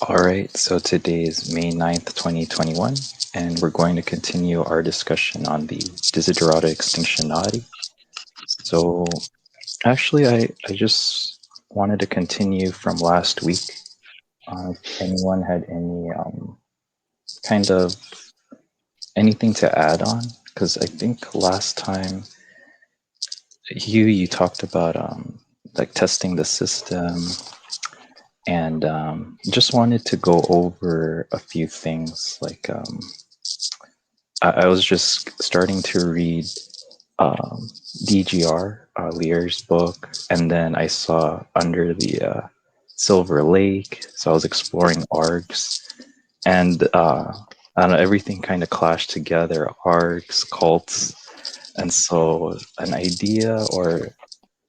All right, so today is May 9th, 2021, and we're going to continue our discussion on the Desiderata Extinctionati. So, actually, I just wanted to continue from last week. If anyone had any kind of anything to add on, because I think last time you talked about like testing the system, and just wanted to go over a few things like I was just starting to read DGR, Lear's book, and then I saw Under the Silver Lake, so I was exploring ARGs, and I don't know, everything kind of clashed together, ARGs, cults, and so an idea or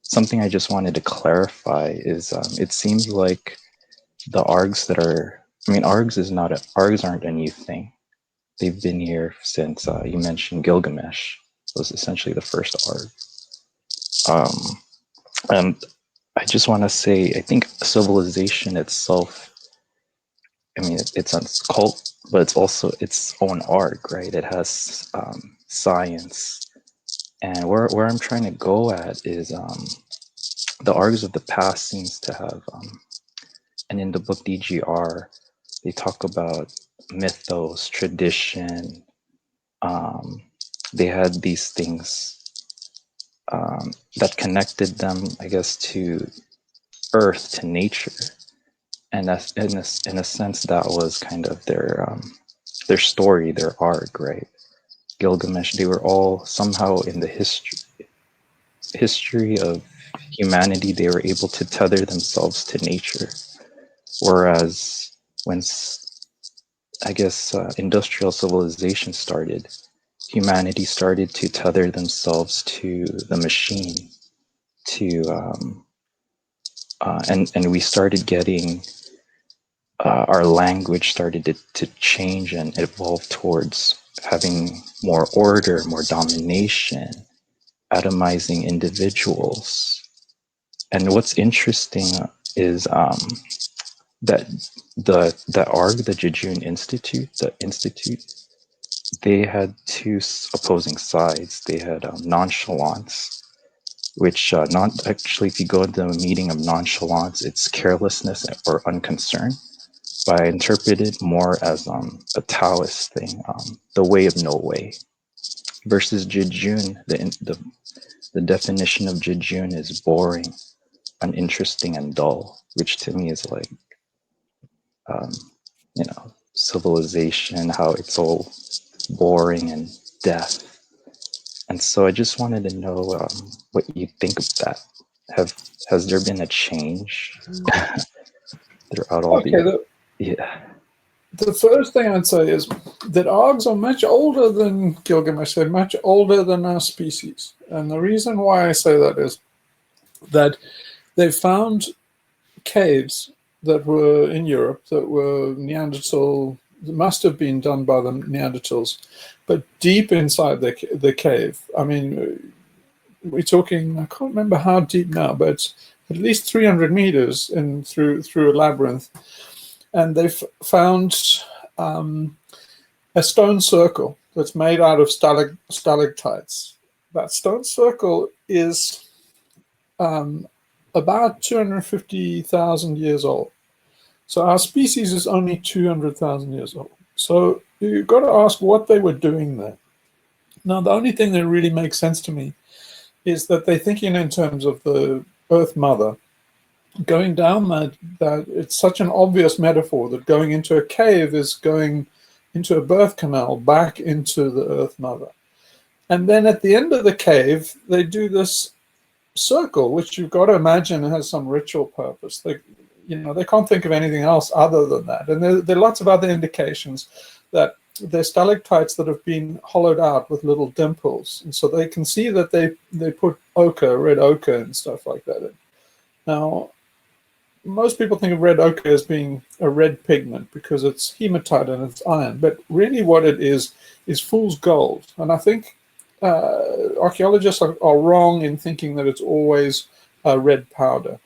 something I just wanted to clarify is it seems like the ARGs that are, I mean, ARGs aren't a new thing. They've been here since you mentioned Gilgamesh was essentially the first ARG. And I just want to say, I think civilization itself, I mean, it's a cult, but it's also its own ARG, right? It has science. And where I'm trying to go at is the ARGs of the past seems to have, and in the book DGR, they talk about mythos, tradition. They had these things that connected them, I guess, to earth, to nature, and that's in a sense that was kind of their story, their arc, right? Gilgamesh, they were all somehow in the history of humanity. They were able to tether themselves to nature, whereas when I guess industrial civilization started, humanity started to tether themselves to the machine, to and we started getting our language started to change and evolve towards having more order, more domination, atomizing individuals. And what's interesting is that the ARG, the Jejun Institute, they had two opposing sides. They had nonchalance, which not actually, if you go to a meeting of nonchalance, it's carelessness or unconcern. But I interpret it more as a Taoist thing, the way of no way. Versus Jejun, the definition of Jejun is boring, uninteresting, and dull, which to me is like, um, civilization, how it's all boring and death. And so I just wanted to know what you think of that. Has there been a change throughout all Okay, the yeah? the first thing I'd say is that ARGs are much older than Gilgamesh. They're much older than our species. And the reason why I say that is that they found caves that were in Europe that were Neanderthal, must have been done by the Neanderthals, but deep inside the cave. I mean, we're talking, I can't remember how deep now, but at least 300 meters in through a labyrinth. And they've found a stone circle that's made out of stalactites. That stone circle is about 250,000 years old. So our species is only 200,000 years old. So you've got to ask what they were doing there. Now, the only thing that really makes sense to me is that they're thinking in terms of the Earth Mother. Going down that it's such an obvious metaphor that going into a cave is going into a birth canal back into the Earth Mother. And then at the end of the cave, they do this circle, which you've got to imagine has some ritual purpose. They can't think of anything else other than that. And there are lots of other indications that they're stalactites that have been hollowed out with little dimples. And so they can see that they put ochre, red ochre and stuff like that in. Now, most people think of red ochre as being a red pigment because it's hematite and it's iron. But really what it is fool's gold. And I think archaeologists are wrong in thinking that it's always red powder.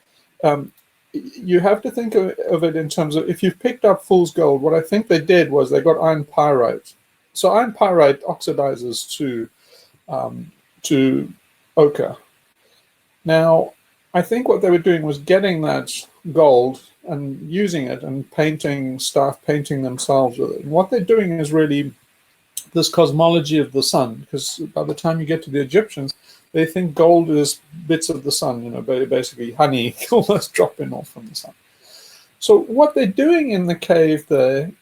you have to think of it in terms of, if you've picked up fool's gold, what I think they did was they got iron pyrite. So iron pyrite oxidizes to ochre. Now, I think what they were doing was getting that gold and using it and painting stuff, painting themselves with it. And what they're doing is really this cosmology of the sun, because by the time you get to the Egyptians, they think gold is bits of the sun, basically honey almost dropping off from the sun. So what they're doing in the cave there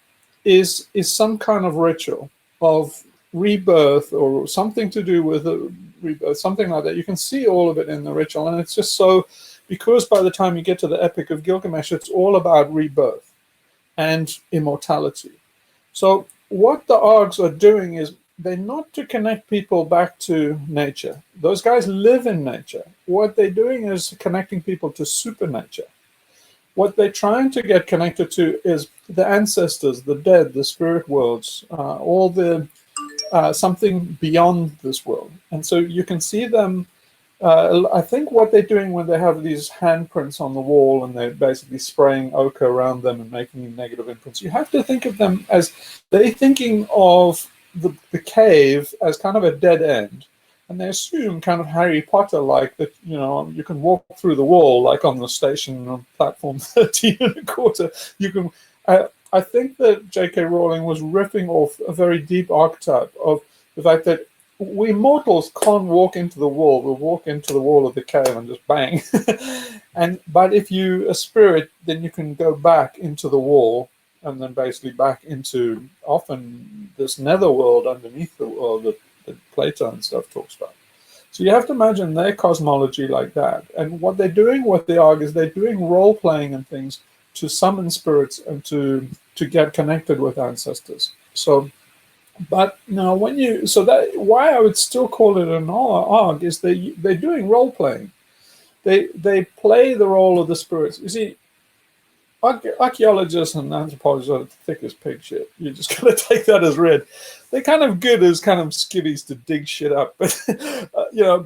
is some kind of ritual of rebirth or something to do with rebirth, something like that. You can see all of it in the ritual, and it's just so, because by the time you get to the Epic of Gilgamesh, it's all about rebirth and immortality. So what the ARGs are doing is they're not to connect people back to nature. Those guys live in nature. What they're doing is connecting people to supernature. What they're trying to get connected to is the ancestors, the dead, the spirit worlds, all the something beyond this world. And so you can see them. I think what they're doing when they have these handprints on the wall and they're basically spraying ochre around them and making negative imprints, you have to think of them as they're thinking of the cave as kind of a dead end. And they assume, kind of Harry Potter like, that you can walk through the wall, like on the station on platform 13 and a quarter. You can. I think that J.K. Rowling was riffing off a very deep archetype of the fact that we mortals can't walk into the wall. We'll walk into the wall of the cave and just bang. But if you a spirit, then you can go back into the wall and then basically back into often this netherworld underneath the world that Plato and stuff talks about. So you have to imagine their cosmology like that. And what they're doing with the ARG is they're doing role playing and things to summon spirits and to get connected with ancestors. So, but now why I would still call it an ARG is they're doing role playing. They play the role of the spirits. You see, archaeologists and anthropologists are the thickest pig shit. You just gotta take that as read. They're kind of good as kind of skivvies to dig shit up, but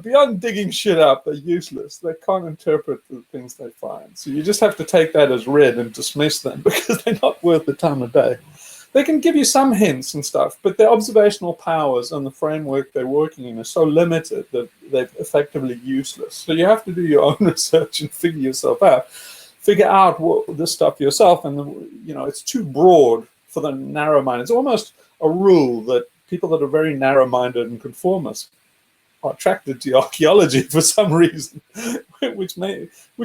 beyond digging shit up, they're useless. They can't interpret the things they find. So you just have to take that as read and dismiss them because they're not worth the time of day. They can give you some hints and stuff, but their observational powers and the framework they're working in are so limited that they're effectively useless. So you have to do your own research and figure out this stuff yourself, and it's too broad for the narrow mind. It's almost a rule that people that are very narrow-minded and conformists are attracted to archaeology for some reason, which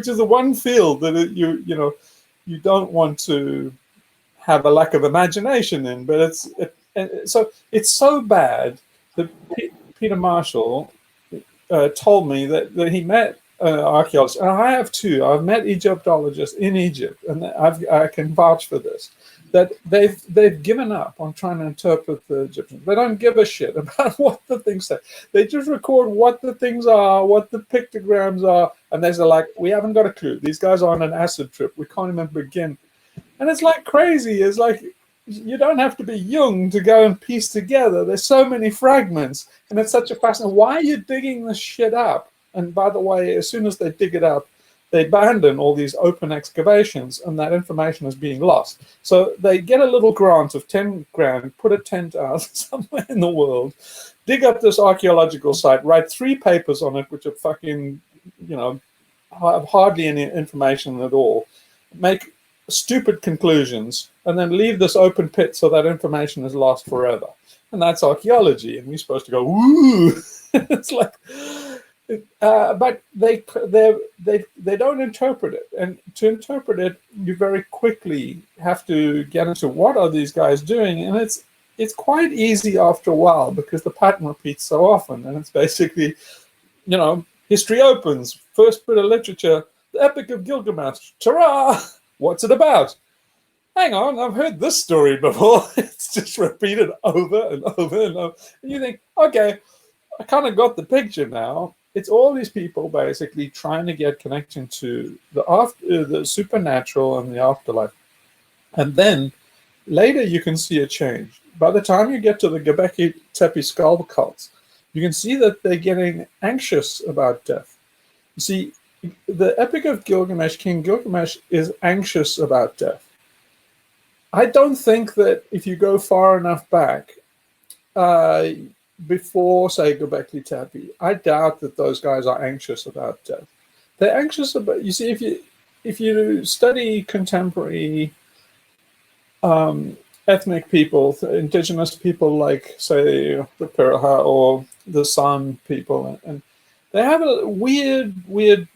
is the one field that you don't want to have a lack of imagination in. But it's so bad that Peter Marshall told me that he met archaeologists, and I have too. I've met Egyptologists in Egypt, and I can vouch for this, that they've given up on trying to interpret the Egyptians. They don't give a shit about what the things say. They just record what the things are, what the pictograms are, and they're like, we haven't got a clue. These guys are on an acid trip. We can't even begin. And it's like crazy. It's like you don't have to be Jung to go and piece together. There's so many fragments, and it's such a fascinating. Why are you digging this shit up? And by the way, as soon as they dig it up, they abandon all these open excavations, and that information is being lost. So they get a little grant of 10 grand, put a tent out somewhere in the world, dig up this archaeological site, write 3 papers on it, which are fucking, have hardly any information at all, make stupid conclusions, and then leave this open pit so that information is lost forever. And that's archaeology, and we're supposed to go, woo! It's like... but they don't interpret it, and to interpret it, you very quickly have to get into what are these guys doing, and it's quite easy after a while because the pattern repeats so often, and it's basically, history opens, first bit of literature, the Epic of Gilgamesh, ta-ra! What's it about? Hang on, I've heard this story before. It's just repeated over and over and over, and you think, okay, I kind of got the picture now. It's all these people basically trying to get connection to the supernatural and the afterlife. And then later you can see a change. By the time you get to the Göbekli Tepe skull cults, you can see that they're getting anxious about death. You see, the Epic of Gilgamesh, King Gilgamesh is anxious about death. I don't think that if you go far enough back, before, say, Göbekli Tepe, I doubt that those guys are anxious about death. They're anxious about, you see, if you study contemporary ethnic people, indigenous people like, say, the Piraha or the San people, and they have a weird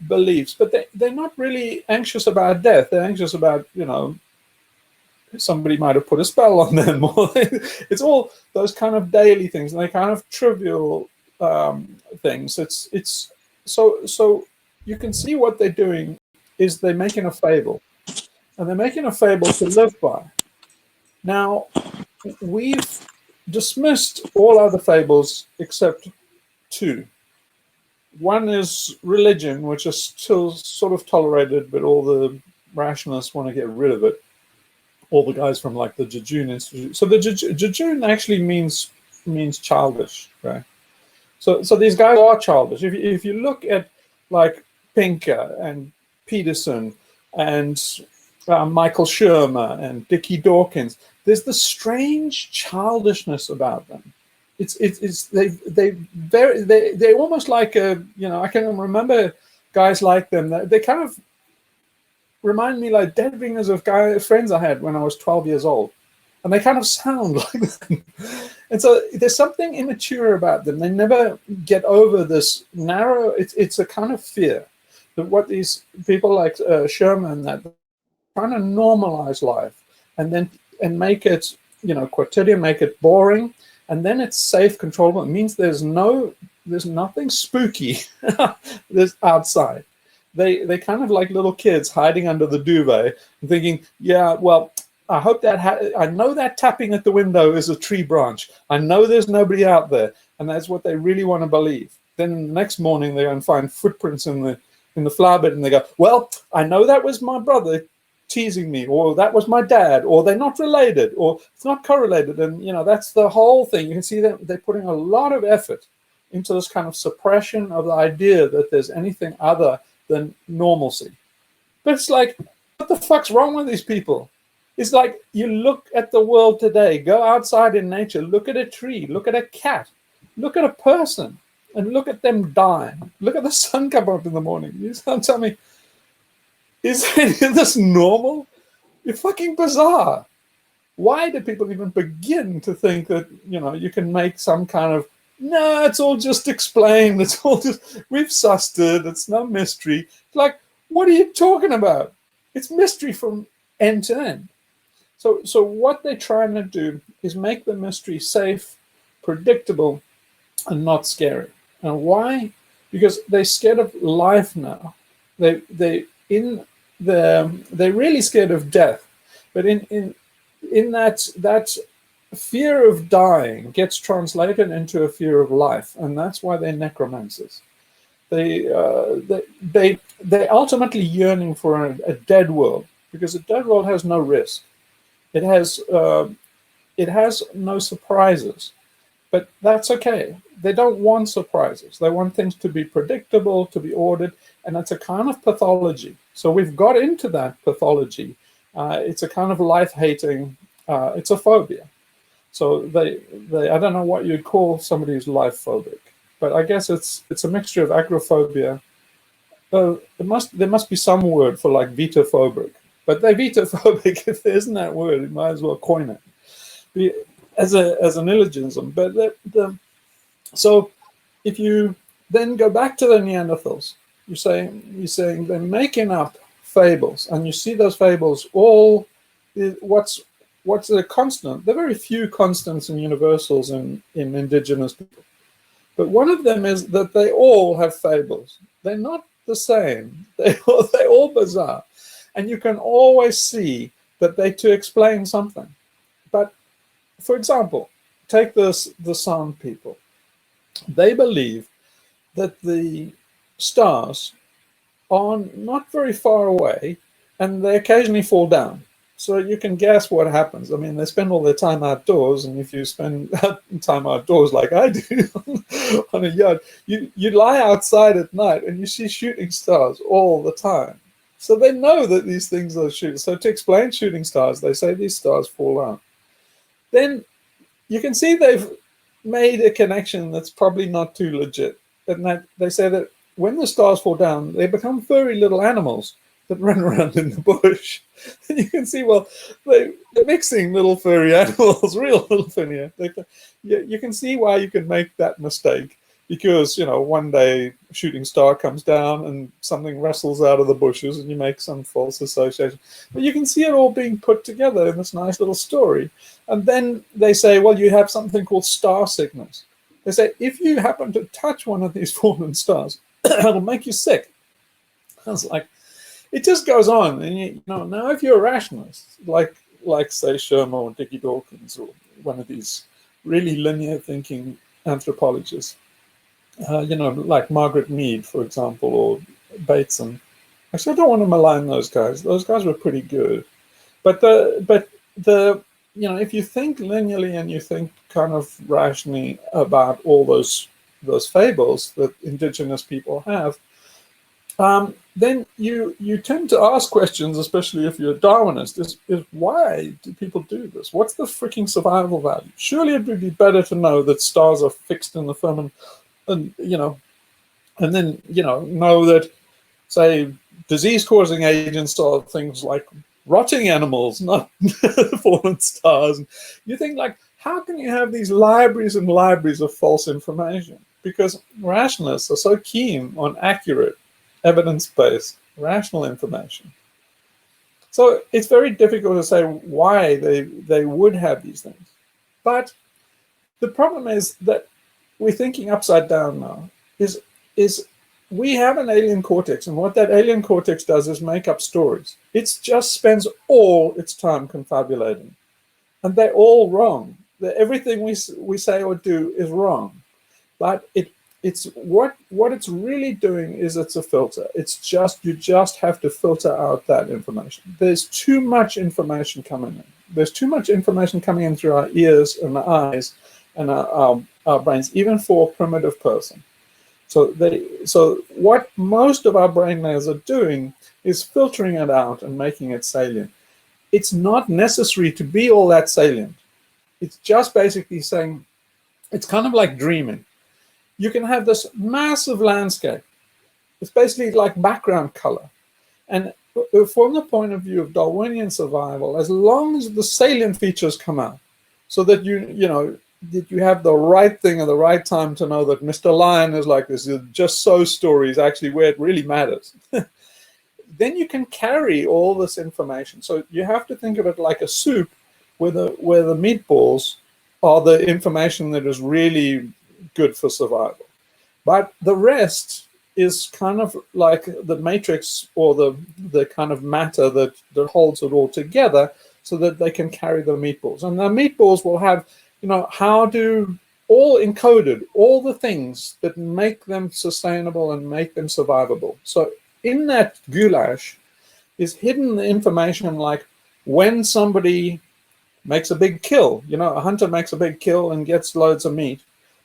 beliefs, but they're not really anxious about death. They're anxious about, somebody might have put a spell on them. It's all those kind of daily things, and they kind of trivial things. It's so you can see what they're doing is they're making a fable, and they're making a fable to live by. Now, we've dismissed all other fables except two. One is religion, which is still sort of tolerated, but all the rationalists want to get rid of it. All the guys from like the Jejun Institute. So the Jejun actually means childish, right? So these guys are childish. If you look at like Pinker and Peterson and Michael Shermer and Dickie Dawkins, there's this strange childishness about them. They're almost like I can remember guys like them. They kind of remind me like dead ringers of friends I had when I was 12 years old, and they kind of sound like them. And so there's something immature about them. They never get over this narrow. It's a kind of fear that what these people like Sherman that trying to normalize life and make it quotidian, make it boring, and then it's safe, controllable. It means there's nothing spooky there's outside. They kind of like little kids hiding under the duvet and thinking, yeah, well, I hope I know that tapping at the window is a tree branch. I know there's nobody out there. And that's what they really want to believe. Then the next morning they go and find footprints in the flower bed, and they go, well, I know that was my brother teasing me, or that was my dad, or they're not related, or it's not correlated. And, that's the whole thing. You can see that they're putting a lot of effort into this kind of suppression of the idea that there's anything other than normalcy. But it's like, what the fuck's wrong with these people? It's like you look at the world today, go outside in nature, look at a tree, look at a cat, look at a person, and look at them die. Look at the sun come up in the morning. You can't tell me, is this normal? You're fucking bizarre. Why do people even begin to think that, you can make some kind of, no, it's all just explained. It's all just, we've sussed it. It's no mystery. Like, what are you talking about? It's mystery from end to end. So what they're trying to do is make the mystery safe, predictable, and not scary. And why? Because they're scared of life now. They're really scared of death. But in that fear of dying gets translated into a fear of life, and that's why they're necromancers. They're ultimately yearning for a dead world, because a dead world has no risk. It has no surprises, but that's okay. They don't want surprises. They want things to be predictable, to be ordered, and it's a kind of pathology. So we've got into that pathology. It's a kind of life-hating. It's a phobia. So they I don't know what you'd call somebody who's life-phobic, but I guess it's a mixture of agoraphobia. There must be some word for like vitophobic. But they're vitophobic. If there isn't that word, you might as well coin it as an illogism. But so if you then go back to the Neanderthals, you're saying they're making up fables, and you see those fables all. What's a constant? There are very few constants and universals in indigenous people, but one of them is that they all have fables. They're not the same. They're all bizarre. And you can always see that they're to explain something. But, for example, take the San people. They believe that the stars are not very far away, and they occasionally fall down. So you can guess what happens. I mean, they spend all their time outdoors, and if you spend time outdoors like I do on a yacht, you lie outside at night and you see shooting stars all the time. So they know that these things are shooting. So to explain shooting stars, they say these stars fall out. Then you can see they've made a connection that's probably not too legit. And that they say that when the stars fall down, they become furry little animals that run around in the bush. And you can see, well, they're mixing little furry animals, real little furry. You can see why you can make that mistake. Because, you know, one day a shooting star comes down and something wrestles out of the bushes and you make some false association. But you can see it all being put together in this nice little story. And then they say, well, you have something called star sickness. They say, if you happen to touch one of these fallen stars, it'll make you sick. I was like, it just goes on. And, you know, now if you're a rationalist, like say, Shermer or Dickie Dawkins or one of these really linear thinking anthropologists, you know, like Margaret Mead, for example, or Bateson. Actually, I don't want to malign those guys. Those guys were pretty good. But you know, if you think linearly and you think kind of rationally about all those fables that indigenous people have, then you tend to ask questions, especially if you're a Darwinist, is why do people do this? What's the freaking survival value? Surely it would be better to know that stars are fixed in the firmament, and you know, and then know that, say, disease-causing agents are things like rotting animals, not fallen stars. And you think, like, how can you have these libraries and libraries of false information? Because rationalists are so keen on accurate, evidence-based, rational information. So it's very difficult to say why they would have these things. But the problem is that we're thinking upside down now. Is we have an alien cortex, and what that alien cortex does is make up stories. It just spends all its time confabulating, and they're all wrong. Everything we say or do is wrong. But it's what it's really doing is it's a filter. It's just, you just have to filter out that information. There's too much information coming in. There's too much information coming in through our ears and our eyes and our brains, even for a primitive person. So what most of our brain layers are doing is filtering it out and making it salient. It's not necessary to be all that salient. It's just basically saying, it's kind of like dreaming. You can have this massive landscape. It's basically like background color. And from the point of view of Darwinian survival, as long as the salient features come out, so that that you have the right thing at the right time to know that Mr. Lion is like this, just so story is actually where it really matters. Then you can carry all this information. So you have to think of it like a soup where the meatballs are the information that is really good for survival. But the rest is kind of like the matrix, or the kind of matter that holds it all together, so that they can carry the meatballs. And the meatballs will have, how to all encoded, all the things that make them sustainable and make them survivable. So in that goulash is hidden the information, like when somebody makes a big kill, a hunter makes a big kill and gets loads of meat,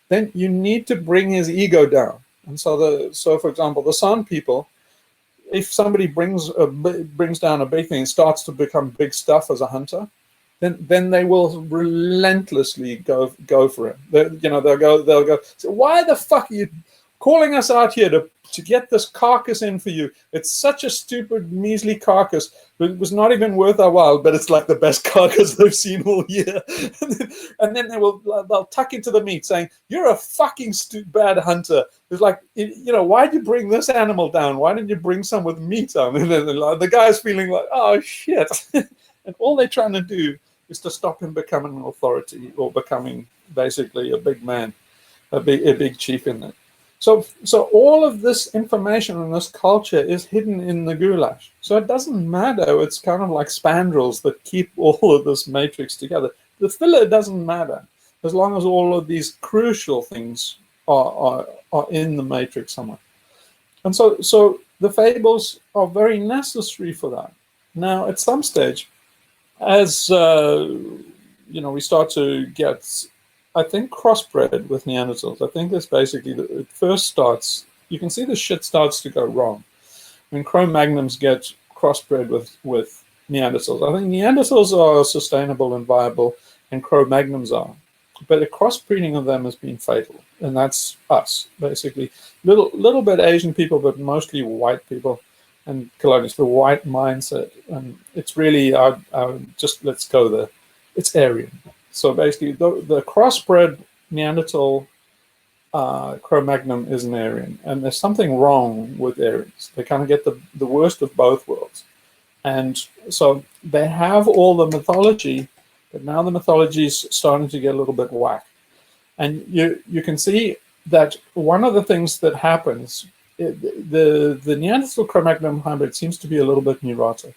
then you need to bring his ego down. And so for example, the San people, if somebody brings down a big thing and starts to become big stuff as a hunter, then they will relentlessly go for it. They'll go. So why the fuck are you calling us out here to get this carcass in for you? It's such a stupid, measly carcass. It was not even worth our while, but it's like the best carcass they've seen all year. And then they'll tuck into the meat, saying, "You're a fucking bad hunter." It's like, why'd you bring this animal down? Why didn't you bring some with meat on? And then the guy's feeling like, oh shit. And all they're trying to do is to stop him becoming an authority, or becoming basically a big man, a big chief in it. So all of this information and this culture is hidden in the goulash. So it doesn't matter. It's kind of like spandrels that keep all of this matrix together. The filler doesn't matter, as long as all of these crucial things are in the matrix somewhere. And so the fables are very necessary for that. Now, at some stage, as we start to get, I think, crossbred with Neanderthals. I think this basically, it first starts, you can see the shit starts to go wrong when Cro-Magnons get crossbred with Neanderthals. I think Neanderthals are sustainable and viable, and Cro-Magnons are. But the crossbreeding of them has been fatal, and that's us, basically. Little bit Asian people, but mostly white people and colonials, the white mindset. And it's really, just let's go there. It's Aryan. So basically, the crossbred Neanderthal Cro-Magnon is an Aryan, and there's something wrong with Aryans. They kind of get the worst of both worlds. And so they have all the mythology, but now the mythology is starting to get a little bit whack. And you can see that one of the things that happens, the Neanderthal Cro-Magnon hybrid seems to be a little bit neurotic.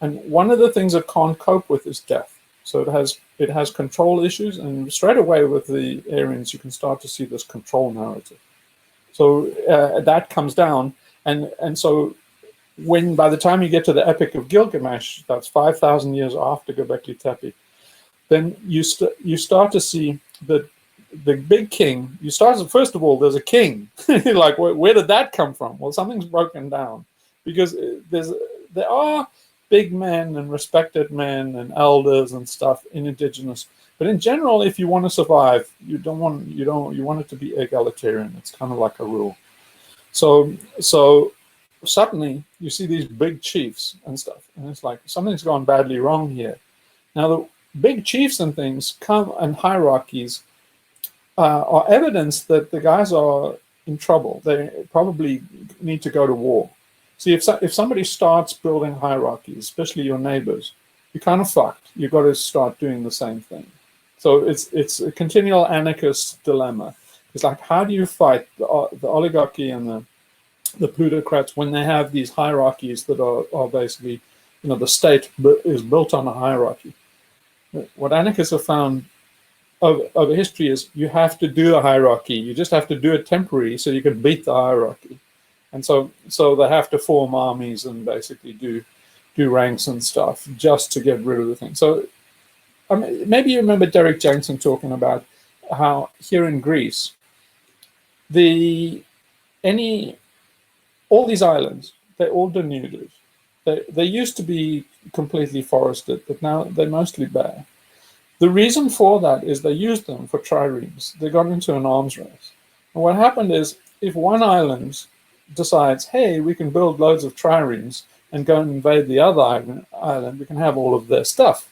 And one of the things it can't cope with is death. So it has control issues, and straight away with the Aryans, you can start to see this control narrative. So that comes down, and so when by the time you get to the Epic of Gilgamesh, that's 5,000 years after Göbekli Tepe, then you start to see the big king. You start, first of all, there's a king. Like, where did that come from? Well, something's broken down, because there are big men and respected men and elders and stuff in indigenous. But in general, if you want to survive, you want it to be egalitarian. It's kind of like a rule. So suddenly you see these big chiefs and stuff, and it's like something's gone badly wrong here. Now the big chiefs and things come, and hierarchies are evidence that the guys are in trouble. They probably need to go to war. See, if somebody starts building hierarchies, especially your neighbors, you're kind of fucked. You've got to start doing the same thing. So it's a continual anarchist dilemma. It's like, how do you fight the oligarchy and the plutocrats when they have these hierarchies that are basically, the state is built on a hierarchy. What anarchists have found over history is you have to do a hierarchy. You just have to do it temporarily so you can beat the hierarchy. And so they have to form armies and basically do ranks and stuff just to get rid of the thing. So maybe you remember Derek Jensen talking about how here in Greece, all these islands, they're all denuded. They used to be completely forested, but now they're mostly bare. The reason for that is they used them for triremes. They got into an arms race. And what happened is, if one island decides, hey, we can build loads of triremes and go and invade the other island, we can have all of their stuff.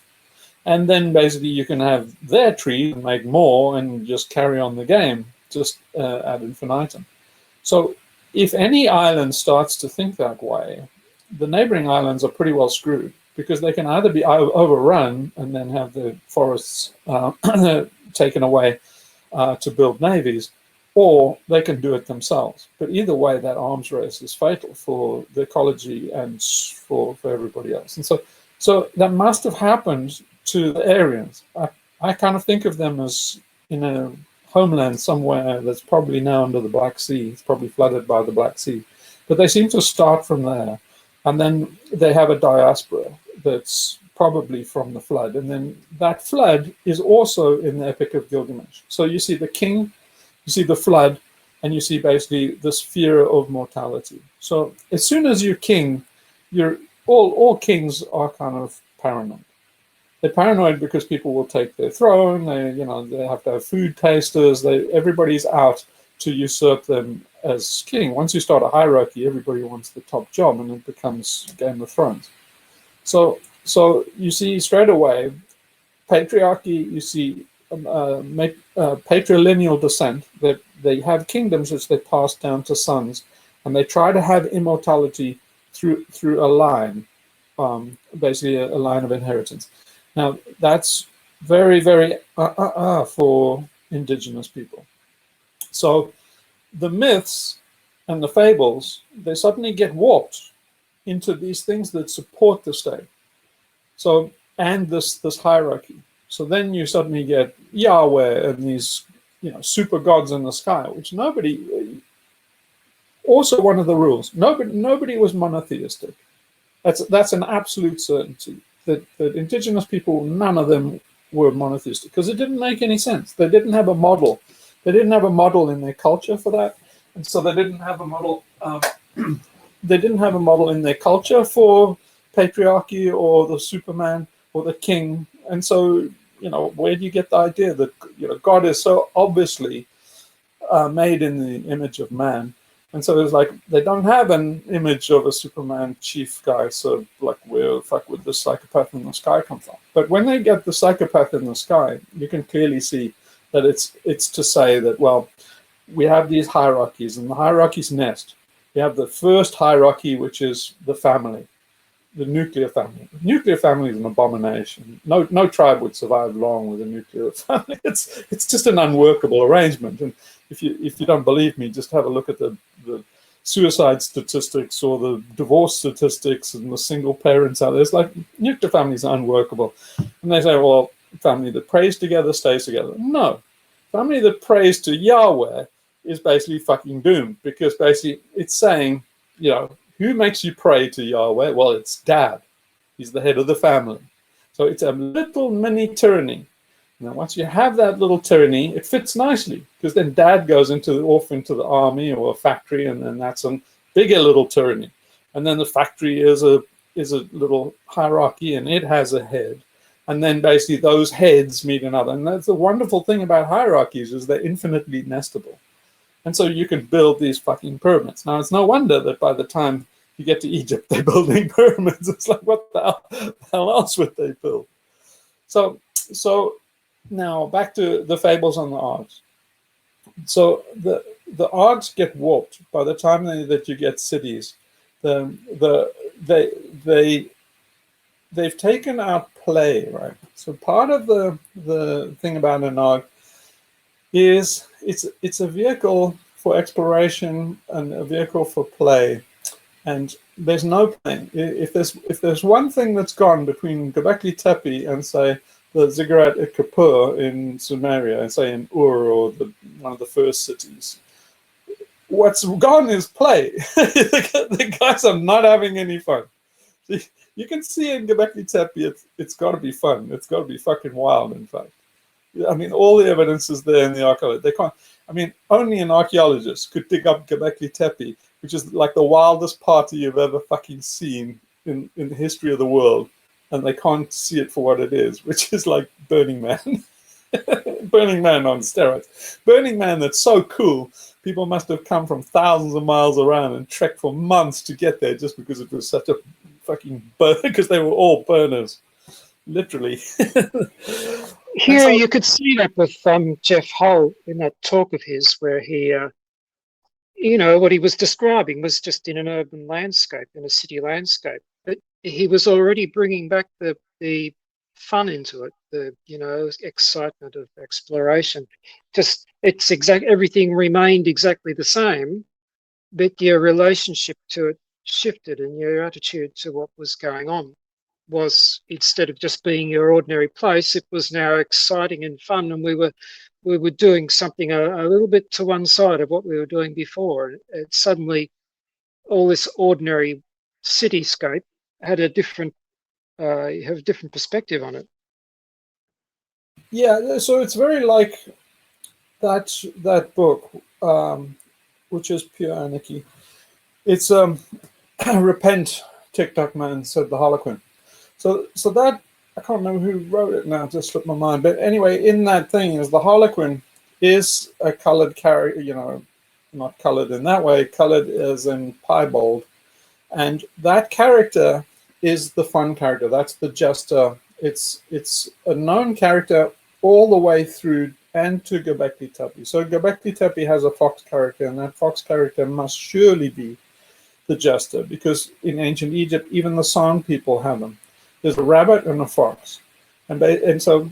And then basically you can have their trees and make more and just carry on the game, just ad infinitum. So if any island starts to think that way, the neighboring islands are pretty well screwed, because they can either be overrun and then have the forests taken away to build navies, or they can do it themselves. But either way, that arms race is fatal for the ecology and for everybody else. And so that must have happened to the Aryans. I kind of think of them as in a homeland somewhere that's probably now under the Black Sea. It's probably flooded by the Black Sea. But they seem to start from there. And then they have a diaspora that's probably from the flood. And then that flood is also in the Epic of Gilgamesh. So you see the king, you see the flood, and you see basically this fear of mortality. So as soon as you're king, all kings are kind of paranoid. They're paranoid because people will take their throne. They have to have food tasters. Everybody's out to usurp them as king. Once you start a hierarchy, everybody wants the top job, and it becomes Game of Thrones. So you see straight away patriarchy. You see patrilineal descent. That they have kingdoms which they pass down to sons, and they try to have immortality through a line, basically a line of inheritance. Now that's very, very for indigenous people. So the myths and the fables, they suddenly get warped into these things that support the state. So, and this hierarchy. So then you suddenly get Yahweh and these, super gods in the sky, which nobody. Also, one of the rules: nobody was monotheistic. That's an absolute certainty. that indigenous people, none of them were monotheistic because it didn't make any sense. They didn't have a model. They didn't have a model in their culture for that, and so they didn't have a model. They didn't have a model in their culture for patriarchy or the Superman or the king, and so where do you get the idea that God is so obviously made in the image of man? And so it's like they don't have an image of a Superman chief guy. So like, where the fuck would the psychopath in the sky come from? But when they get the psychopath in the sky, you can clearly see that it's to say that, well, we have these hierarchies, and the hierarchies nest. You have the first hierarchy, which is the family, the nuclear family. The nuclear family is an abomination. No tribe would survive long with a nuclear family. It's just an unworkable arrangement. And if you don't believe me, just have a look at the suicide statistics or the divorce statistics and the single parents out there. It's like nuclear families are unworkable. And they say, well, family that prays together stays together. No. Family that prays to Yahweh is basically fucking doomed, because basically it's saying, who makes you pray to Yahweh? Well, it's dad. He's the head of the family. So it's a little mini tyranny. Now, once you have that little tyranny, it fits nicely, because then dad goes off into the army or a factory, and then that's a bigger little tyranny. And then the factory is a little hierarchy, and it has a head. And then basically those heads meet another. And that's the wonderful thing about hierarchies, is they're infinitely nestable. And so you can build these fucking pyramids. Now, it's no wonder that by the time you get to Egypt, they're building pyramids. It's like, what the hell else would they build? So now back to the fables on the ARGs. So the ARGs get warped by the time that you get cities. They've taken out play, right? So part of the thing about an ARG is it's a vehicle for exploration and a vehicle for play, and there's no play. If there's one thing that's gone between Göbekli Tepe and, say, the Ziggurat at Kapur in Sumeria, and say in Ur, or one of the first cities, what's gone is play. The guys are not having any fun. You can see in Göbekli Tepe, it's got to be fun. It's got to be fucking wild, in fact. I mean, all the evidence is there in the archaeology. They can't. I mean, only an archaeologist could dig up Göbekli Tepe, which is like the wildest party you've ever fucking seen in the history of the world, and they can't see it for what it is, which is like Burning Man. Burning Man on steroids. Burning Man that's so cool, people must have come from thousands of miles around and trekked for months to get there just because it was such a fucking burn, because they were all burners, literally. Here so, you could see that with Jeff Hull in that talk of his, where he, what he was describing was just in an urban landscape, in a city landscape. But he was already bringing back the fun into it, the excitement of exploration. Just everything remained exactly the same, but your relationship to it shifted, and your attitude to what was going on was, instead of just being your ordinary place, it was now exciting and fun, and we were doing something a little bit to one side of what we were doing before. It suddenly, all this ordinary cityscape had a different perspective on it. Yeah, so it's very like that book, which is Pure Anarchy. It's Repent, TikTok Man, said the Harlequin. So that, I can't remember who wrote it now, it just slipped my mind. But anyway, in that thing is the Harlequin is a colored character, not colored in that way, colored as in piebald. And that character is the fun character. That's the jester. It's a known character all the way through and to Göbekli Tepe. So Göbekli Tepe has a fox character, and that fox character must surely be the jester, because in ancient Egypt, even the San people have them. There's a rabbit and a fox, and so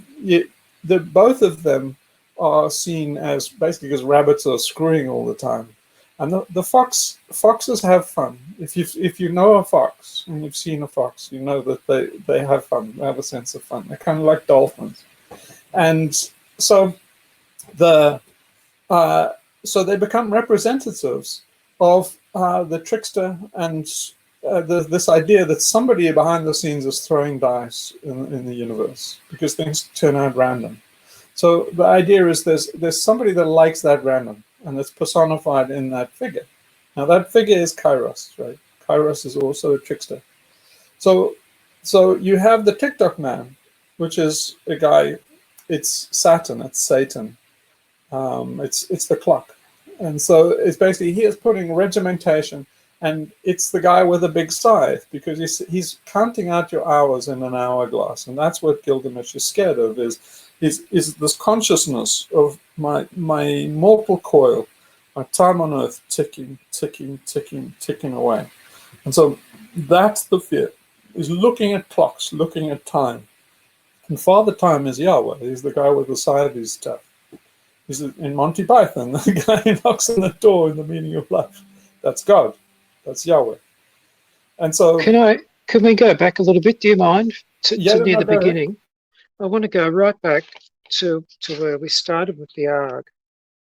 both of them are seen as, basically, because rabbits are screwing all the time, and the foxes have fun. If you know a fox and you've seen a fox, you know that they have fun. They have a sense of fun. They're kind of like dolphins, and so so they become representatives of the trickster and this idea that somebody behind the scenes is throwing dice in the universe because things turn out random. So the idea is there's somebody that likes that random, and it's personified in that figure. Now that figure is Kairos, right? Kairos is also a trickster. So you have the TikTok man, which is a guy. It's Saturn. It's Satan. It's the clock, and so it's basically he is putting regimentation, and it's the guy with a big scythe because he's counting out your hours in an hourglass, and that's what Gilgamesh is scared of. Is this consciousness of my mortal coil, my time on earth ticking, ticking, ticking, ticking away. And so that's the fear, is looking at clocks, looking at time. And Father Time is Yahweh. He's the guy with the scythe stuff. He's in Monty Python, the guy who knocks on the door in the meaning of life. That's God. That's Yahweh. And so Can we go back a little bit? Do you mind to near the go ahead. beginning? I want to go right back to where we started with the ARG,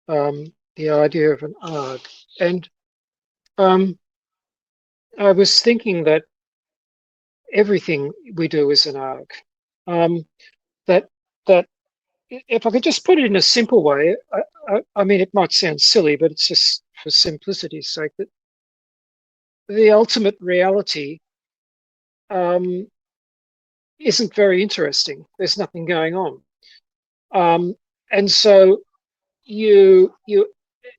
the idea of an ARG. And I was thinking that everything we do is an ARG. That if I could just put it in a simple way, I mean, it might sound silly, but it's just for simplicity's sake, that the ultimate reality isn't very interesting. There's nothing going on. And so you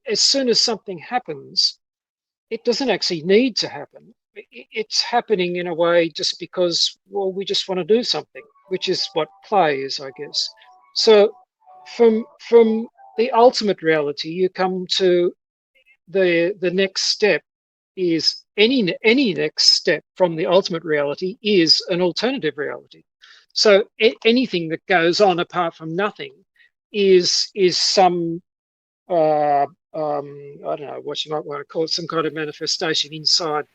as soon as something happens, it doesn't actually need to happen. It's happening in a way just because, well, we just want to do something, which is what play is, I guess. So from the ultimate reality, you come to the next step is any next step from the ultimate reality is an alternative reality. So anything that goes on apart from nothing is some I don't know what you might want to call it, some kind of manifestation inside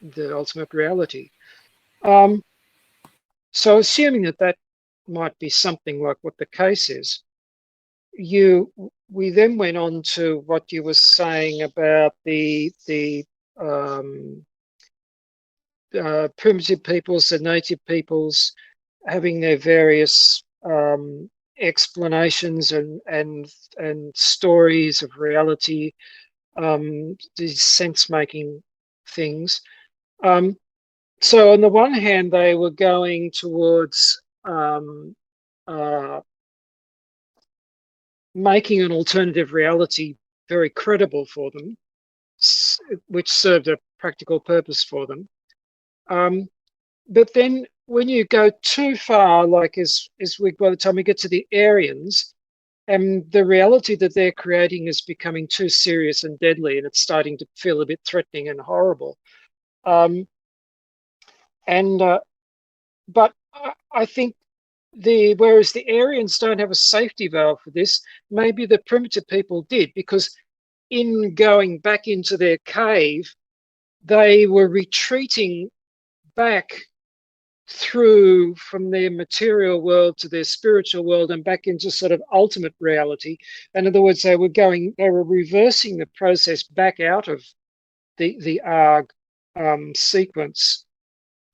the ultimate reality. So assuming that might be something like what the case is, we then went on to what you were saying about the primitive peoples, the native peoples, having their various explanations and stories of reality, these sense-making things. So on the one hand, they were going towards making an alternative reality very credible for them, which served a practical purpose for them. But then when you go too far, like by the time we get to the Aryans, and the reality that they're creating is becoming too serious and deadly, and it's starting to feel a bit threatening and horrible. But I think whereas the Aryans don't have a safety valve for this, maybe the primitive people did, because in going back into their cave, they were retreating back through from their material world to their spiritual world and back into sort of ultimate reality. In other words, they were reversing the process back out of the ARG sequence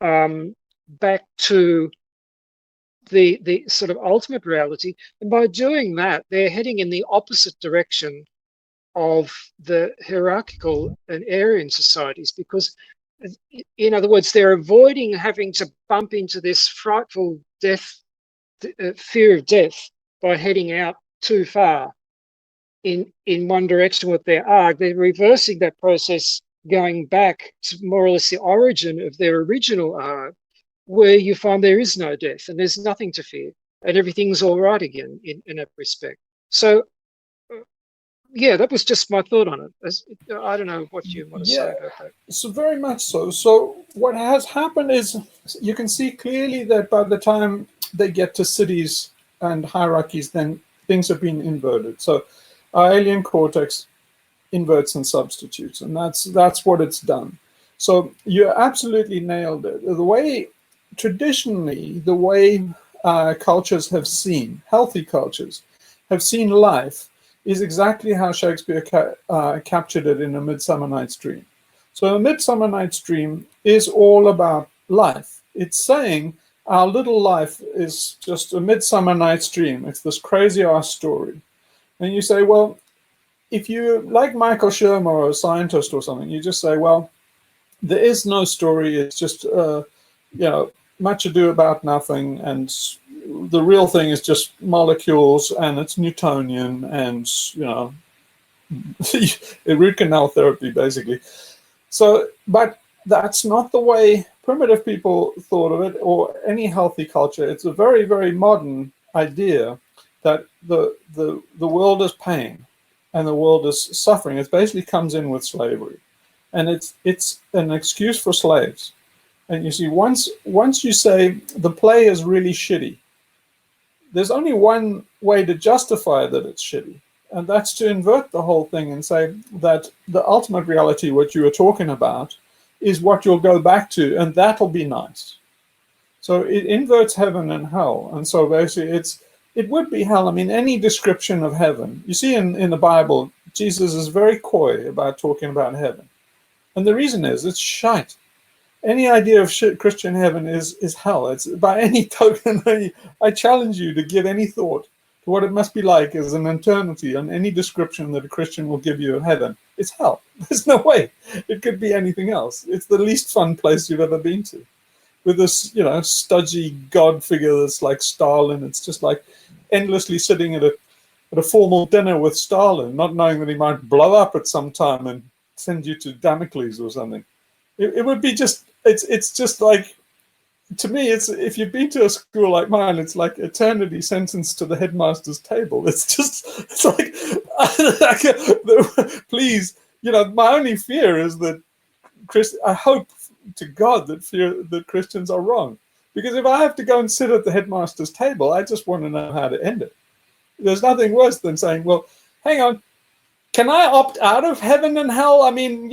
back to the sort of ultimate reality. And by doing that, they're heading in the opposite direction of the hierarchical and Aryan societies, because in other words, they're avoiding having to bump into this frightful fear of death by heading out too far in one direction with their ARG. They're reversing that process, going back to more or less the origin of their original ARG, where you find there is no death and there's nothing to fear and everything's all right again in that respect. So yeah, that was just my thought on it. I don't know what you want to say about that. So very much so. So what has happened is you can see clearly that by the time they get to cities and hierarchies, then things have been inverted. So our alien cortex inverts and substitutes, and that's what it's done. So you absolutely nailed it. Traditionally, the way cultures have seen, healthy cultures, have seen life is exactly how Shakespeare captured it in A Midsummer Night's Dream. So A Midsummer Night's Dream is all about life. It's saying our little life is just a Midsummer Night's Dream. It's this crazy ass story. And you say, well, if you like Michael Shermer or a scientist or something, you just say, well, there is no story. It's just, much ado about nothing. And the real thing is just molecules, and it's Newtonian, and, root canal therapy, basically. So, but that's not the way primitive people thought of it, or any healthy culture. It's a very, very modern idea that the world is pain and the world is suffering. It basically comes in with slavery, and it's an excuse for slaves. And you see, once you say the play is really shitty, there's only one way to justify that it's shitty, and that's to invert the whole thing and say that the ultimate reality, what you were talking about, is what you'll go back to, and that'll be nice. So it inverts heaven and hell. And so basically it would be hell. I mean, any description of heaven, you see in the Bible, Jesus is very coy about talking about heaven. And the reason is it's shite. Any idea of Christian heaven is hell. It's by any token. I challenge you to give any thought to what it must be like as an eternity on any description that a Christian will give you of heaven. It's hell. There's no way it could be anything else. It's the least fun place you've ever been to, with this, stodgy God figure that's like Stalin. It's just like endlessly sitting at a formal dinner with Stalin, not knowing that he might blow up at some time and send you to Damocles or something. It would be just, it's just like, to me, it's, if you've been to a school like mine, it's like eternity sentenced to the headmaster's table. It's like, please, my only fear is that I hope to God that Christians are wrong. Because if I have to go and sit at the headmaster's table, I just want to know how to end it. There's nothing worse than saying, well, hang on, can I opt out of heaven and hell? I mean,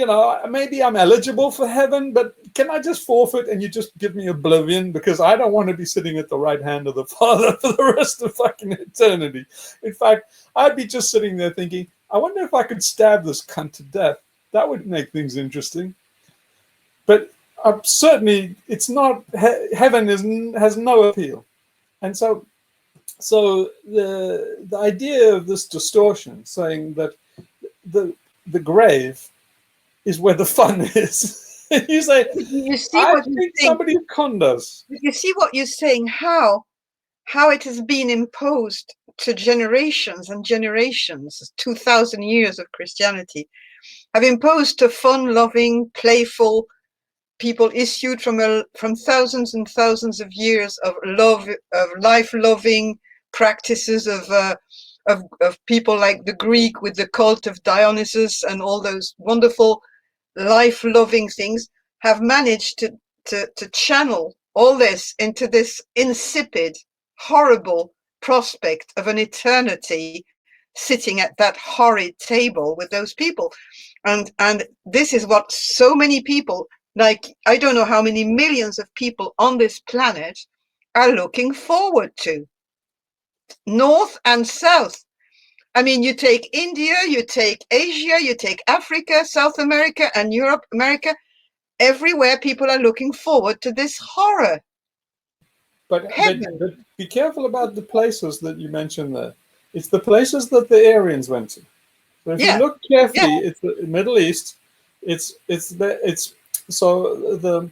maybe I'm eligible for heaven, but can I just forfeit and you just give me oblivion? Because I don't want to be sitting at the right hand of the Father for the rest of fucking eternity. In fact, I'd be just sitting there thinking, I wonder if I could stab this cunt to death. That would make things interesting. But certainly, it's not, heaven has no appeal. And so the idea of this distortion, saying that the grave is where the fun is. You say, you see I what think somebody conned us. You see what you're saying, how it has been imposed to generations and generations. 2,000 years of Christianity have imposed to fun-loving, playful people, issued from thousands and thousands of years of life-loving practices of people like the Greek with the cult of Dionysus and all those wonderful life-loving things, have managed to channel all this into this insipid, horrible prospect of an eternity sitting at that horrid table with those people. And this is what so many people, like I don't know how many millions of people on this planet, are looking forward to. North and South. I mean, you take India, you take Asia, you take Africa, South America, and Europe, America. Everywhere people are looking forward to this horror. But be careful about the places that you mentioned there. It's the places that the Aryans went to. So if you look carefully, it's the Middle East. It's so the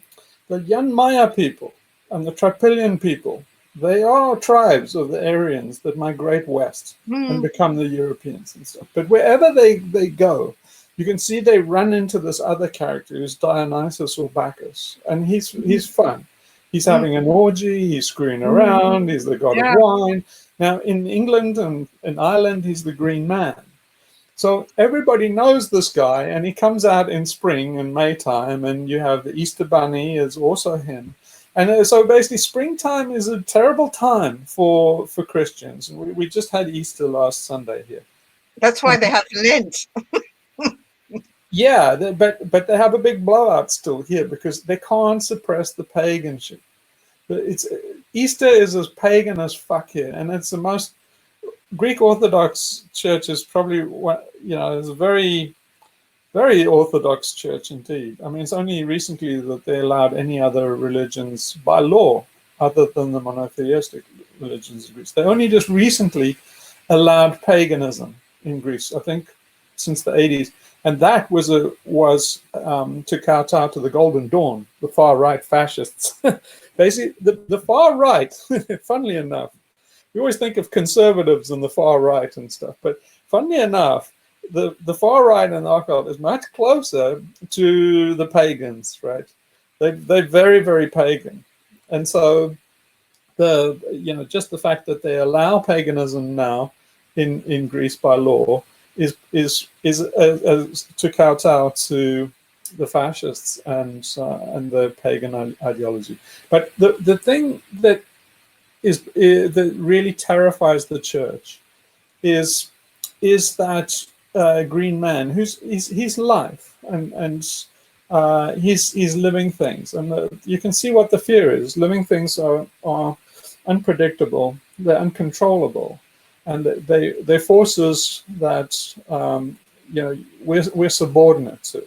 Yanmaya people and the Trypillian people, they are tribes of the Aryans that migrate west and become the Europeans and stuff. But wherever they go, you can see they run into this other character who's Dionysus or Bacchus, and he's fun. He's having an orgy, he's screwing around, he's the god of wine. Now, in England and in Ireland, he's the Green Man. So everybody knows this guy, and he comes out in spring and Maytime, and you have the Easter Bunny is also him. And so basically springtime is a terrible time for Christians. We just had Easter last Sunday here. That's why they have Lent. Yeah, but they have a big blowout still here because they can't suppress the pagan shit. Easter is as pagan as fuck here, and it's the most Greek Orthodox Church is probably is very very orthodox church indeed. I mean, it's only recently that they allowed any other religions by law other than the monotheistic religions in Greece. They only just recently allowed paganism in Greece, I think since the 80s. And that was to kowtow to the Golden Dawn, the far-right fascists. Basically, the far right, funnily enough, we always think of conservatives and the far right and stuff, but funnily enough, the far right and the occult is much closer to the pagans, right? They're very, very pagan. And so just the fact that they allow paganism now in Greece by law is to kowtow to the fascists and the pagan ideology. But the thing that that really terrifies the church is that green man he's life and he's living things, and you can see what the fear is. Living things are unpredictable, they're uncontrollable, and they're forces that we're subordinate to,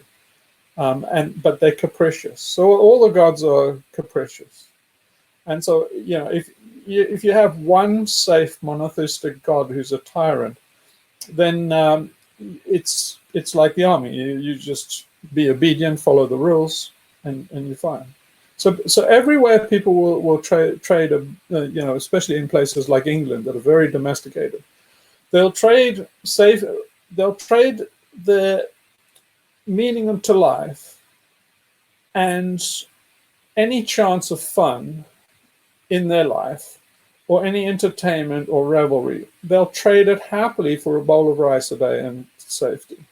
but they're capricious. So all the gods are capricious, and so if you have one safe monotheistic god who's a tyrant, then it's like the army. You just be obedient, follow the rules, and you're fine. So everywhere people will trade, especially in places like England that are very domesticated, they'll trade the meaning to life and any chance of fun in their life, or any entertainment or revelry. They'll trade it happily for a bowl of rice a day and safety.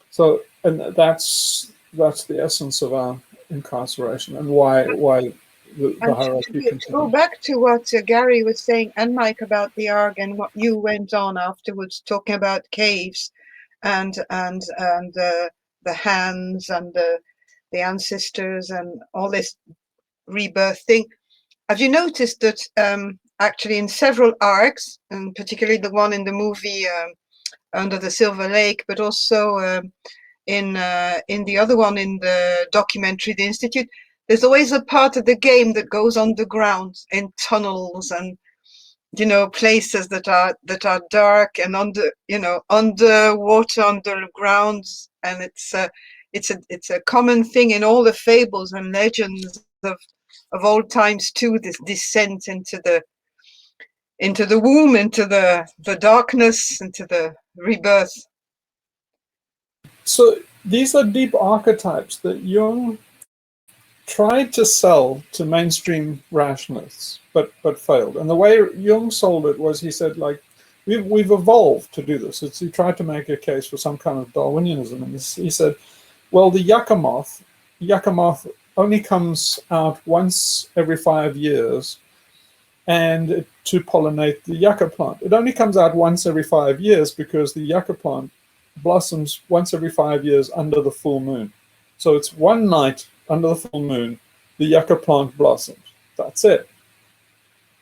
So, and that's the essence of our incarceration, and why the hierarchy continues. To go back to what Gary was saying and Mike about the ARG, and what you went on afterwards talking about caves and the hands and the ancestors and all this rebirth thing. Have you noticed that actually in several ARGs, and particularly the one in the movie Under the Silver Lake, but also in the other one in the documentary The Institute, there's always a part of the game that goes underground in tunnels and places that are dark and underwater, underground, and it's a common thing in all the fables and legends of old times too, this descent into the womb, into the darkness, into the rebirth. So these are deep archetypes that Jung tried to sell to mainstream rationalists, but failed. And the way Jung sold it was, he said, like, we've evolved to do this. He tried to make a case for some kind of Darwinianism, and he said, well, the yucca moth only comes out once every 5 years, and to pollinate the yucca plant. It only comes out once every 5 years because the yucca plant blossoms once every 5 years under the full moon. So it's one night under the full moon, the yucca plant blossoms. That's it.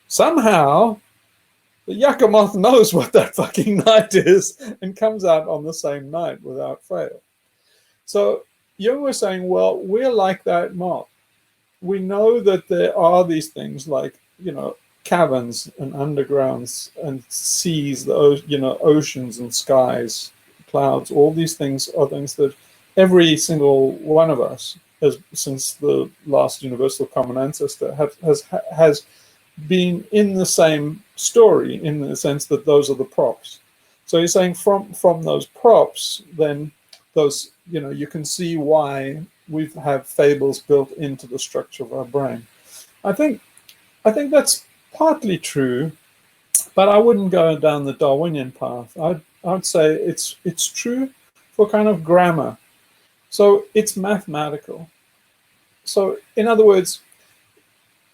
Somehow, the yucca moth knows what that fucking night is and comes out on the same night without fail. So Jung was saying, well, we're like that moth. We know that there are these things like, caverns and undergrounds and seas, oceans and skies, clouds. All these things are things that every single one of us, since the last universal common ancestor, has been in the same story, in the sense that those are the props. So he's saying from those props, then those, you can see why we have fables built into the structure of our brain. I think that's partly true, but I wouldn't go down the Darwinian path. I'd say it's true for kind of grammar. So it's mathematical. So in other words,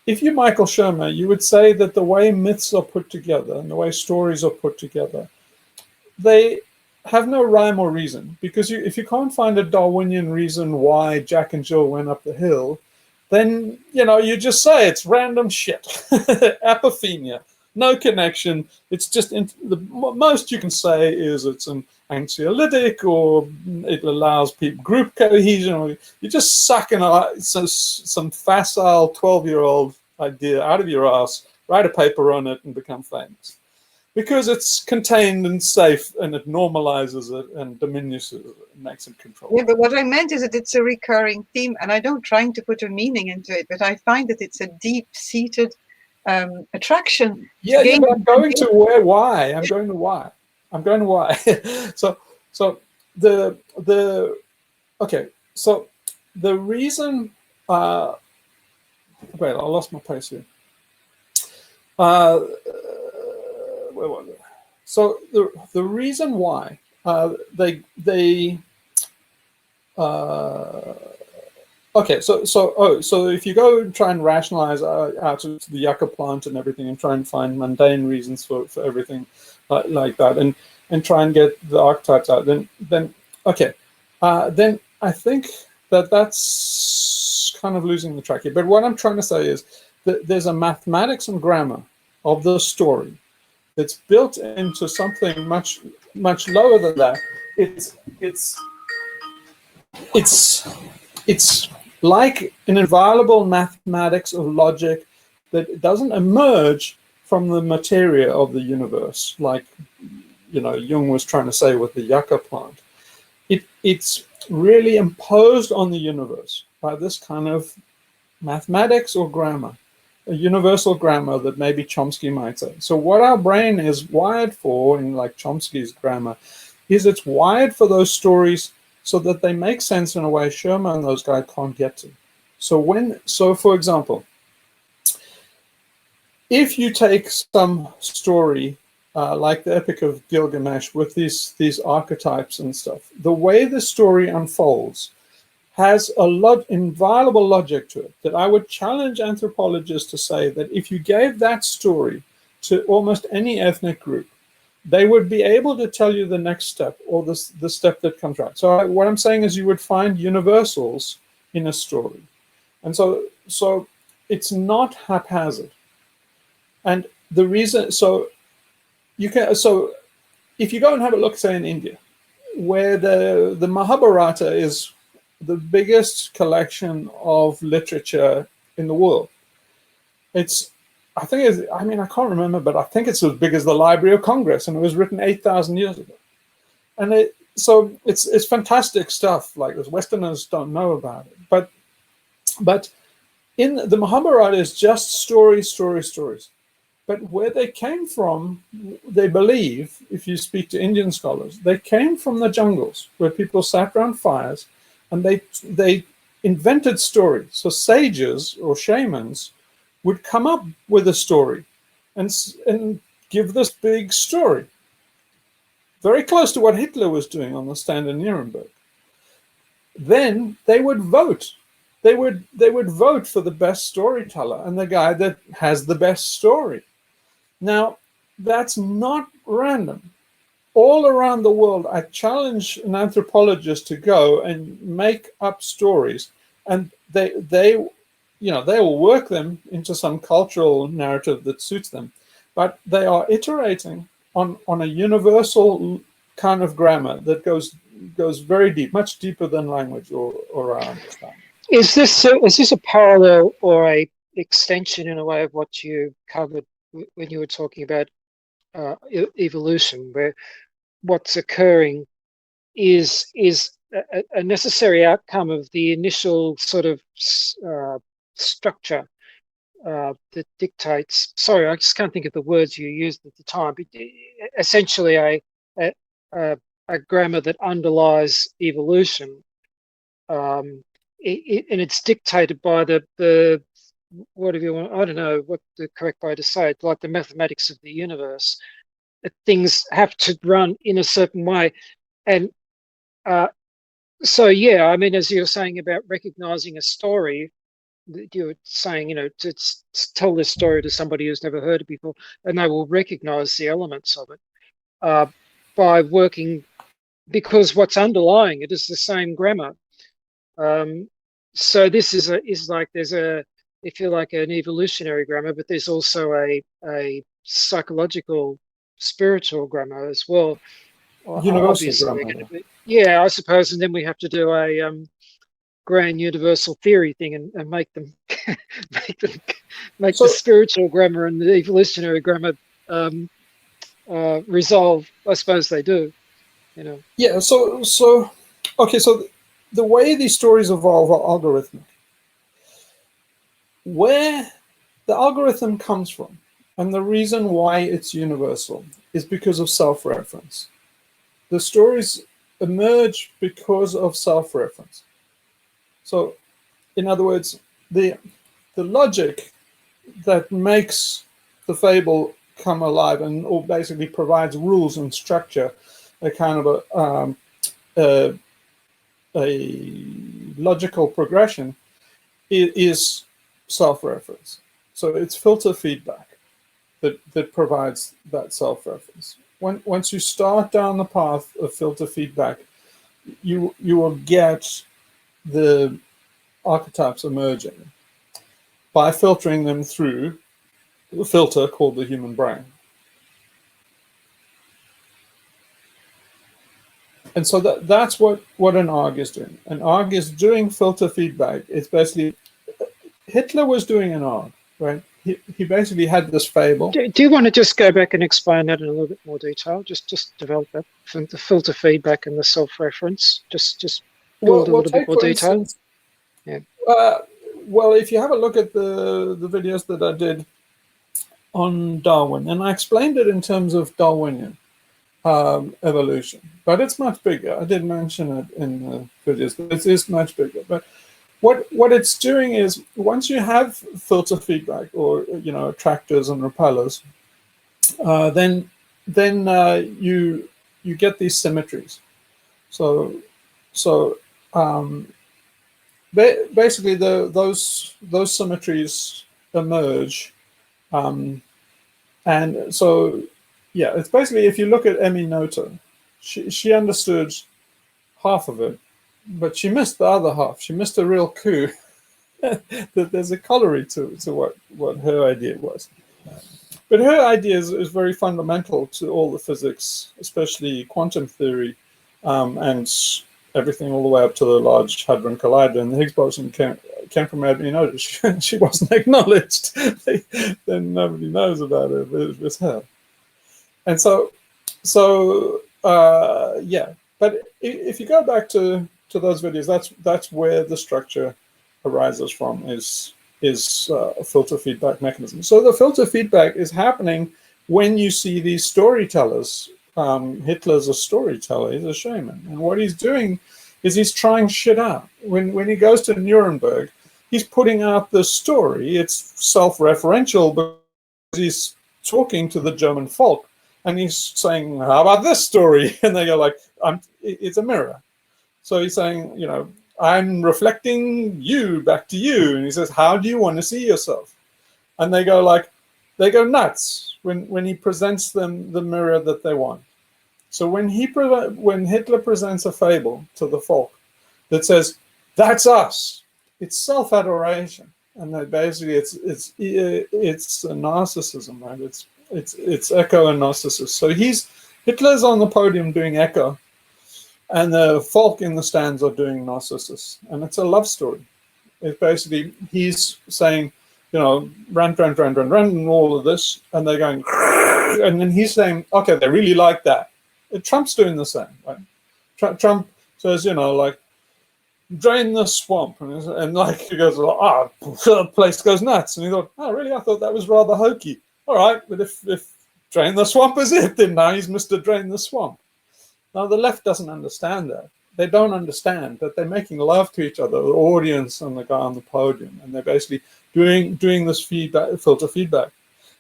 if you're Michael Shermer, you would say that the way myths are put together and the way stories are put together, they have no rhyme or reason. Because if you can't find a Darwinian reason why Jack and Jill went up the hill, then you just say it's random shit. Apophenia. no connection. It's just the most you can say is it's an anxiolytic, or it allows people group cohesion, or you're just sucking some facile 12-year-old idea out of your ass, write a paper on it, and become famous. Because it's contained and safe, and it normalizes it and diminishes it and makes it controllable. Yeah, but what I meant is that it's a recurring theme, and I don't trying to put a meaning into it, but I find that it's a deep-seated attraction. Yeah, yeah, but I'm going to why. I'm going to why. I'm going to why. so the okay. So the reason. Wait, I lost my place here. Where was it? So the reason why okay, so if you go and try and rationalize out to the yucca plant and everything, and try and find mundane reasons for everything like that, and try and get the archetypes out, then okay, then I think that's kind of losing the track here. But what I'm trying to say is that there's a mathematics and grammar of the story that's built into something much lower than that. It's like an inviolable mathematics of logic that doesn't emerge from the materia of the universe, like Jung was trying to say with the yucca plant. It's really imposed on the universe by this kind of mathematics or grammar, a universal grammar that maybe Chomsky might say. So what our brain is wired for, in like Chomsky's grammar, is it's wired for those stories so that they make sense in a way Shermer and those guys can't get to. So for example, if you take some story like the Epic of Gilgamesh with these archetypes and stuff, the way the story unfolds has a inviolable logic to it that I would challenge anthropologists to say that if you gave that story to almost any ethnic group, they would be able to tell you the next step, or the step that comes right. So what I'm saying is you would find universals in a story. And so it's not haphazard. And the reason, so if you go and have a look, say, in India, where the Mahabharata is the biggest collection of literature in the world. I can't remember, but I think it's as big as the Library of Congress, and it was written 8,000 years ago. And it's fantastic stuff. Like, the Westerners don't know about it, but in the Mahabharata is just stories. But where they came from, they believe, if you speak to Indian scholars, they came from the jungles where people sat around fires, and they invented stories. So sages or shamans would come up with a story and give this big story, very close to what Hitler was doing on the stand in Nuremberg. Then they would vote. They would vote for the best storyteller and the guy that has the best story. Now, that's not random. All around the world, I challenge an anthropologist to go and make up stories, and they will work them into some cultural narrative that suits them, but they are iterating on a universal kind of grammar that goes very deep, much deeper than language or our understanding. Is this a parallel or a extension in a way of what you covered when you were talking about evolution, where what's occurring is a necessary outcome of the initial sort of structure that dictates. Sorry, I just can't think of the words you used at the time. But essentially, a grammar that underlies evolution, and it's dictated by the whatever you want. I don't know what the correct way to say it. Like the mathematics of the universe. Things have to run in a certain way, and so yeah, I mean, as you were saying about recognizing a story, you were saying, to tell this story to somebody who's never heard it before, and they will recognize the elements of it by working, because what's underlying it is the same grammar. So this is like there's if you like, an evolutionary grammar, but there's also a psychological, spiritual grammar as well. Universal Obviously, they're grammar. going to be. Yeah, I suppose, and then we have to do a grand universal theory thing and make them make the So spiritual grammar and the evolutionary grammar resolve. I suppose they do. You know. yeah, okay, so the way these stories evolve are algorithmic. Where the algorithm comes from, and the reason why it's universal, is because of self-reference. The stories emerge because of self-reference. So, in other words, the logic that makes the fable come alive and or basically provides rules and structure, a kind of a logical progression, is self-reference. So it's filter feedback that provides that self-reference. Once you start down the path of filter feedback, you will get the archetypes emerging by filtering them through the filter called the human brain. And so that's what an ARG is doing. An ARG is doing filter feedback. It's basically, Hitler was doing an ARG, right? He basically had this fable. Do you want to just go back and explain that in a little bit more detail? Just develop that from the filter feedback and the self-reference. Just build a little bit more detail. Instance, yeah. Well, if you have a look at the videos that I did on Darwin, and I explained it in terms of Darwinian evolution, but it's much bigger. I did mention it in the videos, but it is much bigger. But what it's doing is, once you have filter feedback, or attractors and repellers, then you get these symmetries. So basically those symmetries emerge, and so yeah, it's basically, if you look at Emmy Noether, she understood half of it, but she missed the other half. She missed a real coup that there's a corollary to what her idea was. But her idea is very fundamental to all the physics, especially quantum theory, and everything all the way up to the Large Hadron Collider. And the Higgs boson came from Emmy Noether. She wasn't acknowledged. Then nobody knows about it, but it was her. And yeah. But if you go back to those videos, that's where the structure arises from, is a filter feedback mechanism. So the filter feedback is happening when you see these storytellers. Hitler's a storyteller, he's a shaman. And what he's doing is he's trying shit out. When he goes to Nuremberg, he's putting out the story. It's self-referential, but he's talking to the German folk. And he's saying, how about this story? And they go like, it's a mirror. So he's saying, I'm reflecting you back to you. And he says, how do you want to see yourself? And they go nuts when he presents them the mirror that they want. So when Hitler presents a fable to the folk that says, that's us, it's self-adoration. And that basically it's a narcissism, right? It's echo and narcissus. So Hitler's on the podium doing echo, and the folk in the stands are doing narcissus, and it's a love story. It's basically, he's saying, run, and all of this, and they're going, and then he's saying, okay, they really like that. Trump's doing the same, right? Trump says, drain the swamp, and like he goes, the place goes nuts, and he thought, oh, really? I thought that was rather hokey. All right, but if drain the swamp is it, then now he's Mr. Drain the Swamp. Now, the left doesn't understand that. They don't understand that they're making love to each other, the audience and the guy on the podium, and they're basically doing this filter feedback.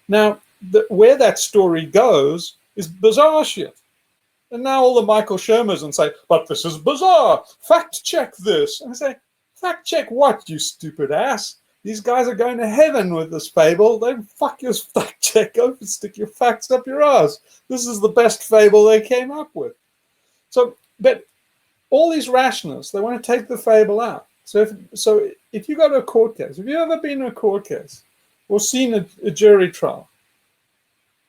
Now, where that story goes is bizarre shit. And now all the Michael Shermers and say, but this is bizarre. Fact check this. And I say, fact check what, you stupid ass? These guys are going to heaven with this fable. They fuck your fact check. Go stick your facts up your ass. This is the best fable they came up with. So, but all these rationalists, they want to take the fable out. So if you go to a court case, have you ever been in a court case or seen a jury trial?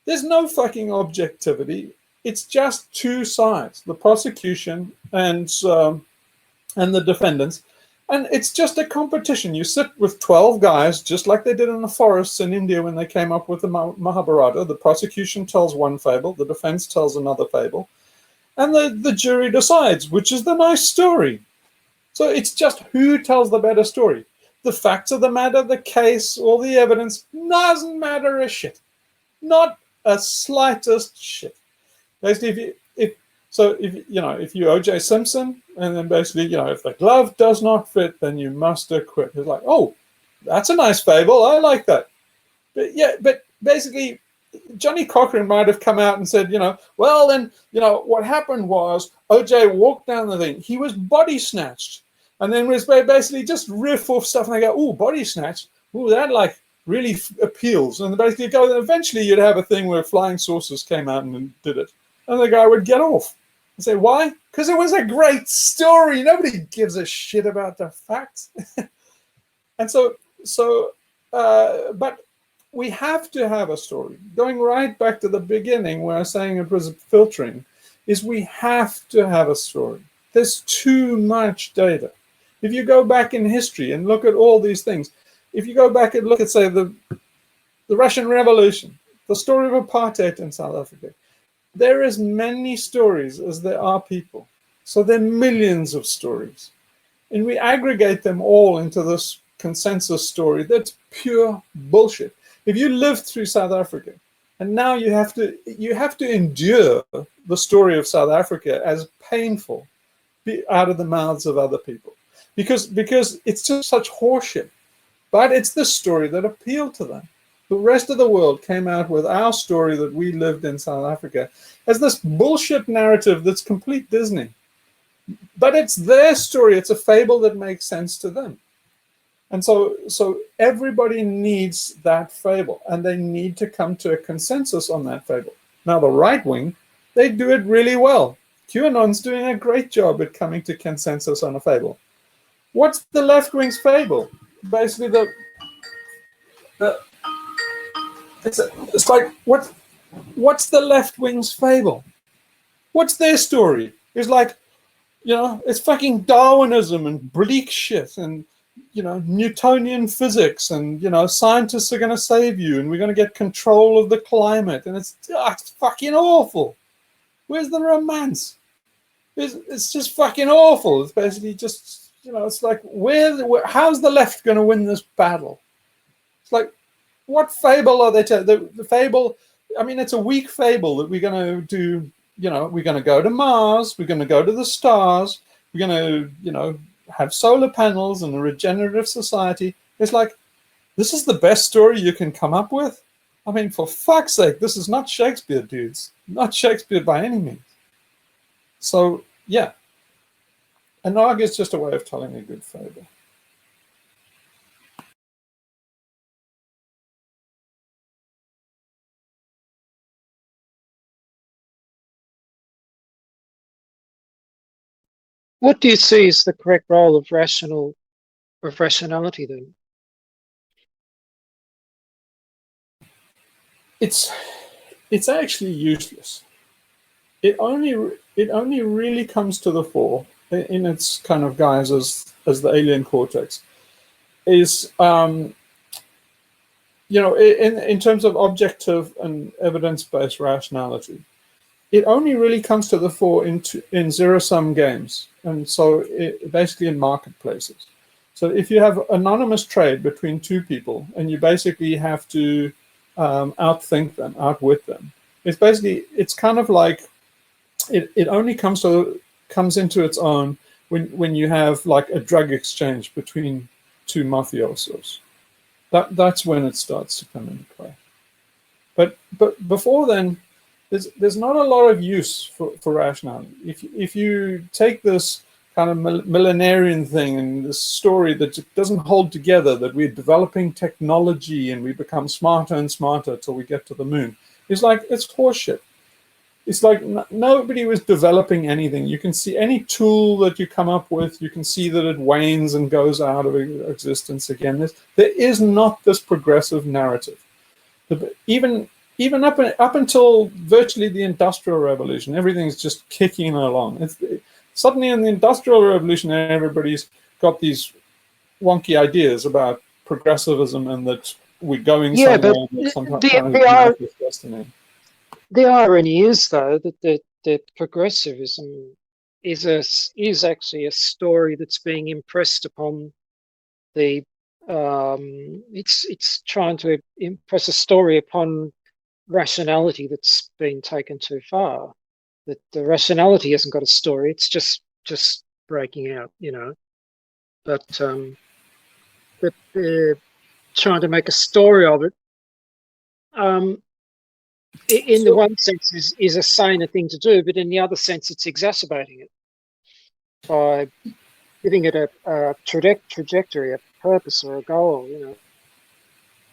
There's no fucking objectivity. It's just two sides, the prosecution and the defendants. And it's just a competition. You sit with 12 guys, just like they did in the forests in India when they came up with the Mahabharata. The prosecution tells one fable, the defense tells another fable, and the jury decides which is the nice story. So it's just who tells the better story. The facts of the matter, the case, all the evidence, doesn't matter a shit. Not a slightest shit. Basically, if you O.J. Simpson, and then basically, if the glove does not fit, then you must acquit. It's like, oh, that's a nice fable. I like that. But basically, Johnny Cochran might have come out and said, well, then, what happened was O.J. walked down the thing. He was body snatched. And then was basically just riff off stuff. And they go, oh, body snatched. Oh, that really appeals. And basically eventually you'd have a thing where flying saucers came out and did it. And the guy would get off and say, why? Because it was a great story. Nobody gives a shit about the facts. And but we have to have a story. Going right back to the beginning where I was saying it was filtering, is we have to have a story. There's too much data. If you go back in history and look at all these things, if you go back and look at, say, the Russian Revolution, the story of apartheid in South Africa, there is many stories as there are people. So there are millions of stories. And we aggregate them all into this consensus story that's pure bullshit. If you lived through South Africa, and now you have to endure the story of South Africa as painful out of the mouths of other people. Because it's just such horseshit. But it's the story that appealed to them. The rest of the world came out with our story that we lived in South Africa as this bullshit narrative that's complete Disney. But it's their story. It's a fable that makes sense to them. And so everybody needs that fable, and they need to come to a consensus on that fable. Now, the right wing, they do it really well. QAnon's doing a great job at coming to consensus on a fable. What's the left wing's fable? Basically, it's like, what's the left wing's fable? What's their story? It's like, it's fucking Darwinism and bleak shit and, Newtonian physics and, scientists are going to save you and we're going to get control of the climate. And it's fucking awful. Where's the romance? It's just fucking awful. It's basically just, it's like, how's the left going to win this battle? It's like, what fable are they telling? The fable, it's a weak fable that we're going to do, we're going to go to Mars, we're going to go to the stars, we're going to, have solar panels and a regenerative society. It's like, this is the best story you can come up with? For fuck's sake, this is not Shakespeare, dudes. Not Shakespeare by any means. So, yeah. An ARG is just a way of telling a good fable. What do you see as the correct role of rationality then? It's actually useless. It only really comes to the fore in its kind of guise as the alien cortex is in terms of objective and evidence-based rationality. It only really comes to the fore in zero-sum games, and so basically in marketplaces. So if you have anonymous trade between two people, and you basically have to outthink them, outwit them, it's kind of like it only comes into its own when you have like a drug exchange between two mafiosos. That's when it starts to come into play. But before then, there's not a lot of use for rationality. If you take this kind of millenarian thing and this story that doesn't hold together, that we're developing technology and we become smarter and smarter till we get to the moon, it's horseshit. It's like nobody was developing anything. You can see any tool that you come up with, you can see that it wanes and goes out of existence again. There is not this progressive narrative. Even even up until virtually the Industrial Revolution, everything's just kicking along. Suddenly in the Industrial Revolution, everybody's got these wonky ideas about progressivism and that we're going Yeah, but somewhere and that sometimes the manifest destiny. the irony is, though, that progressivism is actually a story that's being impressed upon the. It's trying to impress a story upon rationality that's been taken too far. That the rationality hasn't got a story; it's just breaking out, you know. But that they're trying to make a story of it. In the one sense, is a saner thing to do, but in the other sense, it's exacerbating it by giving it a trajectory, a purpose, or a goal. You know.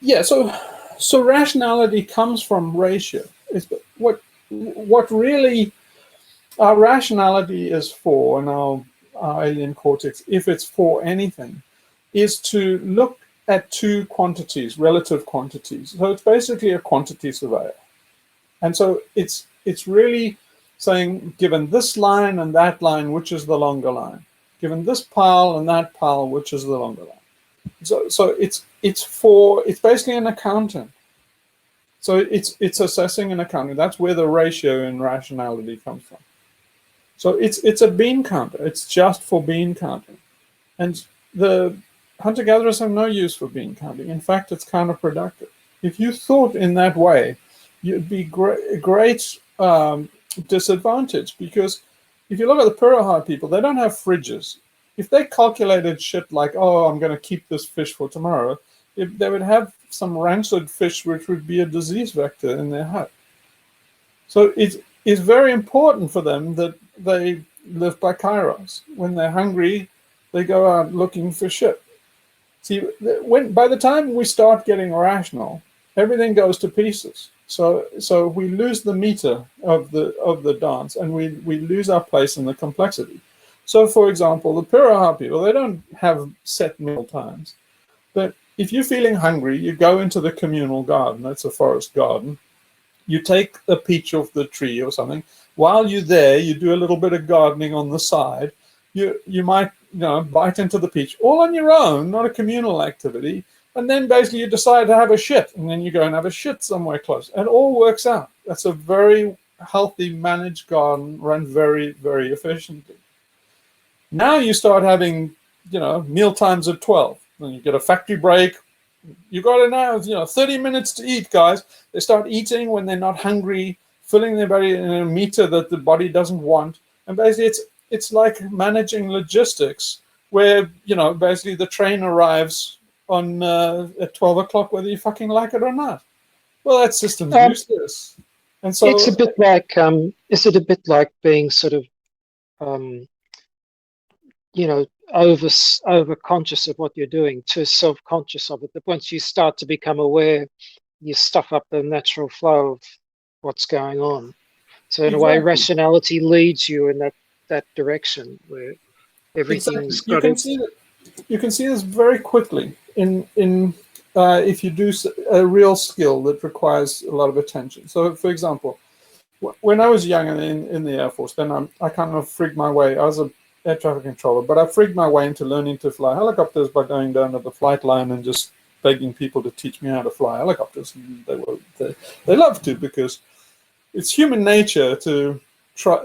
Yeah. So rationality comes from ratio. It's what really our rationality is for, and our alien cortex, if it's for anything, is to look at two quantities, relative quantities. So it's basically a quantity surveyor. And so it's really saying, given this line and that line, which is the longer line? Given this pile and that pile, which is the longer line? So it's basically an accountant. So it's assessing and accounting. That's where the ratio in rationality comes from. So it's a bean counter. It's just for bean counting. And the hunter-gatherers have no use for bean counting. In fact, it's counterproductive. If you thought in that way, you'd be great disadvantage, because if you look at the Purahar people, they don't have fridges. If they calculated shit like, oh, I'm going to keep this fish for tomorrow, they would have some rancid fish which would be a disease vector in their hut. So it's very important for them that they live by kairos. When they're hungry, they go out looking for shit. See, by the time we start getting rational, everything goes to pieces. So we lose the meter of the dance, and we lose our place in the complexity. So, for example, the Purahar people, they don't have set meal times. But if you're feeling hungry, you go into the communal garden. That's a forest garden. You take a peach off the tree or something. While you're there, you do a little bit of gardening on the side. You might bite into the peach all on your own, not a communal activity. And then basically you decide to have a shit, and then you go and have a shit somewhere close. And it all works out. That's a very healthy, managed garden, run very, very efficiently. Now you start having, meal times at 12. Then you get a factory break. You got to now, 30 minutes to eat, guys. They start eating when they're not hungry, filling their body in a meter that the body doesn't want. And basically it's like managing logistics where, basically the train arrives on at 12 o'clock, whether you fucking like it or not. Well, that system's useless. And so it's a bit like, is it a bit like being sort of, over conscious of what you're doing, too self-conscious of it, that once you start to become aware, you stuff up the natural flow of what's going on. So in a way, rationality leads you in that direction where everything's got you can see this very quickly in if you do a real skill that requires a lot of attention. So, for example, when I was young and in the Air Force, then I kind of frigged my way. I was a air traffic controller, but I frigged my way into learning to fly helicopters by going down to the flight line and just begging people to teach me how to fly helicopters. And they love to, because it's human nature to try.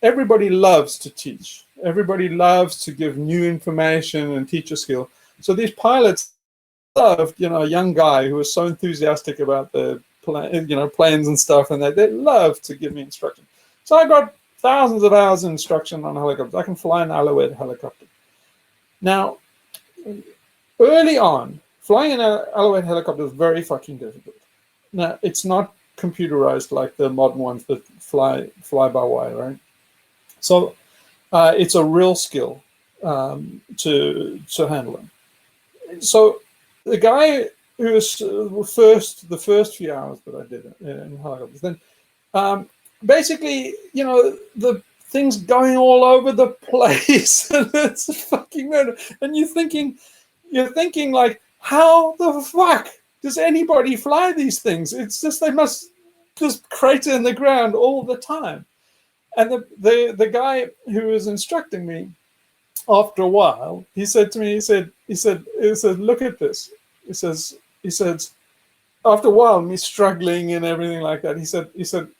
Everybody loves to teach. Everybody loves to give new information and teach a skill. So these pilots loved, a young guy who was so enthusiastic about the planes and stuff, and they loved to give me instruction. So I got thousands of hours of instruction on helicopters. I can fly an Alouette helicopter. Now, early on, flying an Alouette helicopter is very fucking difficult. Now, it's not computerized like the modern ones that fly by wire, right? So it's a real skill to handle them. So the guy who was the first few hours that I did in helicopters, then basically, the thing's going all over the place, and it's fucking murder. And you're thinking like, how the fuck does anybody fly these things? It's just they must just crater in the ground all the time. And the guy who was instructing me, after a while, he said to me, he said, look at this. He says, after a while, me struggling and everything like that,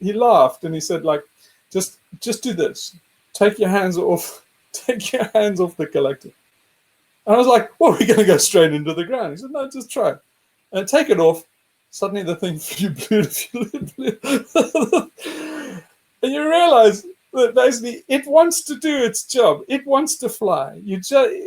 he laughed and he said, like, just do this. Take your hands off the collector. And I was like, well, we're going to go straight into the ground. He said, no, just try. And take it off. Suddenly the thing flew blue. And you realize that basically it wants to do its job. It wants to fly.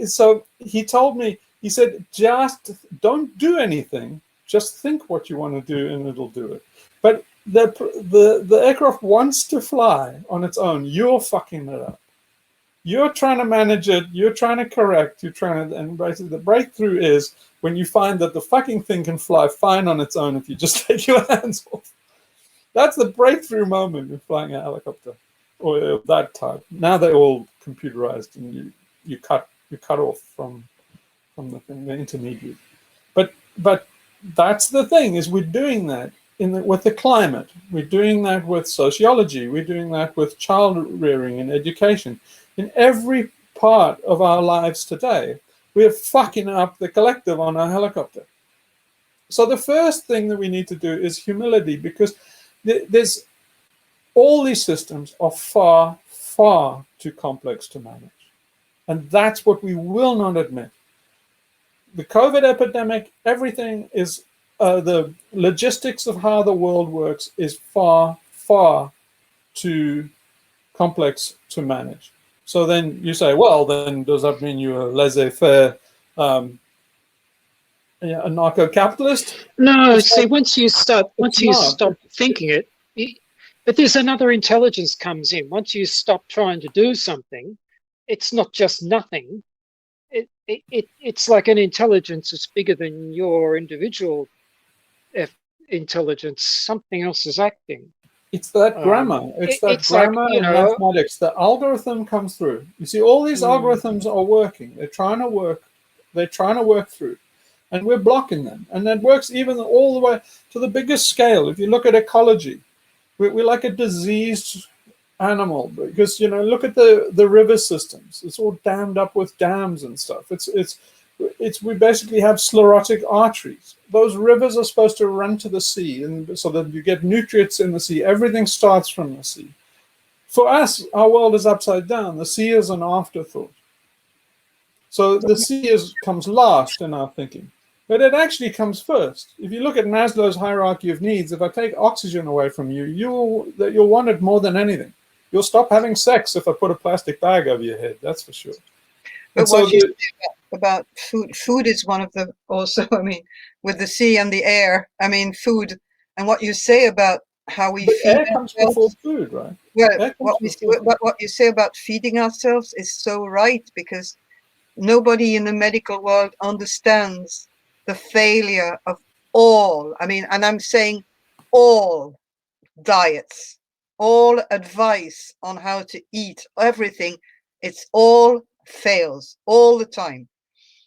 So he told me, he said, just don't do anything. Just think what you want to do and it'll do it. But the aircraft wants to fly on its own. You're fucking it up. You're trying to manage it. You're trying to correct. And basically the breakthrough is when you find that the fucking thing can fly fine on its own if you just take your hands off. That's the breakthrough moment in flying a helicopter, or that type. Now they're all computerized, and you cut off from the thing, the intermediate. But that's the thing, is we're doing that with the climate. We're doing that with sociology. We're doing that with child rearing and education. In every part of our lives today, we're fucking up the collective on our helicopter. So the first thing that we need to do is humility, because there's all these systems are far, far too complex to manage. And that's what we will not admit. The COVID epidemic, everything is, the logistics of how the world works is far, far too complex to manage. So then you say, well, then does that mean you're a laissez-faire anarcho-capitalist? No, see, once you stop thinking it, but there's another intelligence comes in. Once you stop trying to do something, it's not just nothing. It's like an intelligence that's bigger than your individual intelligence. Something else is acting. It's that grammar. It's grammar like, and mathematics. The algorithm comes through. You see, all these algorithms are working. They're trying to work through. And we're blocking them. And that works even all the way to the biggest scale. If you look at ecology, we're like a diseased animal, because, look at the river systems. It's all dammed up with dams and stuff. We basically have sclerotic arteries. Those rivers are supposed to run to the sea, and so that you get nutrients in the sea. Everything starts from the sea. For us, our world is upside down. The sea is an afterthought. So the sea comes last in our thinking, but it actually comes first. If you look at Maslow's hierarchy of needs, if I take oxygen away from you, you'll want it more than anything. You'll stop having sex if I put a plastic bag over your head. That's for sure. But what you say about food is one of the, also, with the sea and the air, food, and what you say about how we feed air comes before food, right? Well, what you say about feeding ourselves is so right, because nobody in the medical world understands the failure of all, and I'm saying all diets, all advice on how to eat, everything, it's all fails all the time.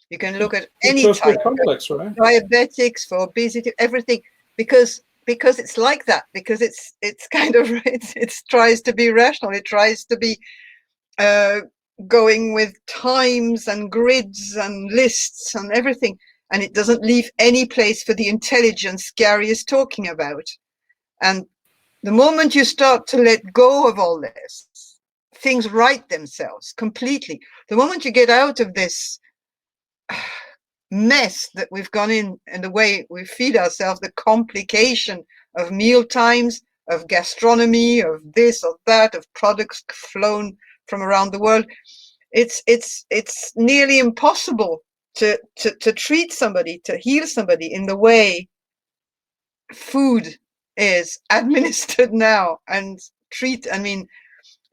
You can look at any type, complex, right? Diabetics, for obesity, everything, because it's like that, because it's kind of, it tries to be rational, it tries to be going with times and grids and lists and everything, and it doesn't leave any place for the intelligence Gary is talking about. And the moment you start to let go of all this, things right themselves completely. The moment you get out of this mess that we've gone in the way we feed ourselves, the complication of meal times, of gastronomy, of this or that, of products flown from around the world, it's nearly impossible to treat somebody, to heal somebody in the way food is administered now and treat.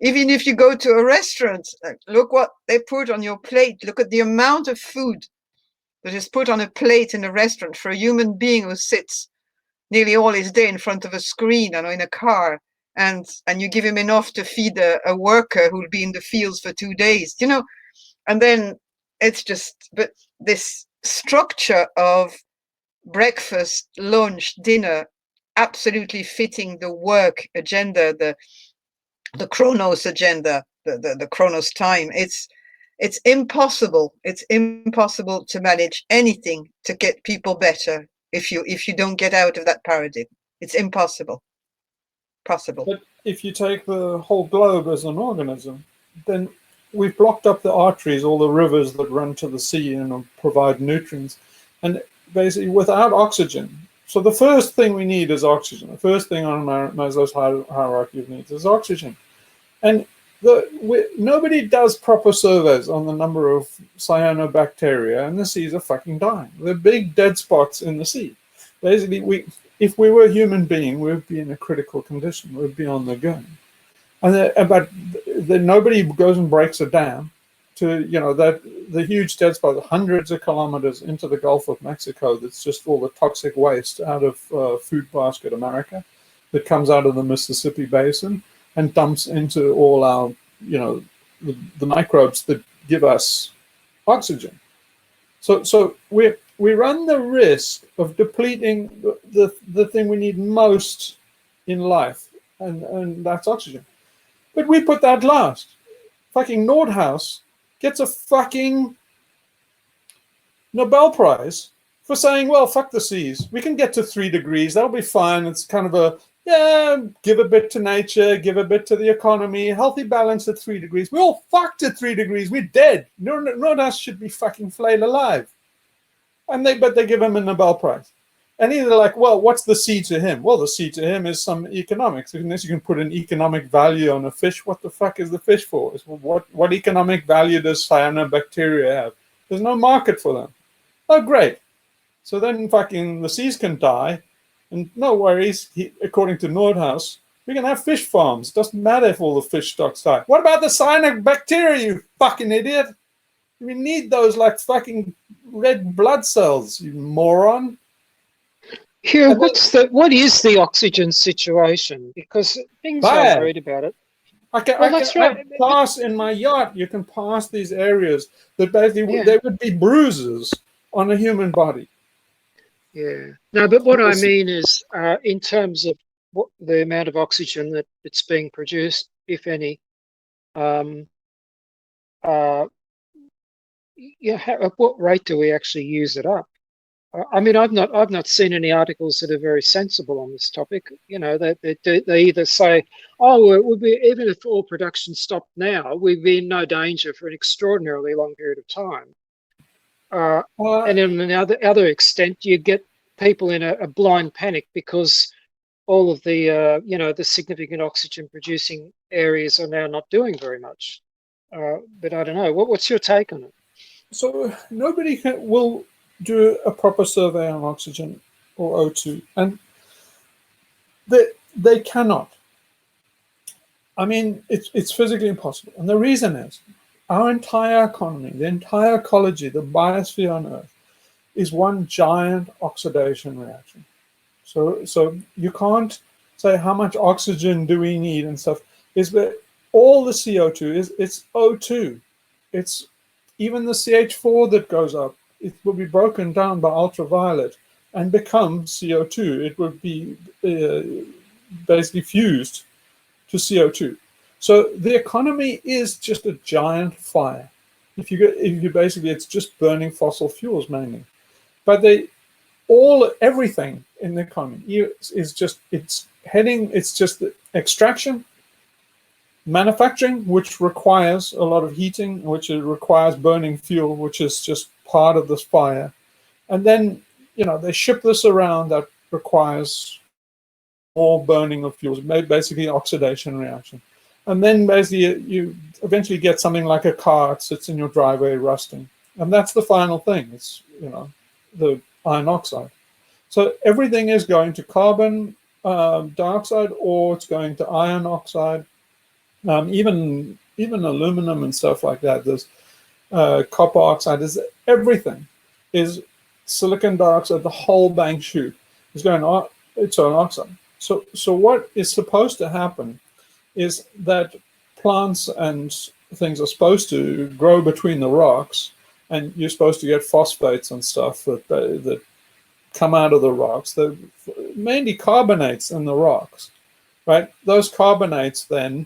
Even if you go to a restaurant, look what they put on your plate. Look at the amount of food that is put on a plate in a restaurant for a human being who sits nearly all his day in front of a screen and in a car, and you give him enough to feed a worker who'll be in the fields for 2 days, and then it's just, but this structure of breakfast, lunch, dinner, absolutely fitting the work agenda, the Chronos agenda, the Chronos time. It's impossible. It's impossible to manage anything to get people better if you don't get out of that paradigm. It's impossible. Possible. But if you take the whole globe as an organism, then we've blocked up the arteries, all the rivers that run to the sea and provide nutrients. And basically, without oxygen, so the first thing we need is oxygen. The first thing on Maslow's hierarchy of needs is oxygen. And nobody does proper surveys on the number of cyanobacteria, and the seas are fucking dying. They're big dead spots in the sea. Basically, if we were human being, we'd be in a critical condition. We'd be on the gun. But nobody goes and breaks a dam to, that the huge dead spot, hundreds of kilometers into the Gulf of Mexico, that's just all the toxic waste out of Food Basket America that comes out of the Mississippi Basin and dumps into all our, the microbes that give us oxygen. So we run the risk of depleting the thing we need most in life, and that's oxygen. But we put that last. Fucking Nordhaus gets a fucking Nobel Prize for saying, well, fuck the seas. We can get to 3 degrees. That'll be fine. It's kind of give a bit to nature, give a bit to the economy, healthy balance at 3 degrees. We're all fucked at 3 degrees. We're dead. Nordhaus should be fucking flayed alive. But they give him a Nobel Prize. And he's like, well, what's the sea to him? Well, the sea to him is some economics. Unless you can put an economic value on a fish, what the fuck is the fish for? What economic value does cyanobacteria have? There's no market for them. Oh, great. So then fucking the seas can die. And no worries, according to Nordhaus, we can have fish farms. Doesn't matter if all the fish stocks die. What about the cyanobacteria, you fucking idiot? We need those like fucking red blood cells, you moron. Yeah, what is the oxygen situation? Because things I read about it. That's right. Pass in my yacht. You can pass these areas that basically they would be bruises on a human body. Yeah. No, but what I mean is, in terms of the amount of oxygen that's being produced, if any, at what rate do we actually use it up? I mean, I've not seen any articles that are very sensible on this topic. They either say, "Oh, it would be even if all production stopped now, we'd be in no danger for an extraordinarily long period of time." And in another extent, you get people in a blind panic because all of the the significant oxygen producing areas are now not doing very much. But I don't know. What's your take on it? So nobody will do a proper survey on oxygen or O2, and they cannot. I mean, it's physically impossible, and the reason is our entire economy, the entire ecology, the biosphere on Earth, is one giant oxidation reaction. So you can't say how much oxygen do we need and stuff. Is that all the CO2 it's O2. It's even the CH4 that goes up. It will be broken down by ultraviolet and become CO2. It will be basically fused to CO2. So the economy is just a giant fire. If you basically, it's just burning fossil fuels mainly. But everything in the economy is just the extraction, manufacturing, which requires a lot of heating, which requires burning fuel, which is just part of this fire. And then, they ship this around that requires more burning of fuels, basically oxidation reaction. And then basically you eventually get something like a car. It sits in your driveway rusting. And that's the final thing. It's, the iron oxide. So everything is going to carbon dioxide, or it's going to iron oxide. Even aluminum and stuff like that. There's copper oxide. Everything is silicon dioxide. The whole bank chute is going on its own oxide. So what is supposed to happen is that plants and things are supposed to grow between the rocks, and you're supposed to get phosphates and stuff that come out of the rocks. They're mainly carbonates in the rocks, right? Those carbonates then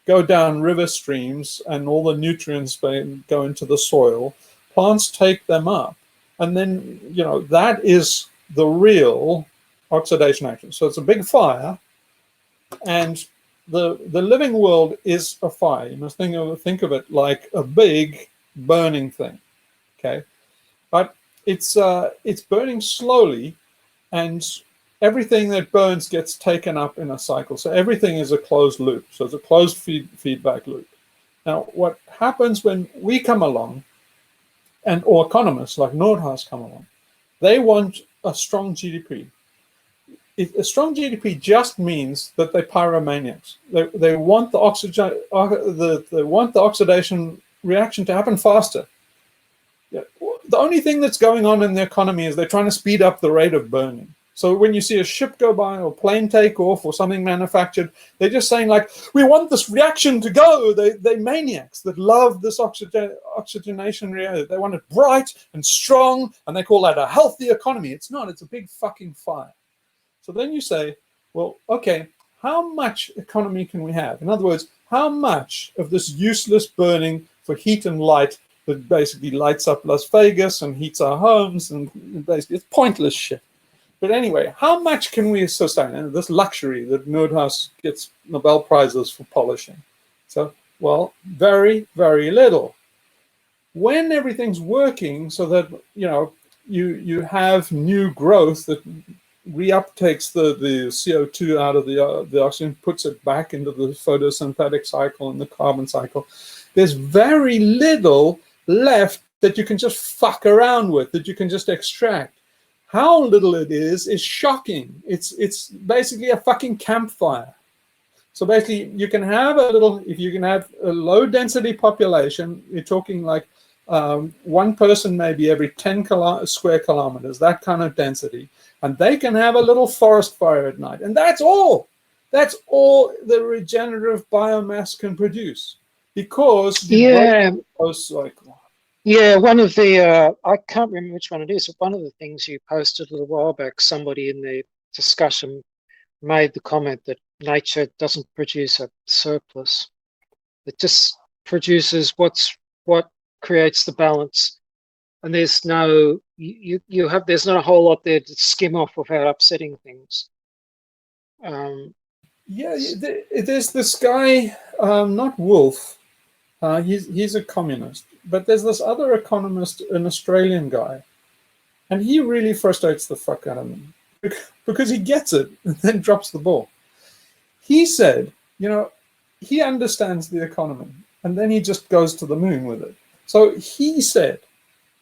go down river streams, and all the nutrients go into the soil. Plants take them up, and then, you know, that is the real oxidation action. So it's a big fire, and the living world is a fire. You must think of it like a big burning thing, okay? But it's burning slowly, and everything that burns gets taken up in a cycle. So everything is a closed loop. So it's a closed feedback loop. Now, what happens when we come along, or economists like Nordhaus come along, they want a strong GDP. A strong GDP just means that they're pyromaniacs. They want the oxidation reaction to happen faster. Yeah. The only thing that's going on in the economy is they're trying to speed up the rate of burning. So when you see a ship go by or plane take off or something manufactured, they're just saying like, we want this reaction to go. They're maniacs that love this oxygenation reaction. They want it bright and strong, and they call that a healthy economy. It's not. It's a big fucking fire. So then you say, well, okay, how much economy can we have? In other words, how much of this useless burning for heat and light that basically lights up Las Vegas and heats our homes, and basically it's pointless shit. But anyway, how much can we sustain? And this luxury that Nordhaus gets Nobel Prizes for polishing. So, well, very, very little. When everything's working so that, you know, you have new growth that reuptakes the CO2 out of the oxygen, puts it back into the photosynthetic cycle and the carbon cycle, there's very little left that you can just fuck around with, that you can just extract. How little it is shocking. It's basically a fucking campfire. So basically, you can have a little, if you can have a low density population, you're talking like one person maybe every 10 square kilometers, that kind of density, and they can have a little forest fire at night, and that's all. That's all the regenerative biomass can produce, because you cycle. Yeah, one of the, I can't remember which one it is, but one of the things you posted a little while back, somebody in the discussion made the comment that nature doesn't produce a surplus. It just produces what creates the balance. And there's no, there's not a whole lot there to skim off without upsetting things. Yeah, there's this guy, not Wolf, he's a communist, but there's this other economist, an Australian guy, and he really frustrates the fuck out of me because he gets it and then drops the ball. He said, you know, he understands the economy, and then he just goes to the moon with it. So he said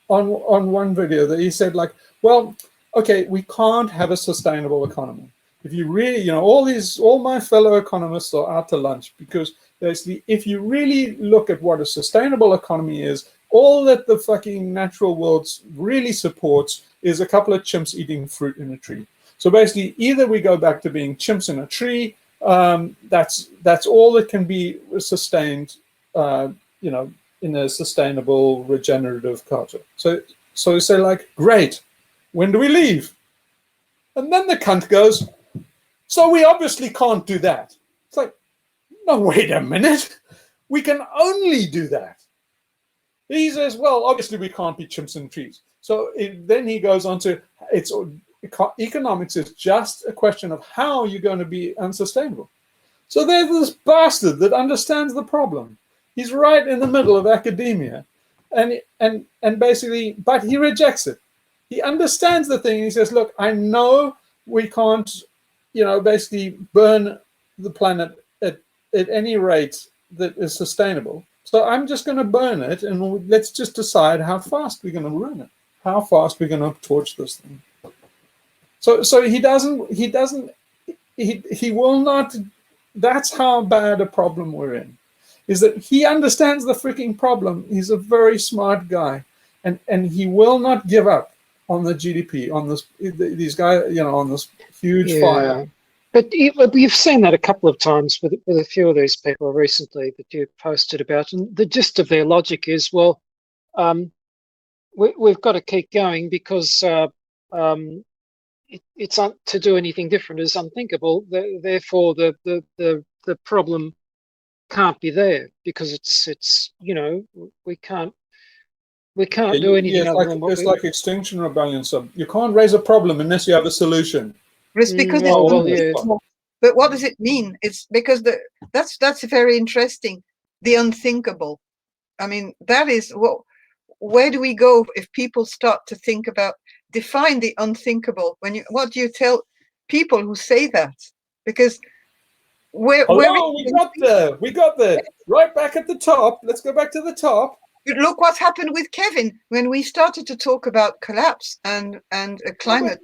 on one video that he said, like, well, okay, we can't have a sustainable economy. If you really, you know, all my fellow economists are out to lunch, because basically, if you really look at what a sustainable economy is, all that the fucking natural world really supports is a couple of chimps eating fruit in a tree. So basically, either we go back to being chimps in a tree, that's all that can be sustained, you know, in a sustainable regenerative culture. So you say like, great, when do we leave? And then the cunt goes, so we obviously can't do that. It's like, no, wait a minute. We can only do that. He says, well, obviously we can't be chimps in trees. So then he goes on to, economics is just a question of how you're going to be unsustainable. So there's this bastard that understands the problem. He's right in the middle of academia. And basically, but he rejects it. He understands the thing. And he says, look, I know we can't, you know, basically burn the planet at any rate that is sustainable. So I'm just going to burn it, and let's just decide how fast we're going to burn it, how fast we're going to torch this thing. So he will not. That's how bad a problem we're in, is that he understands the freaking problem. He's a very smart guy, and he will not give up on the GDP, on these guys, you know, on this huge fire. But you've seen that a couple of times with a few of these people recently that you posted about, and the gist of their logic is, well, we've got to keep going because to do anything different is unthinkable. Therefore, the problem can't be there, because it's we can't do anything other than what it's we. like Extinction Rebellion. So you can't raise a problem unless you have a solution. It's because it's Oh well, yeah. unthinkable. But what does it mean? It's because that's very interesting. The unthinkable. I mean, that is what. Where do we go if people start to think about, define the unthinkable? What do you tell people who say that? Because where we got there right back at the top. Let's go back to the top. Look what happened with Kevin when we started to talk about collapse and a climate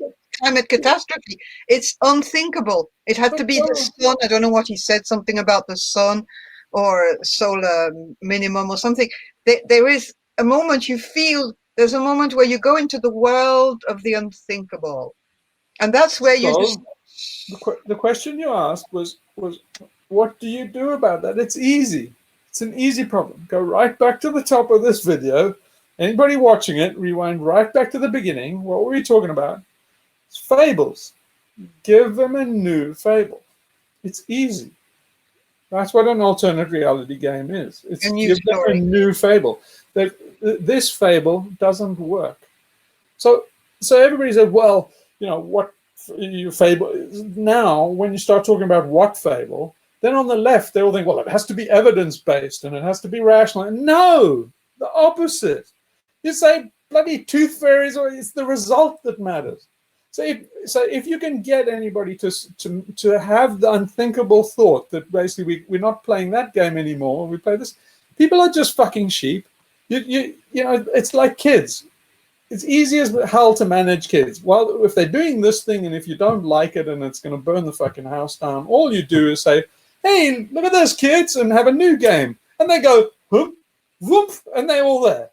catastrophe. It's unthinkable. It had to be the sun. I don't know what he said, something about the sun or solar minimum or something. There is a moment you feel, there's a moment where you go into the world of the unthinkable. And that's where the question you asked was what do you do about that? It's easy. It's an easy problem. Go right back to the top of this video. Anybody watching it, rewind right back to the beginning. What were we talking about? It's fables. Give them a new fable. It's easy. That's what an alternate reality game is. It's give them a new fable. This fable doesn't work. So everybody said, well, what your fable is. Now, when you start talking about what fable, then on the left, they all think, well, it has to be evidence-based and it has to be rational. No, the opposite. You say bloody tooth fairies, or it's the result that matters. So if you can get anybody to have the unthinkable thought that basically we're not playing that game anymore, we play this, people are just fucking sheep. It's like kids. It's easy as hell to manage kids. Well, if they're doing this thing and if you don't like it and it's going to burn the fucking house down, all you do is say, hey, look at this, kids, and have a new game. And they go, whoop, whoop, and they're all there.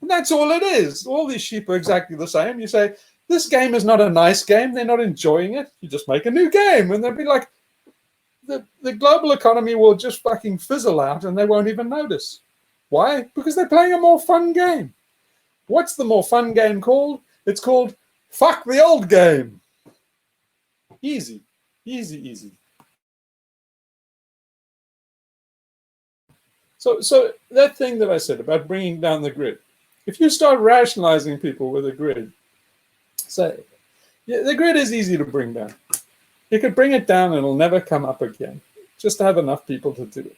And that's all it is. All these sheep are exactly the same. You say, this game is not a nice game. They're not enjoying it. You just make a new game. And they'll be like, the global economy will just fucking fizzle out and they won't even notice. Why? Because they're playing a more fun game. What's the more fun game called? It's called fuck the old game. Easy, easy, easy. So that thing that I said about bringing down the grid, if you start rationalizing people with a grid, say, yeah, the grid is easy to bring down. You could bring it down and it'll never come up again, just to have enough people to do it.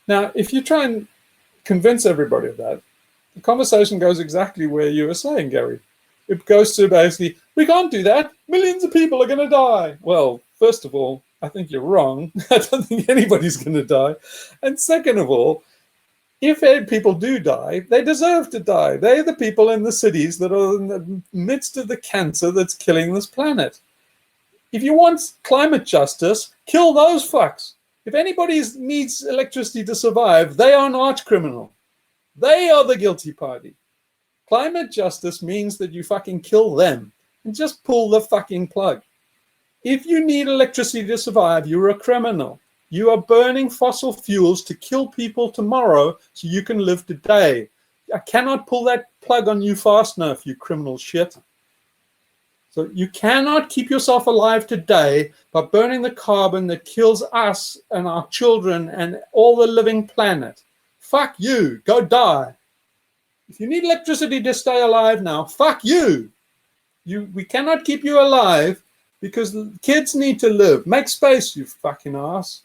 Now, if you try and convince everybody of that, the conversation goes exactly where you were saying, Gary. It goes to basically, we can't do that. Millions of people are going to die. Well, first of all, I think you're wrong. I don't think anybody's going to die. And second of all, if people do die, they deserve to die. They're the people in the cities that are in the midst of the cancer that's killing this planet. If you want climate justice, kill those fucks. If anybody needs electricity to survive, they are an arch criminal. They are the guilty party. Climate justice means that you fucking kill them and just pull the fucking plug. If you need electricity to survive, you're a criminal. You are burning fossil fuels to kill people tomorrow so you can live today. I cannot pull that plug on you fast enough, you criminal shit. So you cannot keep yourself alive today by burning the carbon that kills us and our children and all the living planet. Fuck you, go die. If you need electricity to stay alive now, fuck you. We cannot keep you alive because the kids need to live. Make space, you fucking ass.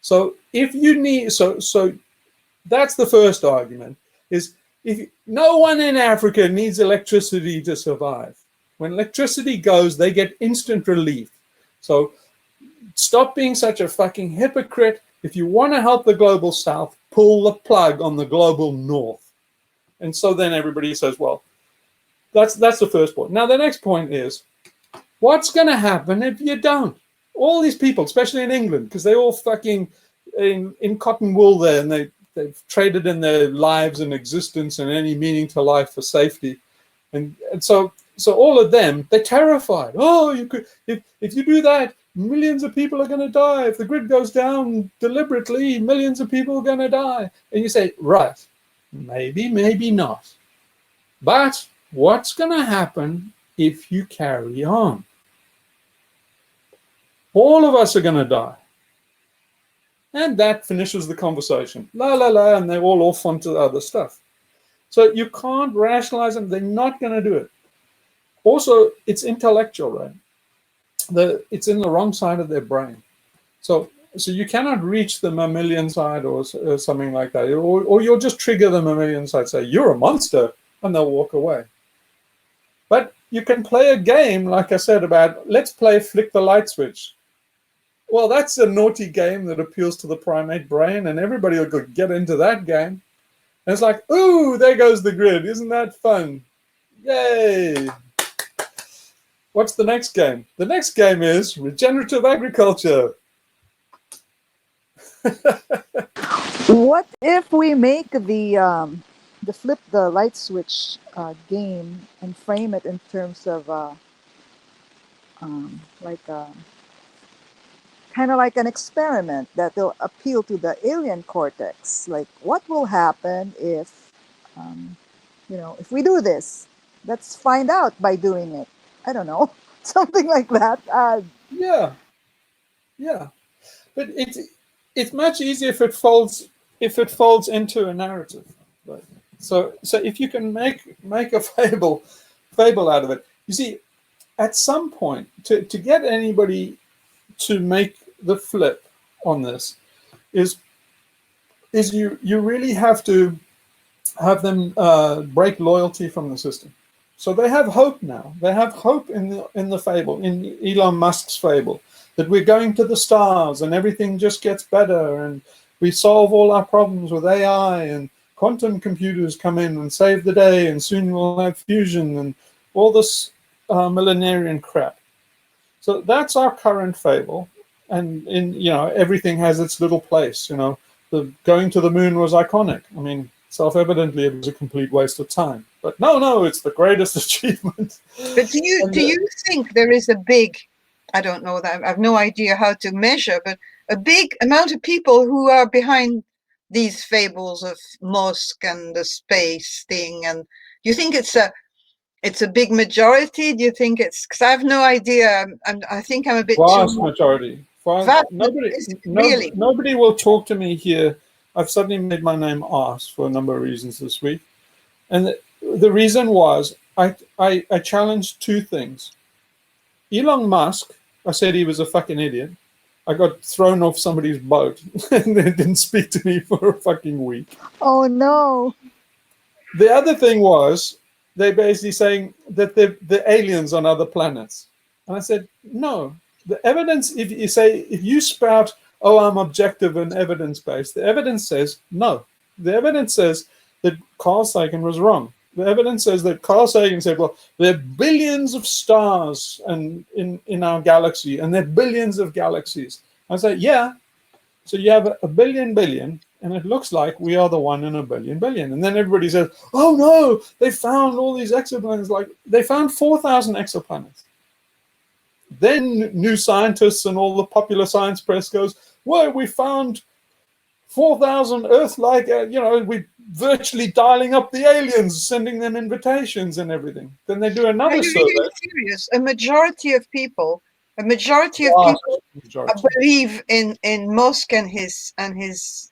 So if you need, so that's the first argument, is if no one in Africa needs electricity to survive. When electricity goes, they get instant relief. So stop being such a fucking hypocrite. If you want to help the global south, pull the plug on the global north. And so then everybody says, well, that's the first point. Now the next point is, what's going to happen if you don't? All these people, especially in England, because they all fucking in cotton wool there, and they've traded in their lives and existence and any meaning to life for safety. And so all of them, they're terrified. Oh, you could if you do that, millions of people are going to die. If the grid goes down deliberately, millions of people are going to die. And you say, right, maybe, maybe not. But what's going to happen if you carry on? All of us are going to die. And that finishes the conversation. La, la, la, and they're all off onto other stuff. So you can't rationalize them. They're not going to do it. Also, it's intellectual, right? It's in the wrong side of their brain. So you cannot reach the mammalian side or something like that. Or you'll just trigger the mammalian side, say, you're a monster, and they'll walk away. But you can play a game, like I said, about let's play flick the light switch. Well, that's a naughty game that appeals to the primate brain, and everybody will get into that game. And it's like, ooh, there goes the grid. Isn't that fun? Yay. What's the next game? The next game is regenerative agriculture. What if we make the flip the light switch game and frame it in terms of like kind of like an experiment that will appeal to the alien cortex? Like, what will happen if if we do this? Let's find out by doing it. I don't know, something like that. Yeah. But it's much easier if it folds into a narrative. Right? So if you can make a fable out of it, you see, at some point to get anybody to make the flip on this is you really have to have them break loyalty from the system. So they have hope now. They have hope in the fable, in Elon Musk's fable, that we're going to the stars and everything just gets better and we solve all our problems with AI and quantum computers come in and save the day and soon we'll have fusion and all this millenarian crap. So that's our current fable. And everything has its little place. The going to the moon was iconic. I mean, self-evidently, it was a complete waste of time. But no, it's the greatest achievement. But do you think there is a big, I don't know, that I have no idea how to measure, but a big amount of people who are behind these fables of Musk and the space thing? And do you think it's a big majority? Do you think it's, because I have no idea. I think I'm a bit vast too majority. Nobody will talk to me here. I've suddenly made my name arse for a number of reasons this week. And the reason was I challenged two things. Elon Musk, I said he was a fucking idiot. I got thrown off somebody's boat and they didn't speak to me for a fucking week. Oh, no. The other thing was they basically saying that the aliens on other planets. And I said, no. The evidence, if you spout, oh, I'm objective and evidence-based, the evidence says no. The evidence says that Carl Sagan was wrong. The evidence says that Carl Sagan said, well, there are billions of stars in our galaxy, and there are billions of galaxies. I say, yeah. So you have a billion, and it looks like we are the one in a billion. And then everybody says, oh, no, they found all these exoplanets. Like, they found 4,000 exoplanets. Then New Scientists and all the popular science press goes, well, we found 4,000 Earth-like, we're virtually dialing up the aliens, sending them invitations and everything. Then they do another survey. Are you really serious? A majority of people believe in Musk and his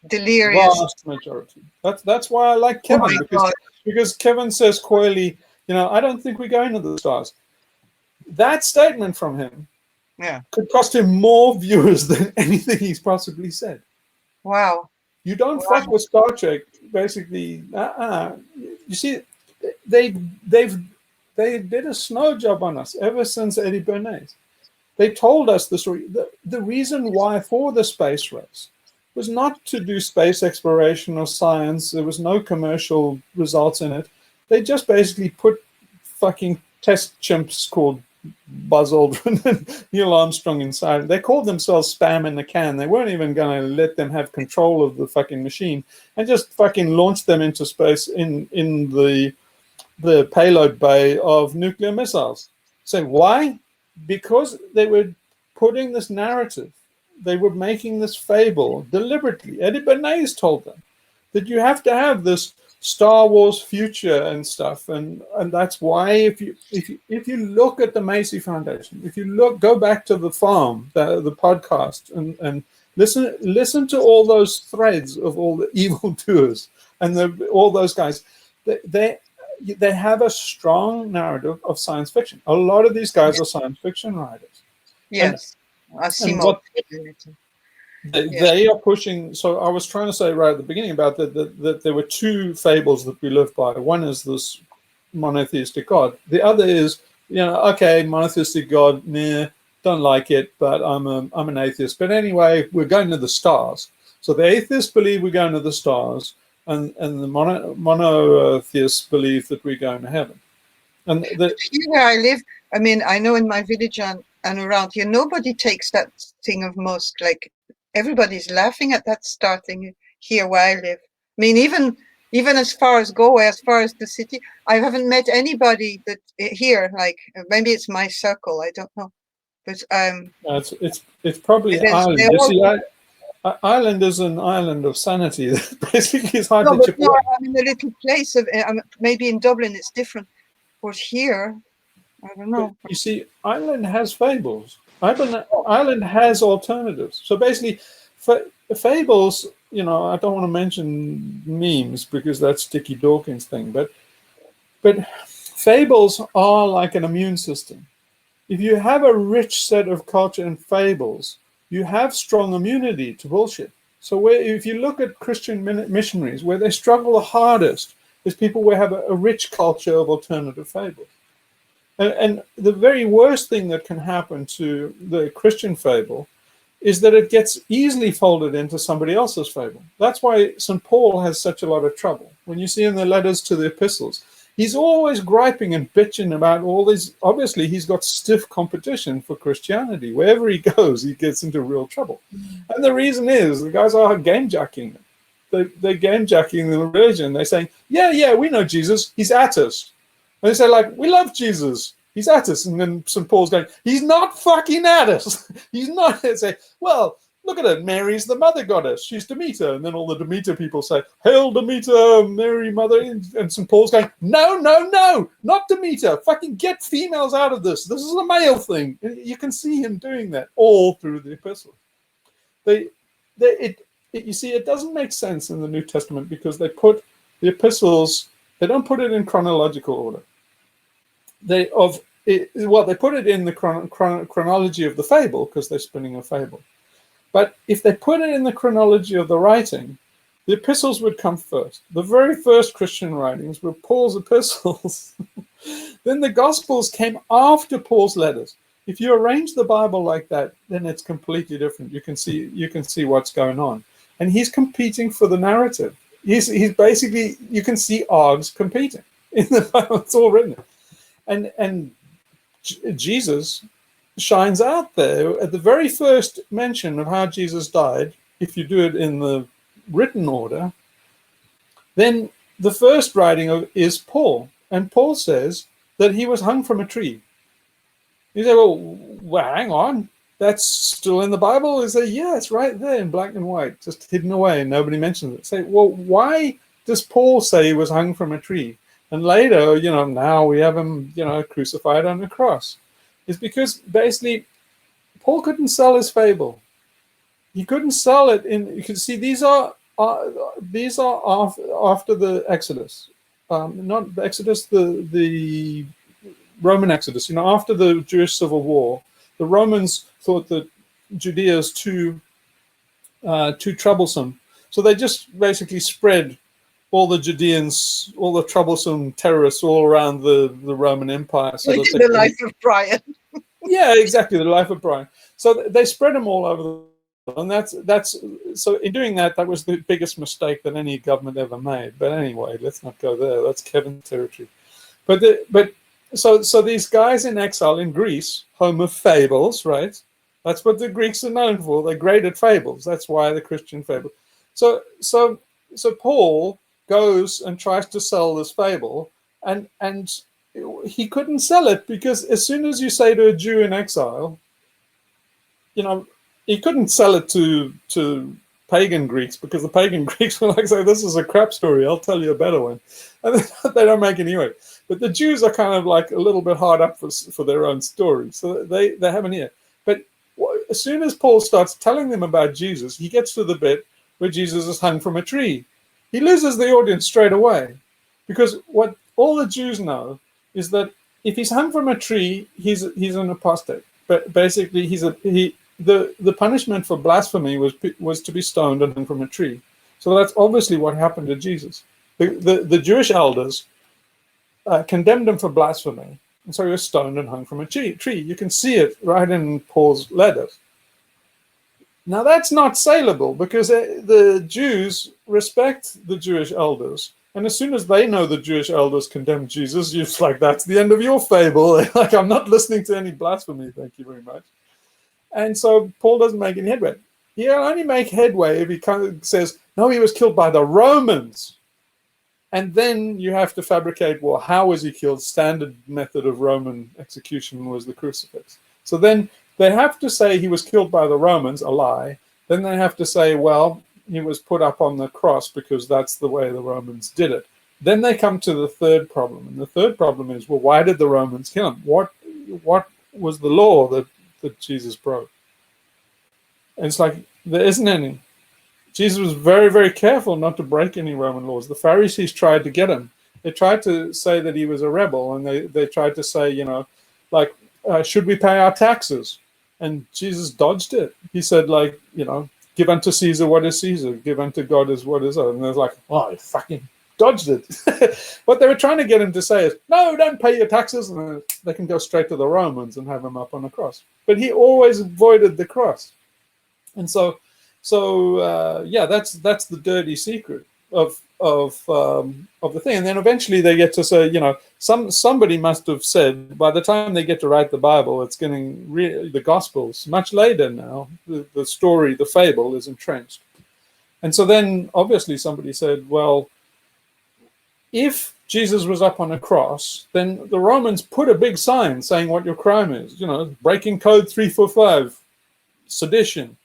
delirious. Vast majority. That's why I like Kevin, because Kevin says coyly, I don't think we're going to the stars. That statement from him could cost him more viewers than anything he's possibly said. Wow. You don't fuck with Star Trek, basically. You see, they did a snow job on us ever since Eddie Bernays. They told us the story. The reason why for the space race was not to do space exploration or science. There was no commercial results in it. They just basically put fucking test chimps called Buzz Aldrin and Neil Armstrong inside. They called themselves spam in the can. They weren't even going to let them have control of the fucking machine and just fucking launched them into space in the payload bay of nuclear missiles. So why? Because they were putting this narrative. They were making this fable deliberately. Eddie Bernays told them that you have to have this Star Wars future and stuff, and that's why if you look at the Macy Foundation, if you go back to the farm, the podcast, and listen to all those threads of all the evildoers and all those guys, they have a strong narrative of science fiction. A lot of these guys are science fiction writers. Yes, And what they are pushing. So I was trying to say right at the beginning about that there were two fables that we live by. One is this monotheistic God. The other is, okay, monotheistic God, nah, don't like it, but I'm an atheist. But anyway, we're going to the stars. So the atheists believe we're going to the stars, and the monotheists believe that we're going to heaven. And here where I live, I mean, I know in my village and around here, nobody takes that thing of most, like, everybody's laughing at that star thing here where I live. I mean, even as far as Galway, as far as the city, I haven't met anybody that here, like, maybe it's my circle, I don't know. But it's probably Ireland. You see, Ireland is an island of sanity. Basically, it's hard to chip away. I'm in a little place of maybe in Dublin it's different, but here, I don't know. But you see, Ireland has fables. Ireland has alternatives. So basically, fables. I don't want to mention memes because that's Dickie Dawkins' thing, but fables are like an immune system. If you have a rich set of culture and fables, you have strong immunity to bullshit. So if you look at Christian missionaries, where they struggle the hardest is people who have a rich culture of alternative fables. And the very worst thing that can happen to the Christian fable is that it gets easily folded into somebody else's fable. That's why St. Paul has such a lot of trouble. When you see in the letters to the epistles, he's always griping and bitching about all these. Obviously, he's got stiff competition for Christianity. Wherever he goes, he gets into real trouble. And the reason is the guys are game jacking it. They're game jacking the religion. They're saying, yeah, we know Jesus. He's at us. And they say, like, we love Jesus. He's at us. And then St. Paul's going, he's not fucking at us. He's not. They say, well, look at it. Mary's the mother goddess. She's Demeter. And then all the Demeter people say, hail Demeter, Mary mother. And St. Paul's going, no, not Demeter. Fucking get females out of this. This is a male thing. And you can see him doing that all through the epistles. You see, it doesn't make sense in the New Testament because they put the epistles, they don't put it in chronological order. They put it in the chronology of the fable because they're spinning a fable. But if they put it in the chronology of the writing, the epistles would come first. The very first Christian writings were Paul's epistles. Then the Gospels came after Paul's letters. If you arrange the Bible like that, then it's completely different. You can see what's going on, and he's competing for the narrative. He's basically, you can see ARGs competing in the Bible. It's all written. And Jesus shines out there at the very first mention of how Jesus died. If you do it in the written order, then the first writing is Paul. And Paul says that he was hung from a tree. You say, well, hang on. That's still in the Bible? You say, yeah, it's right there in black and white, just hidden away, and nobody mentions it. Say, well, why does Paul say he was hung from a tree? And later, now we have him, crucified on the cross. It's because basically Paul couldn't sell his fable. He couldn't sell it you can see these are after the Exodus. Not the Exodus, the Roman Exodus. After the Jewish Civil War, the Romans thought that Judea is too troublesome. So they just basically spread all the Judeans, all the troublesome terrorists all around the Roman Empire. So like the life of Brian. Yeah, exactly, the life of Brian. So they spread them all over the world. And that's so in doing that, that was the biggest mistake that any government ever made. But anyway, let's not go there. That's Kevin's territory. So these guys in exile in Greece, home of fables, right? That's what the Greeks are known for. They're great at fables. That's why the Christian fable. So Paul goes and tries to sell this fable, and he couldn't sell it because as soon as you say to a Jew in exile, he couldn't sell it to pagan Greeks, because the pagan Greeks were like, say, this is a crap story, I'll tell you a better one. And they don't make it anyway. But the Jews are kind of like a little bit hard up for their own story. So they have an ear. But as soon as Paul starts telling them about Jesus, he gets to the bit where Jesus is hung from a tree. He loses the audience straight away. Because what all the Jews know is that if he's hung from a tree, he's an apostate. But basically, the punishment for blasphemy was to be stoned and hung from a tree. So that's obviously what happened to Jesus. The Jewish elders condemned him for blasphemy, and so he was stoned and hung from a tree. You can see it right in Paul's letters. Now that's not saleable, because the Jews respect the Jewish elders, and as soon as they know the Jewish elders condemn Jesus, you're like, that's the end of your fable. Like, I'm not listening to any blasphemy, thank you very much. And so Paul doesn't make any headway. He'll only make headway if he kind of says, no, he was killed by the Romans. And then you have to fabricate, well, how was he killed? Standard method of Roman execution was the crucifix. So then they have to say he was killed by the Romans, a lie. Then they have to say, well, he was put up on the cross because that's the way the Romans did it. Then they come to the third problem. And the third problem is, well, why did the Romans kill him? What was the law that Jesus broke? And it's like, there isn't any. Jesus was very, very careful not to break any Roman laws. The Pharisees tried to get him. They tried to say that he was a rebel, and they tried to say, like, should we pay our taxes? And Jesus dodged it. He said, like, give unto Caesar what is Caesar, give unto God is what is other. And they're like, oh, you fucking dodged it. What they were trying to get him to say is, no, don't pay your taxes, and they can go straight to the Romans and have him up on the cross. But he always avoided the cross. And so that's the dirty secret of the thing. And then eventually they get to say, somebody must have said, by the time they get to write the Bible, it's getting the Gospels much later now. The story, the fable is entrenched. And so then obviously somebody said, well, if Jesus was up on a cross, then the Romans put a big sign saying what your crime is, breaking code 345, sedition.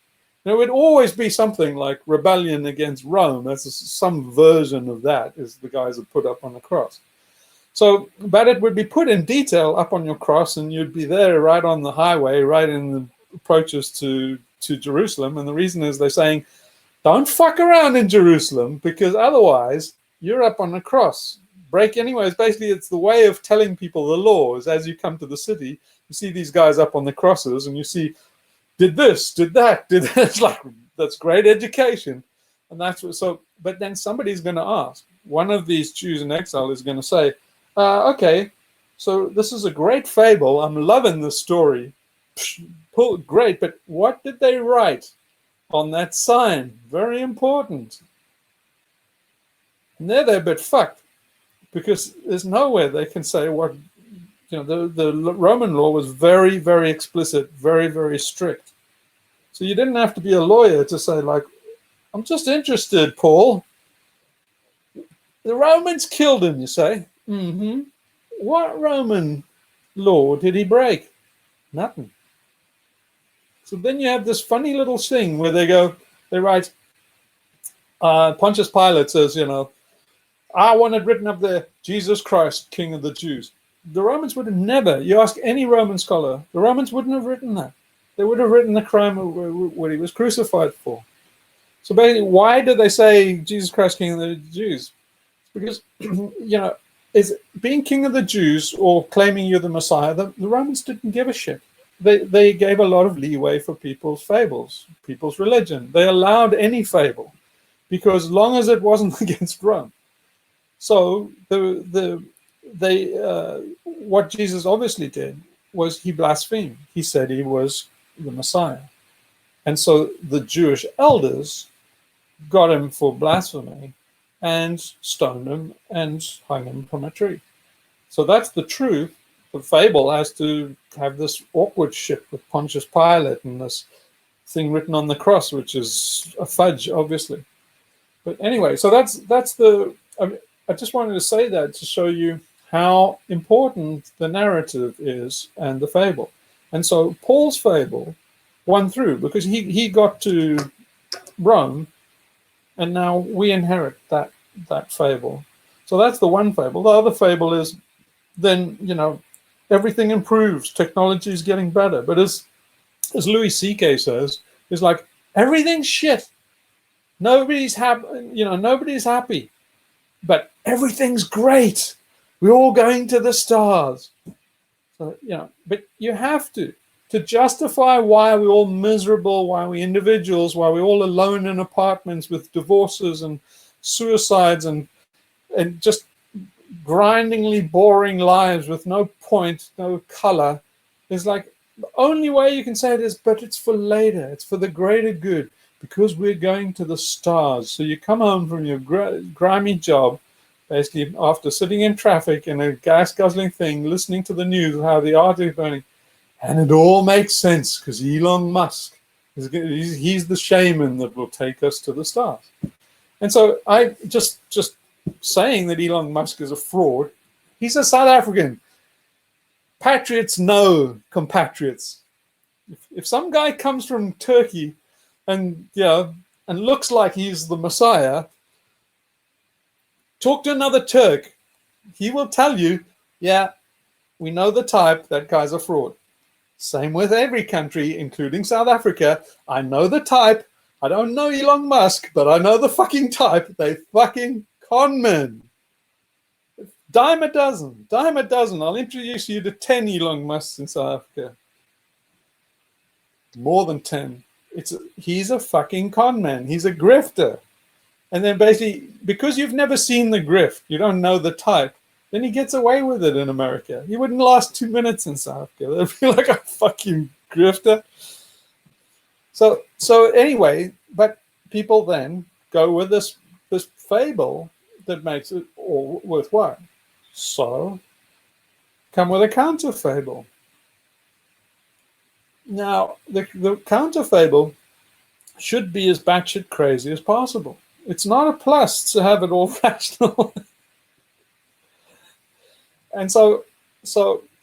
There would always be something like rebellion against Rome. That's some version of that, is the guys that put up on the cross. So, but it would be put in detail up on your cross, and you'd be there right on the highway, right in the approaches to Jerusalem. And the reason is they're saying, don't fuck around in Jerusalem, because otherwise you're up on the cross. Break anyways. Basically, it's the way of telling people the laws. As you come to the city, you see these guys up on the crosses, and you see, did this, did that, did that. It's like, that's great education. And that's what, so, but then somebody's going to ask. One of these Jews in exile is going to say, okay, so this is a great fable. I'm loving this story. Great, but what did they write on that sign? Very important. And they're a bit fucked, because there's nowhere they can say what, the Roman law was very, very explicit, very, very strict. So you didn't have to be a lawyer to say, like, I'm just interested, Paul. The Romans killed him, you say? Mm-hmm. What Roman law did he break? Nothing. So then you have this funny little thing where they write, Pontius Pilate says, I want it written up there, Jesus Christ, King of the Jews. The Romans would have never, you ask any Roman scholar, the Romans wouldn't have written that. They would have written the crime of what he was crucified for. So basically, why do they say Jesus Christ, King of the Jews? Because, is being King of the Jews or claiming you're the Messiah, the Romans didn't give a shit. They gave a lot of leeway for people's fables, people's religion. They allowed any fable, because as long as it wasn't against Rome. So what Jesus obviously did was he blasphemed. He said he was the Messiah. And so the Jewish elders got him for blasphemy and stoned him and hung him from a tree. So that's the truth. The fable has to have this awkward shit with Pontius Pilate and this thing written on the cross, which is a fudge, obviously. But anyway, so that's the... I just wanted to say that to show you how important the narrative is and the fable. And so Paul's fable won through because he got to Rome and now we inherit that fable. So that's the one fable. The other fable is then, you know, everything improves, technology is getting better. But as Louis C.K. says, it's like everything's shit. Nobody's happy, you know, nobody's happy, but everything's great. We're all going to the stars. So, you know, but you have to justify why we're all miserable, why we're individuals, why we're all alone in apartments with divorces and suicides and just grindingly boring lives with no point, no color, is like the only way you can say it is, but it's for later. It's for the greater good because we're going to the stars. So you come home from your grimy job, basically after sitting in traffic in a gas-guzzling thing, listening to the news of how the ARG is burning, and it all makes sense because Elon Musk, he's the shaman that will take us to the stars. And so I just saying that Elon Musk is a fraud, he's a South African. Patriots know compatriots. If some guy comes from Turkey and, you know, and looks like he's the Messiah, talk to another Turk. He will tell you, yeah, we know the type, that guy's a fraud. Same with every country, including South Africa. I know the type. I don't know Elon Musk, but I know the fucking type. They fucking con men. Dime a dozen. Dime a dozen. I'll introduce you to 10 Elon Musks in South Africa. More than 10. He's a fucking con man. He's a grifter. And then basically, because you've never seen the grift, you don't know the type, then he gets away with it in America. He wouldn't last 2 minutes in South Africa. They'd be like a fucking grifter. So anyway, but people then go with this fable that makes it all worthwhile. So come with a counter fable. Now, the counter fable should be as batshit crazy as possible. It's not a plus to have it all rational. And so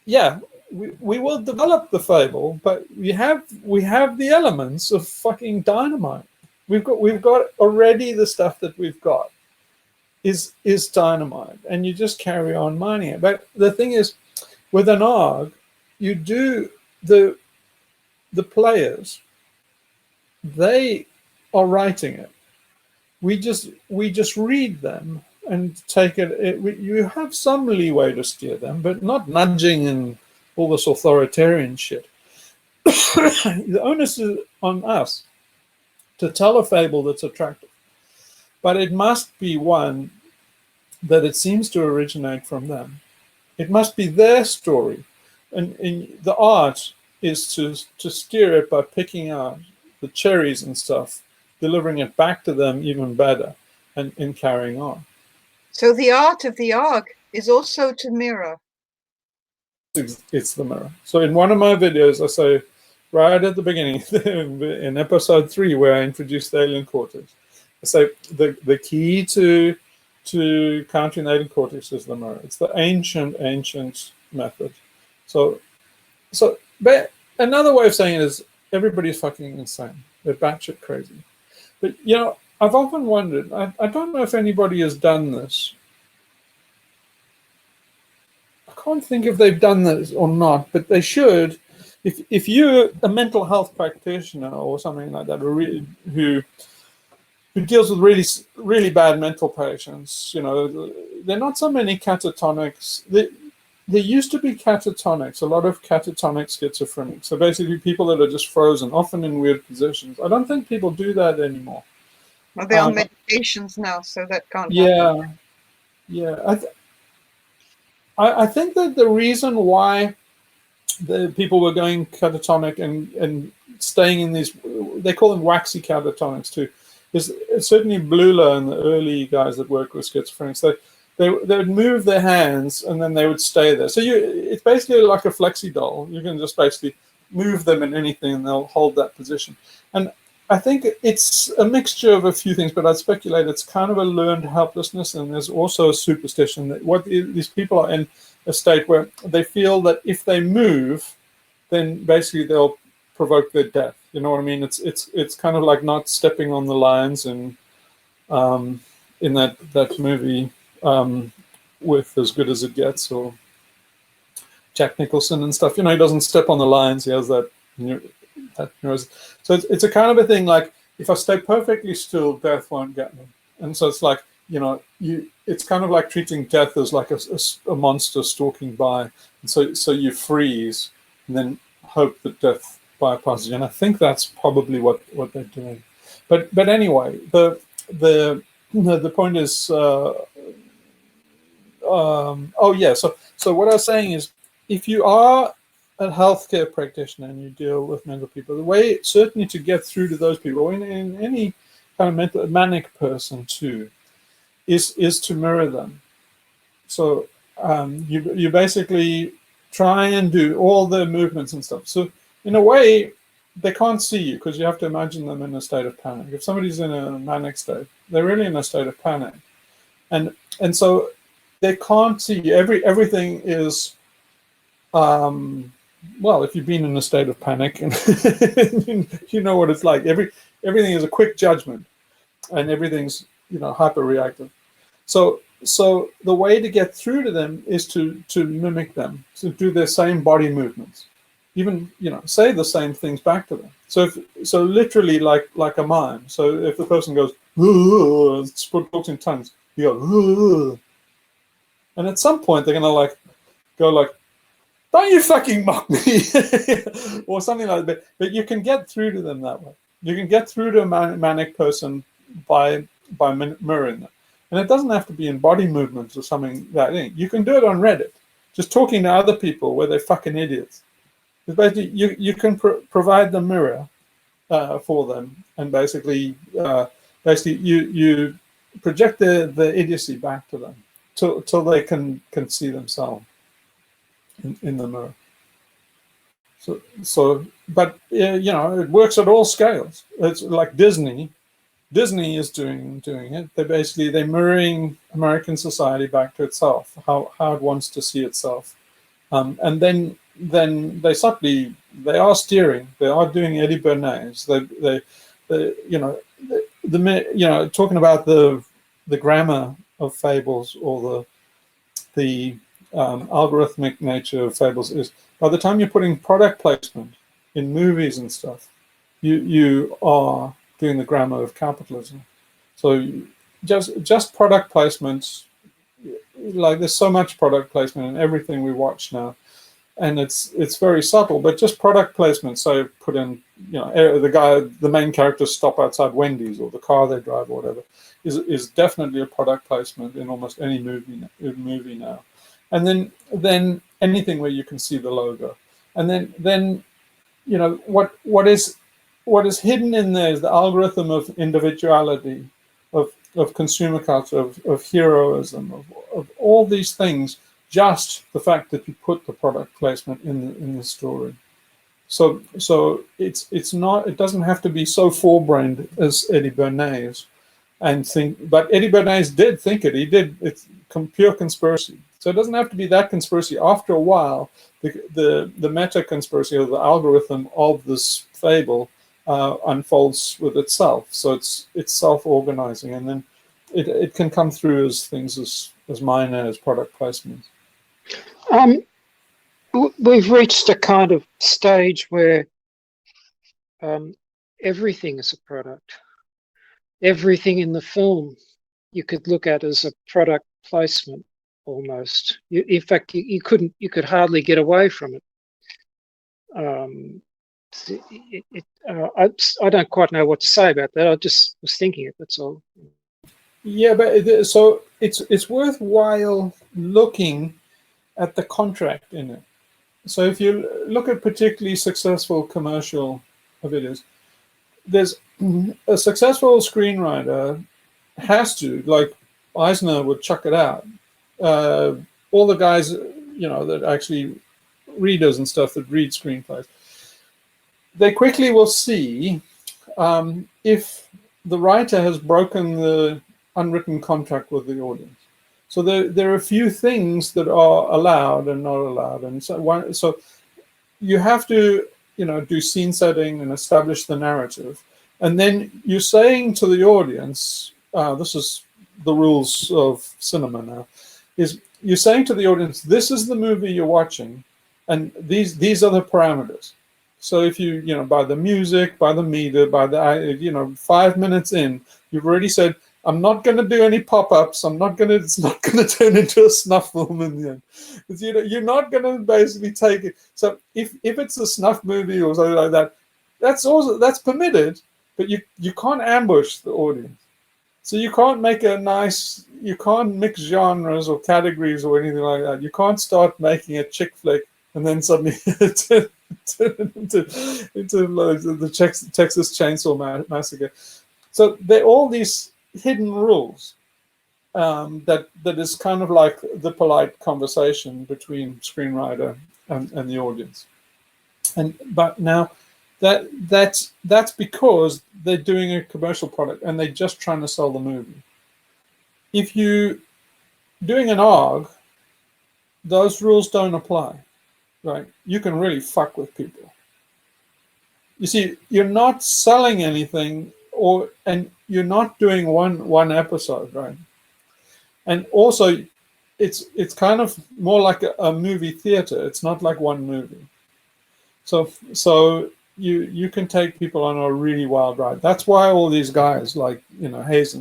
yeah, we will develop the fable, but we have the elements of fucking dynamite. We've got already the stuff that we've got is dynamite, and you just carry on mining it. But the thing is, with an ARG, you do the players, they are writing it. We just read them and take it. You have some leeway to steer them, but not nudging and all this authoritarian shit. The onus is on us to tell a fable that's attractive, but it must be one that it seems to originate from them. It must be their story, and the art is to steer it by picking out the cherries and stuff, delivering it back to them even better, and carrying on. So the art of the ARG is also to mirror. It's the mirror. So in one of my videos, I say, right at the beginning, in episode 3, where I introduced the alien cortex, I say the key to countering the alien cortex is the mirror. It's the ancient method. So but another way of saying it is everybody's fucking insane. They're batshit crazy. But, you know, I've often wondered, I don't know if anybody has done this. I can't think if they've done this or not, but they should. If you're a mental health practitioner or something like that, who deals with really bad mental patients, you know, there are not so many catatonics. There used to be catatonics, a lot of catatonic schizophrenics. So basically people that are just frozen, often in weird positions. I don't think people do that anymore. Well, they're on medications now, so that can't happen. Yeah. I think that the reason why the people were going catatonic and staying in these, they call them waxy catatonics too, is certainly Blula and the early guys that work with schizophrenics, they would move their hands and then they would stay there. So it's basically like a flexi doll. You can just basically move them in anything and they'll hold that position. And I think it's a mixture of a few things, but I'd speculate it's kind of a learned helplessness, and there's also a superstition that these people are in a state where they feel that if they move, then basically they'll provoke their death. You know what I mean? It's kind of like not stepping on the lines and in that movie with As Good as It Gets, or Jack Nicholson and stuff. He doesn't step on the lines. He has that neurosis. So it's a kind of a thing like, if I stay perfectly still, death won't get me. And so it's like, it's kind of like treating death as like a monster stalking by. And so you freeze and then hope that death bypasses you. And I think that's probably what they're doing. But anyway, the point is, so what I was saying is, if you are a healthcare practitioner and you deal with mental people, the way certainly to get through to those people, in any kind of manic person too, is to mirror them. So you basically try and do all the movements and stuff. So in a way, they can't see you, because you have to imagine them in a state of panic. If somebody's in a manic state, they're really in a state of panic, and so they can't see you. Everything is, well, if you've been in a state of panic, and you know what it's like. Everything is a quick judgment, and everything's hyper reactive. So the way to get through to them is to mimic them, to do their same body movements, even say the same things back to them. So literally like a mime. So if the person goes, talks in tongues, you go, and at some point they're gonna go like, don't you fucking mock me, or something like that. But you can get through to them that way. You can get through to a manic person by mirroring them. And it doesn't have to be in body movements or something like that. You can do it on Reddit, just talking to other people where they're fucking idiots. It's basically, you can provide the mirror for them, and basically you project the idiocy back to them till they can see themselves in the mirror. So but it works at all scales. It's like Disney is doing it. They're mirroring American society back to itself, how it wants to see itself, and then they are steering. They are doing Eddie Bernays. Talking about the grammar of fables, or the algorithmic nature of fables, is by the time you're putting product placement in movies and stuff, you are doing the grammar of capitalism. So just product placements, like there's so much product placement in everything we watch now, and it's very subtle, but just product placement. So put in, the main characters stop outside Wendy's, or the car they drive, or whatever, is definitely a product placement in almost any movie now. And then anything where you can see the logo, and then what is hidden in there is the algorithm of individuality, of consumer culture, of heroism, of all these things. Just the fact that you put the product placement in the story. So it's not. It doesn't have to be so forebrained as Eddie Bernays, but Eddie Bernays did think it. He did. It's pure conspiracy. So it doesn't have to be that conspiracy. After a while, the meta conspiracy, or the algorithm of this fable, unfolds with itself. So it's self-organizing, and then it can come through as things as minor as product placements. We've reached a kind of stage where everything is a product. Everything in the film you could look at as a product placement almost. In fact, you could hardly get away from it. I don't quite know what to say about that. I just was thinking it. That's all. Yeah, but so it's worthwhile looking at the contract in it. So if you look at particularly successful commercial videos, there's a successful screenwriter has to, like Eisner would chuck it out. All the guys, that actually readers and stuff that read screenplays, they quickly will see if the writer has broken the unwritten contract with the audience. So there are a few things that are allowed and not allowed, and so you have to do scene setting and establish the narrative, and then you're saying to the audience, this is the rules of cinema now, is you're saying to the audience, this is the movie you're watching, and these are the parameters. So if you by the music, by the meter, by the 5 minutes in, you've already said, I'm not going to do any pop-ups. It's not going to turn into a snuff film in the end. You're not going to basically take it. So if it's a snuff movie or something like that, that's permitted, but you can't ambush the audience. So you can't you can't mix genres or categories or anything like that. You can't start making a chick flick and then suddenly turn into the Texas Chainsaw Massacre. So they're all these hidden rules that is kind of like the polite conversation between screenwriter and the audience. But now that's because they're doing a commercial product and they're just trying to sell the movie. If you doing an ARG, those rules don't apply, right? You can really fuck with people. You see, you're not selling anything, and you're not doing one episode, right? And also, it's kind of more like a movie theater. It's not like one movie. So you can take people on a really wild ride. That's why all these guys like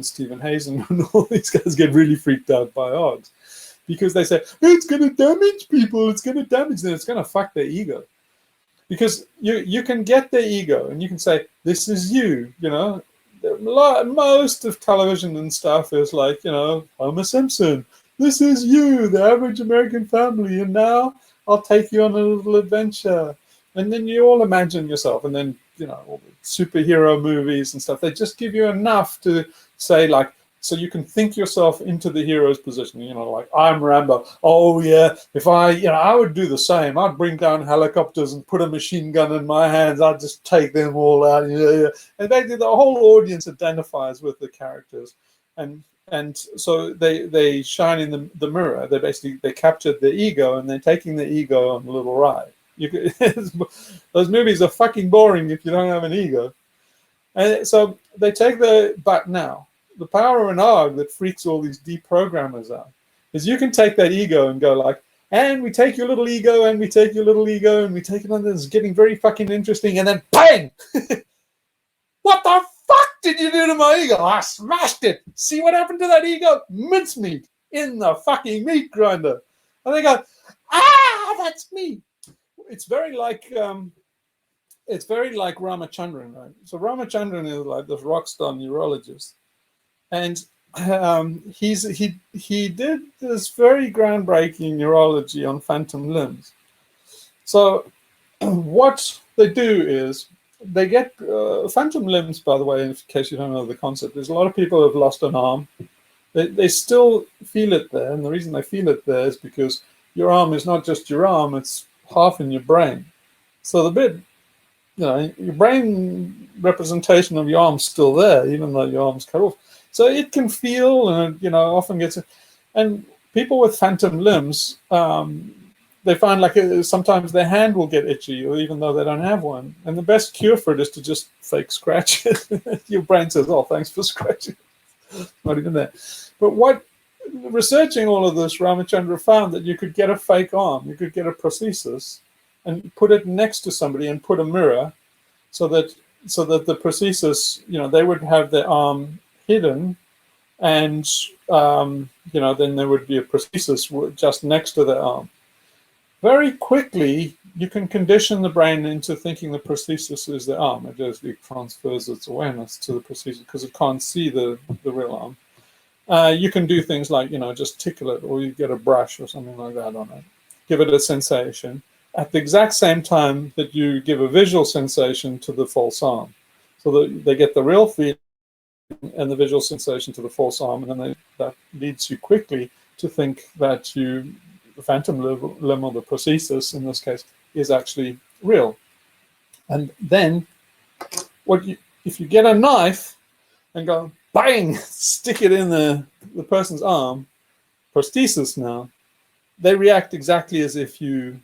Stephen Hazen and all these guys get really freaked out by ARGs, because they say it's going to damage people. It's going to damage them. It's going to fuck their ego. Because you can get their ego and you can say, this is you, Most of television and stuff is like, Homer Simpson, this is you, the average American family, and now I'll take you on a little adventure. And then you all imagine yourself, and then, all the superhero movies and stuff, they just give you enough to say, like, so you can think yourself into the hero's position, like, I'm Rambo. Oh, yeah, if I would do the same. I'd bring down helicopters and put a machine gun in my hands. I'd just take them all out. Yeah. And basically the whole audience identifies with the characters. And so they shine in the mirror. They captured the ego, and they're taking the ego on a little ride. Those movies are fucking boring if you don't have an ego. And so they take but now, the power of an ARG that freaks all these deprogrammers out is you can take that ego and go like, and we take your little ego, and we take your little ego, and we take it on. This is getting very fucking interesting, and then bang! What the fuck did you do to my ego? I smashed it. See what happened to that ego? Mincemeat in the fucking meat grinder. And they go, that's me. It's very like Ramachandran, right? So Ramachandran is like this rock star neurologist. And he did this very groundbreaking neurology on phantom limbs. So what they do is they get phantom limbs, by the way, in case you don't know the concept. There's a lot of people who have lost an arm. They still feel it there. And the reason they feel it there is because your arm is not just your arm, it's half in your brain. So the bit, your brain representation of your arm's still there, even though your arm's cut off. So it can feel, and often gets. And people with phantom limbs, they find like sometimes their hand will get itchy, or even though they don't have one. And the best cure for it is to just fake scratch it. Your brain says, "Oh, thanks for scratching." Not even there. But researching all of this, Ramachandra found that you could get a fake arm, you could get a prosthesis, and put it next to somebody and put a mirror, so that the prosthesis, they would have their arm hidden, and then there would be a prosthesis just next to the arm. Very quickly, you can condition the brain into thinking the prosthesis is the arm. It just transfers its awareness to the prosthesis because it can't see the real arm. You can do things like just tickle it, or you get a brush or something like that on it, give it a sensation at the exact same time that you give a visual sensation to the false arm, so that they get the real feeling and the visual sensation to the false arm, and then that leads you quickly to think that the phantom limb, or the prosthesis in this case, is actually real. And then if you get a knife and go bang, stick it in the person's arm, prosthesis now, they react exactly as if you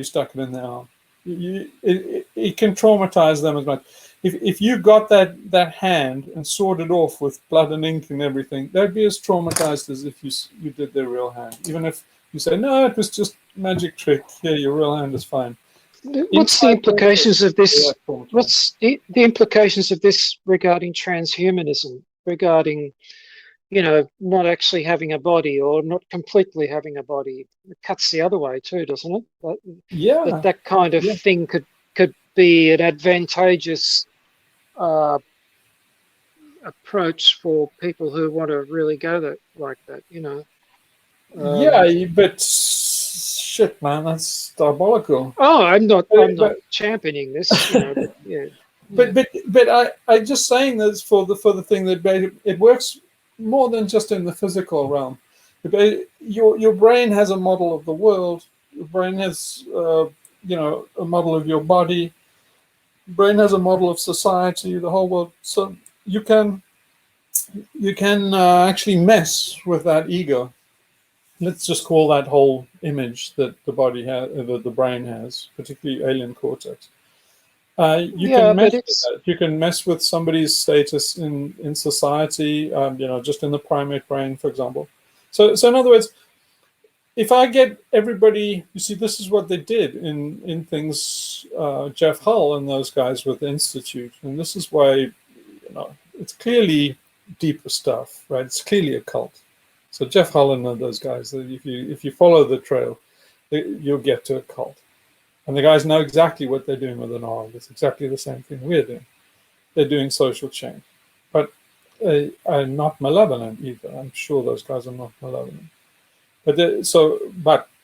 stuck it in their arm. It can traumatize them as much. If you got that hand and sawed it off with blood and ink and everything, they'd be as traumatized as if you did their real hand. Even if you say, no, it was just magic trick. Yeah, your real hand is fine. What's the implications of this? Traumatized. What's the implications of this regarding transhumanism, regarding, you know, not actually having a body or not completely having a body? It cuts the other way too, doesn't it? Yeah. That kind of thing could be an advantageous approach for people who want to really go like that, you know. Yeah, but shit, man, that's diabolical. Oh, I'm not championing this, you know, but yeah. But I just saying this for the thing that it works more than just in the physical realm. Your brain has a model of the world. Your brain has you know, a model of your body. Brain has a model of society, the whole world. So you can actually mess with that ego. Let's just call that whole image that the body has, that the brain has, particularly alien cortex. You can mess with that. You can mess with somebody's status in society. You know, just in the primate brain, for example. So in other words, if I get everybody, you see, this is what they did in things. Jeff Hull and those guys with the Institute, and this is why, you know, it's clearly deeper stuff, right? It's clearly a cult. So Jeff Hull and those guys, if you follow the trail, you'll get to a cult. And the guys know exactly what they're doing with an ARG. It's exactly the same thing we're doing. They're doing social change, but not malevolent either. I'm sure those guys are not malevolent. But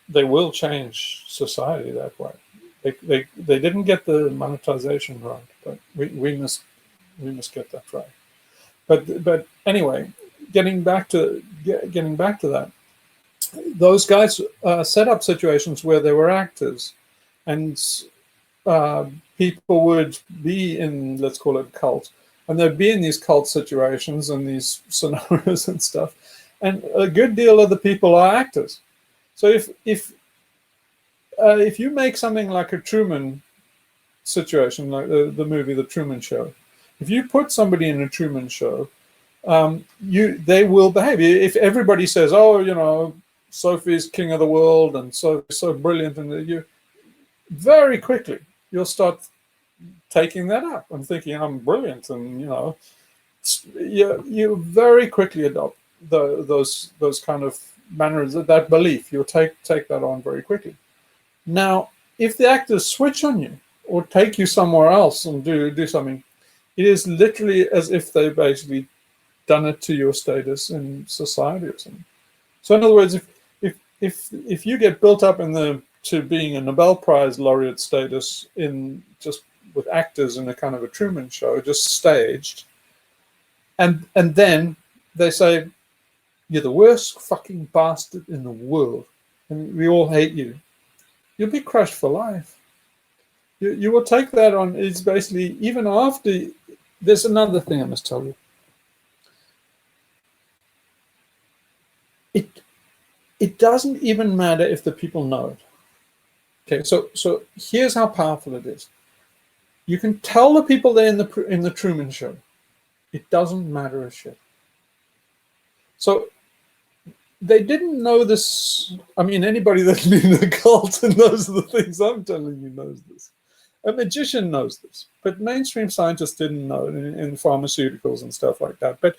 they will change society that way. They didn't get the monetization right, but we must get that right. But anyway, getting back to that, those guys set up situations where there were actors, and people would be in, let's call it, cult, and they'd be in these cult situations and these scenarios and stuff. And a good deal of the people are actors. So if you make something like a Truman situation, like the movie The Truman Show, if you put somebody in a Truman Show, they will behave. If everybody says, "Oh, you know, Sophie's king of the world and so brilliant," and you very quickly you'll start taking that up and thinking, "I'm brilliant," and you know, you very quickly adopt those kind of manners, that belief. You'll take that on very quickly. Now, if the actors switch on you or take you somewhere else and do something, it is literally as if they basically done it to your status in society or something. So in other words, if you get built up to being a Nobel Prize laureate status in just with actors in a kind of a Truman Show, just staged, and then they say, "You're the worst fucking bastard in the world, and we all hate you," you'll be crushed for life. You will take that on. It's basically, even after. There's another thing I must tell you. It doesn't even matter if the people know it. Okay, so here's how powerful it is. You can tell the people there in the Truman Show. It doesn't matter a shit. So they didn't know this. I mean, anybody that's been in a cult and knows the things I'm telling you knows this. A magician knows this, but mainstream scientists didn't know it in pharmaceuticals and stuff like that. But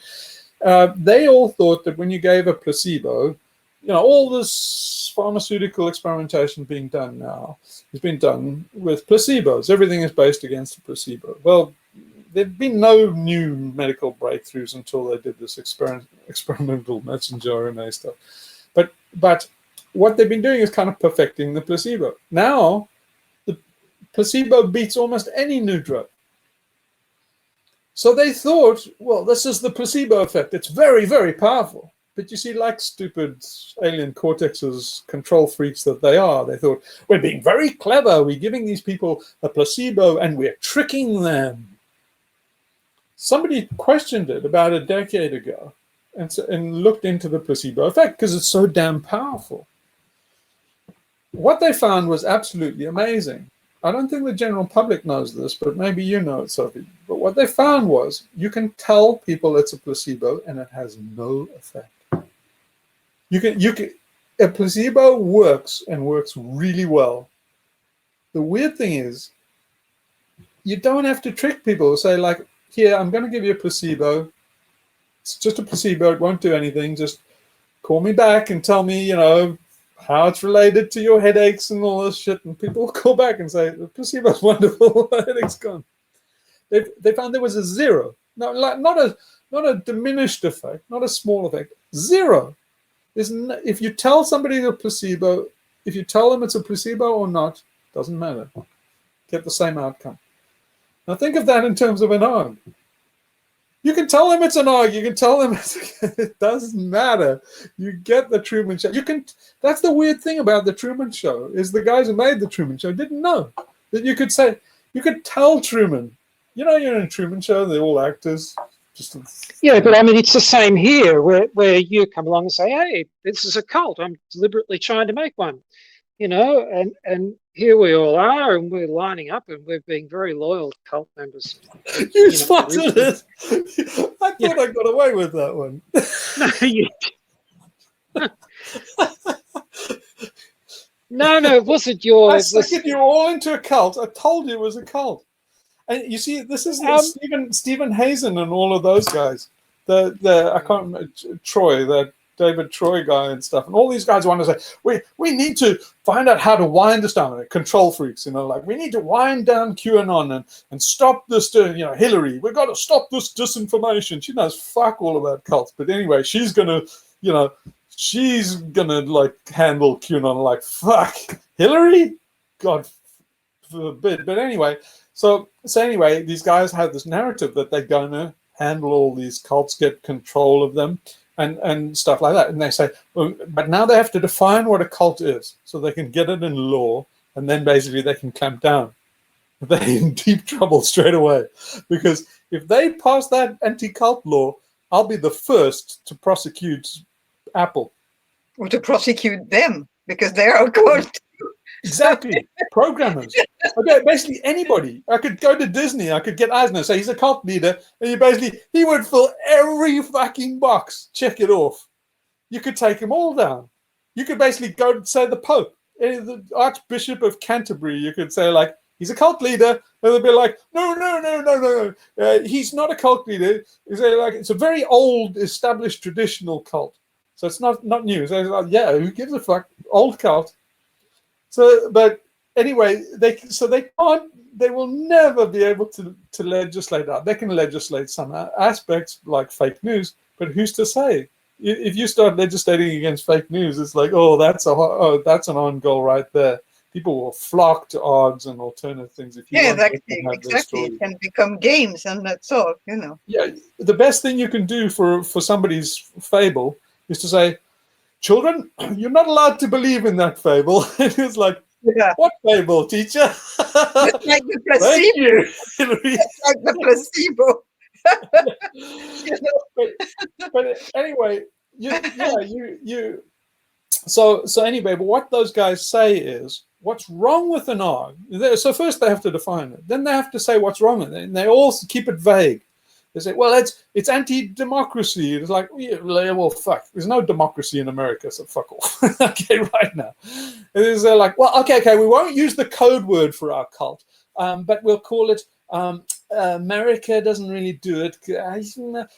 they all thought that when you gave a placebo, you know, all this pharmaceutical experimentation being done now has been done with placebos. Everything is based against a placebo. Well, there'd been no new medical breakthroughs until they did this experimental messenger RNA stuff. But what they've been doing is kind of perfecting the placebo. Now, the placebo beats almost any new drug. So they thought, well, this is the placebo effect. It's very, very powerful. But you see, like stupid alien cortexes, control freaks that they are, they thought, we're being very clever. We're giving these people a placebo and we're tricking them. Somebody questioned it about a decade ago and looked into the placebo effect because it's so damn powerful. What they found was absolutely amazing. I don't think the general public knows this, but maybe you know it, Sophie. But what they found was you can tell people it's a placebo and it has no effect. A placebo works and works really well. The weird thing is, you don't have to trick people. Say like, here, I'm going to give you a placebo. It's just a placebo. It won't do anything. Just call me back and tell me, how it's related to your headaches and all this shit. And people call back and say, the placebo's wonderful. The headache's gone. They found there was a zero. No, like not a diminished effect, not a small effect. Zero. If you tell somebody a placebo, if you tell them it's a placebo or not, doesn't matter. Get the same outcome. Now think of that in terms of an ARG. You can tell them it's an ARG. You can tell them it doesn't matter. You get the Truman Show. That's the weird thing about the Truman Show is the guys who made the Truman Show didn't know that you could tell Truman. You're in a Truman Show. They're all actors. Yeah, but I mean, it's the same here where you come along and say, hey, this is a cult. I'm deliberately trying to make one, and here we all are, and we're lining up, and we're being very loyal cult members. You spotted it. I thought I got away with that one. No, it wasn't your. I suckered you all into a cult. I told you it was a cult. And you see, this is Stephen Hazen and all of those guys. I can't remember Troy, that David Troy guy and stuff, and all these guys want to say we need to find out how to wind this down. Control freaks, like we need to wind down QAnon and stop this. Hillary, we've got to stop this disinformation. She knows fuck all about cults, but anyway, she's gonna like handle QAnon like fuck. Hillary, God forbid. But anyway. So anyway, these guys have this narrative that they're going to handle all these cults, get control of them, and stuff like that. And they say, but now they have to define what a cult is, so they can get it in law, and then basically they can clamp down. They're in deep trouble straight away, because if they pass that anti-cult law, I'll be the first to prosecute Apple. Or to prosecute them, because they're a cult. Exactly. Programmers. Okay, basically anybody. I could go to Disney. I could get Eisner, say he's a cult leader, and he would fill every fucking box. Check it off. You could take them all down. You could basically go to, say, the Pope, the Archbishop of Canterbury. You could say, like, he's a cult leader. And they'll be like, no. He's not a cult leader. You say, like, it's a very old, established, traditional cult. So it's not new. So it's like, yeah, who gives a fuck? Old cult. So, but anyway, they will never be able to legislate that. They can legislate some aspects like fake news, but who's to say? If you start legislating against fake news, it's like, that's an on goal right there. People will flock to ARGs and alternative things. Exactly. It can become games, and that's all. Yeah, the best thing you can do for somebody's fable is to say, children, you're not allowed to believe in that fable. And it's like, what fable, teacher? It's like the placebo. It's like the placebo. but anyway, So anyway, but what those guys say is, what's wrong with an ARG? So first they have to define it. Then they have to say what's wrong with it. And they all keep it vague. They say, well, it's anti-democracy. It's like, well, fuck. There's no democracy in America, so fuck off. Okay, right now. And they're like, well, okay, we won't use the code word for our cult, but we'll call it America doesn't really do it.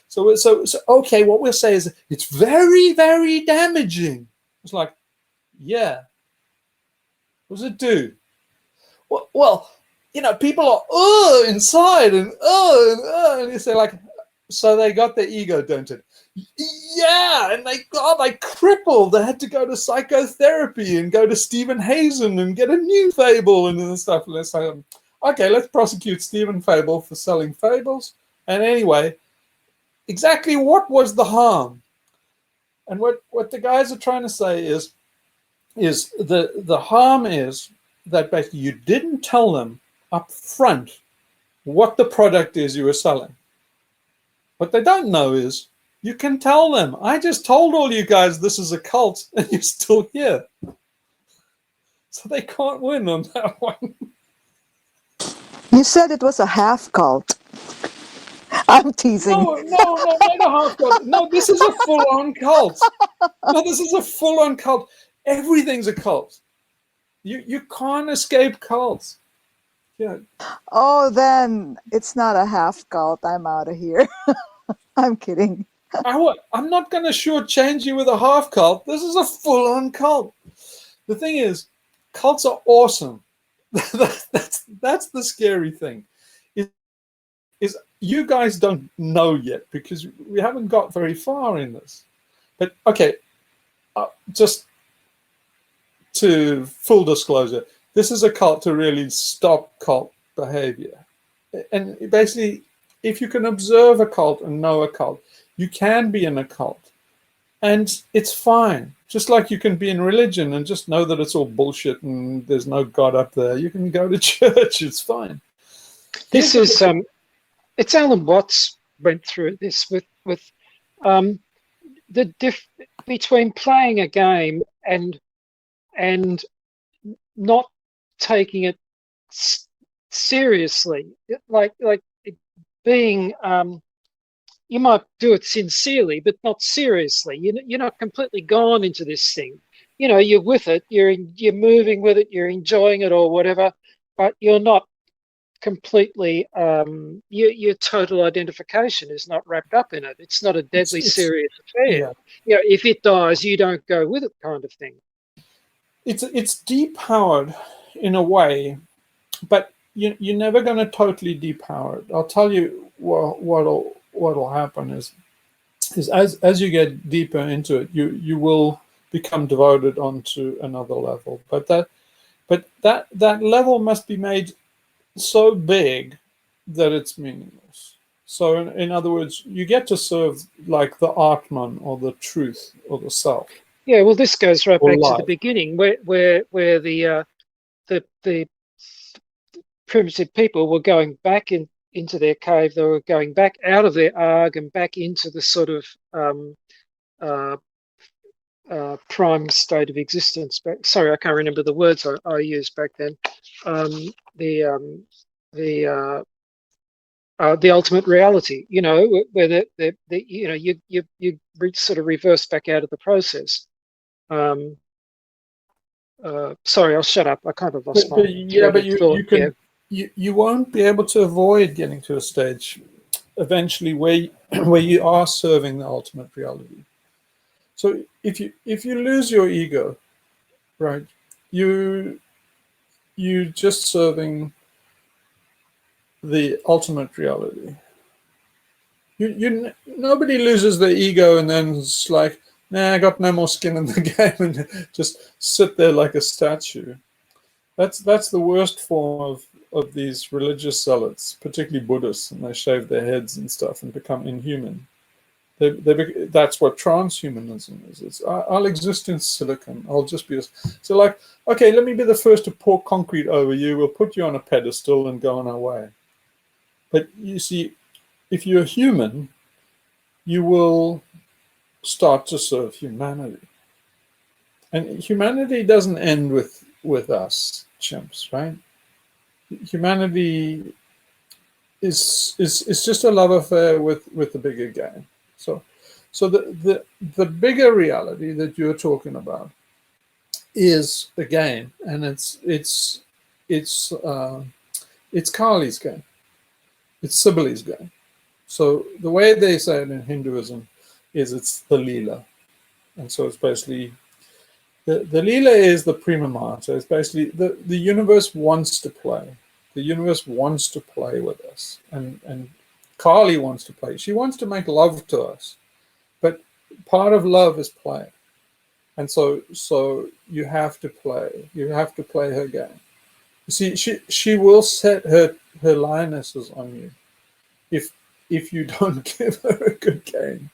So okay, what we'll say is it's very, very damaging. It's like, yeah. What does it do? Well, people are inside and you say, like, so they got their ego dented. Yeah, and they crippled. They had to go to psychotherapy and go to Stephen Hazen and get a new fable and stuff. Let's say, okay, let's prosecute Stephen Fable for selling fables. And anyway, exactly what was the harm? And what the guys are trying to say is the harm is that basically you didn't tell them up front what the product is you were selling. What they don't know is you can tell them, I just told all you guys this is a cult and you're still here. So they can't win on that one. You said it was a half cult. I'm teasing. No, not a half cult. No, this is a full-on cult. No, this is a full-on cult. Everything's a cult. You can't escape cults. Yeah. Oh, then it's not a half cult. I'm out of here. I'm kidding. I'm not going to shortchange you with a half cult. This is a full-on cult. The thing is, cults are awesome. that's the scary thing. Is you guys don't know yet because we haven't got very far in this. But okay, just to full disclosure, this is a cult to really stop cult behavior. And basically, if you can observe a cult and know a cult, you can be in a cult. And it's fine. Just like you can be in religion and just know that it's all bullshit and there's no God up there. You can go to church. It's fine. This is it's Alan Watts went through this with the between playing a game and not taking it seriously, like being you might do it sincerely but not seriously. You're not completely gone into this thing. You know, you're with it, you're moving with it, you're enjoying it or whatever, but you're not completely your total identification is not wrapped up in it. It's not a deadly serious affair. Yeah. You know, if it dies, you don't go with it, kind of thing. It's depowered in a way, but you're never going to totally depower it. I'll tell you what'll happen is as you get deeper into it, you will become devoted onto another level. But that level must be made so big that it's meaningless. So in other words, you get to serve like the Atman or the truth or the self. Yeah, well, this goes right back love. to the beginning, where the primitive people were going back into their cave. They were going back out of their ARG and back into the sort of prime state of existence. Sorry, I can't remember the words I used back then. The ultimate reality, you know, where you know you sort of reverse back out of the process. Sorry, I'll shut up. I kind of lost my thought. You won't be able to avoid getting to a stage eventually where you are serving the ultimate reality. So if you lose your ego, right, you just serving the ultimate reality. Nobody loses their ego and then it's like, nah, I got no more skin in the game, and just sit there like a statue. That's the worst form of these religious zealots, particularly Buddhists, and they shave their heads and stuff and become inhuman. That's what transhumanism is. It's I'll exist in silicon. I'll just be so like, okay, let me be the first to pour concrete over you. We'll put you on a pedestal and go on our way. But you see, if you're human, you will start to serve humanity. And humanity doesn't end with us chimps, right? Humanity is just a love affair with the bigger game. So the bigger reality that you're talking about is a game, and it's Kali's game. It's Cybele's game. So the way they say it in Hinduism is it's the Leela. And so it's basically, the Leela is the prima mater. It's basically the universe wants to play. The universe wants to play with us. And Kali wants to play. She wants to make love to us. But part of love is play. And so you have to play. You have to play her game. You see, she will set her lionesses on you if you don't give her a good game.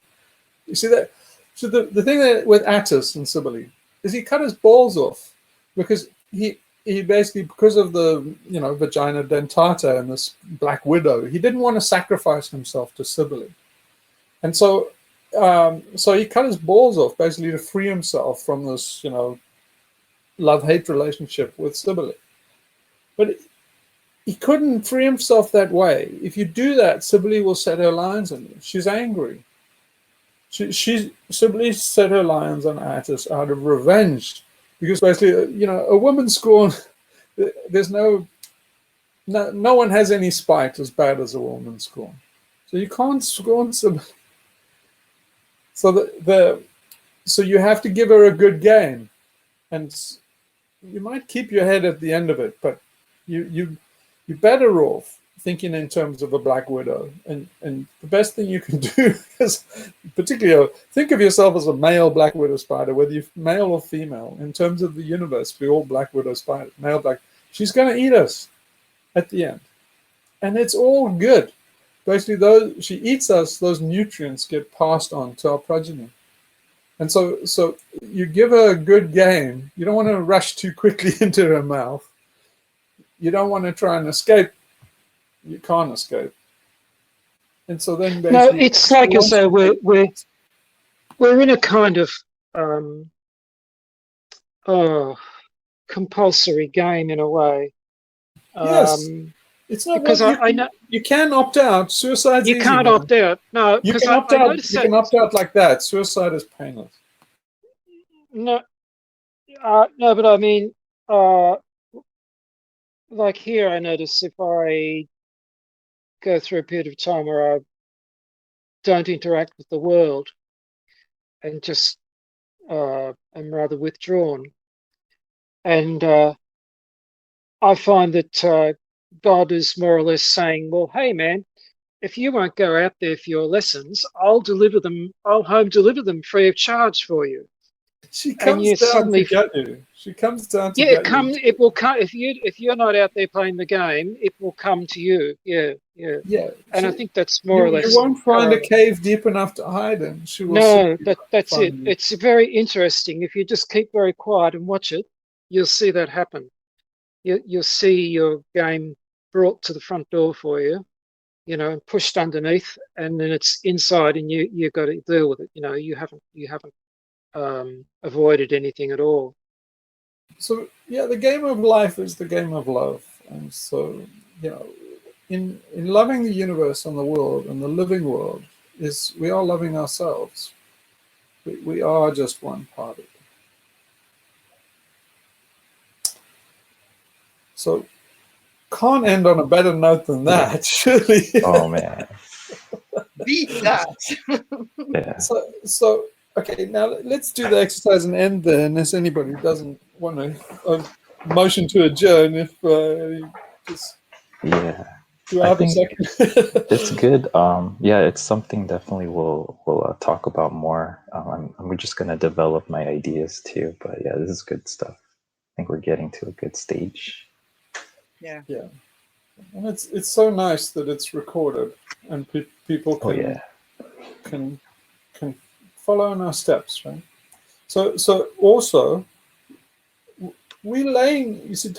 You see that? So the thing that with Attis and Cybele is he cut his balls off because he basically, because of the vagina dentata and this black widow, he didn't want to sacrifice himself to Cybele, and so he cut his balls off basically to free himself from this love-hate relationship with Cybele. But he couldn't free himself that way. If you do that, Sibylle will set her lions on you. She's angry. Sibylle set her lions on Attis out of revenge, because basically, you know, a woman scorn. There's no one has any spite as bad as a woman scorn. So you can't scorn Sibylle. So you have to give her a good game, and you might keep your head at the end of it, but you're better off thinking in terms of a black widow. And the best thing you can do is, particularly, think of yourself as a male black widow spider, whether you're male or female. In terms of the universe, we're all black widow spiders, male black. She's going to eat us at the end, and it's all good. Basically, she eats us, those nutrients get passed on to our progeny. And so you give her a good game. You don't want to rush too quickly into her mouth. You don't want to try and escape. You can't escape. And so then basically, no, it's like as though we're in a kind of compulsory game in a way. Yes, it's not because I know you can opt out. Suicide's you easy, can't man. opt out. No, You because can opt I out. noticed You that. can opt out like that. Suicide is painless. No, no, but I mean, like here, I notice if I go through a period of time where I don't interact with the world and just am rather withdrawn, and I find that God is more or less saying, well, hey, man, if you won't go out there for your lessons, I'll home deliver them free of charge for you. She And comes you down suddenly, to get you. She comes down to yeah, get you. it will come if you're not out there playing the game, it will come to you. Yeah. Yeah. And I think that's more or You less. won't find a cave deep enough to hide in. She will No, simply that's find it. you. It's very interesting. If you just keep very quiet and watch it, you'll see that happen. You'll see your game brought to the front door for you, you know, and pushed underneath, and then it's inside, and you got to deal with it. You know, you haven't avoided anything at all. So yeah, the game of life is the game of love, and so you know, in loving the universe and the world and the living world, we are loving ourselves. We are just one part of it. So can't end on a better note than that, surely. Oh man. Beat that. Yeah. So okay, now let's do the exercise and end there, unless anybody doesn't want to motion to adjourn. If just Yeah. do I out a think second. it's good. Yeah, it's something definitely we'll talk about more. We're just gonna develop my ideas too. But yeah, this is good stuff. I think we're getting to a good stage. Yeah. Yeah, and it's so nice that it's recorded and people can follow in our steps, right? So also we laying. You see,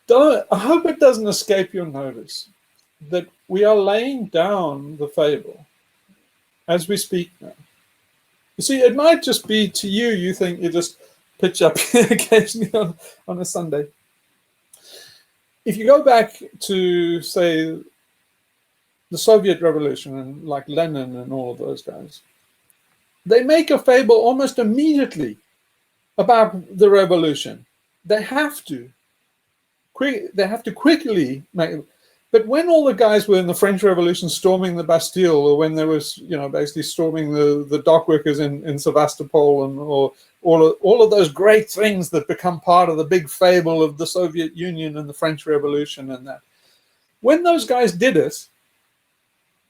I hope it doesn't escape your notice that we are laying down the fable as we speak now. You see, it might just be to you. You think you just pitch up occasionally on a Sunday. If you go back to, say, the Soviet Revolution and like Lenin and all of those guys, they make a fable almost immediately about the revolution. They have to. They have to quickly make. But when all the guys were in the French Revolution storming the Bastille, or when there was, you know, basically storming the dock workers in Sevastopol, and or all of those great things that become part of the big fable of the Soviet Union and the French Revolution and that, when those guys did it,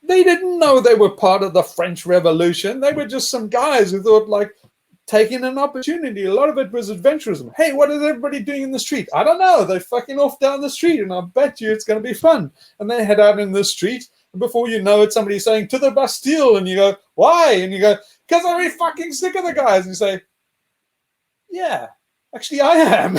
they didn't know they were part of the French Revolution. They were just some guys who thought, like, taking an opportunity. A lot of it was adventurism. Hey, what is everybody doing in the street? I don't know. They're fucking off down the street, and I bet you it's going to be fun. And they head out in the street, and before you know it, somebody's saying, to the Bastille, and you go, why? And you go, because I'm really fucking sick of the guys. And you say, yeah, actually I am.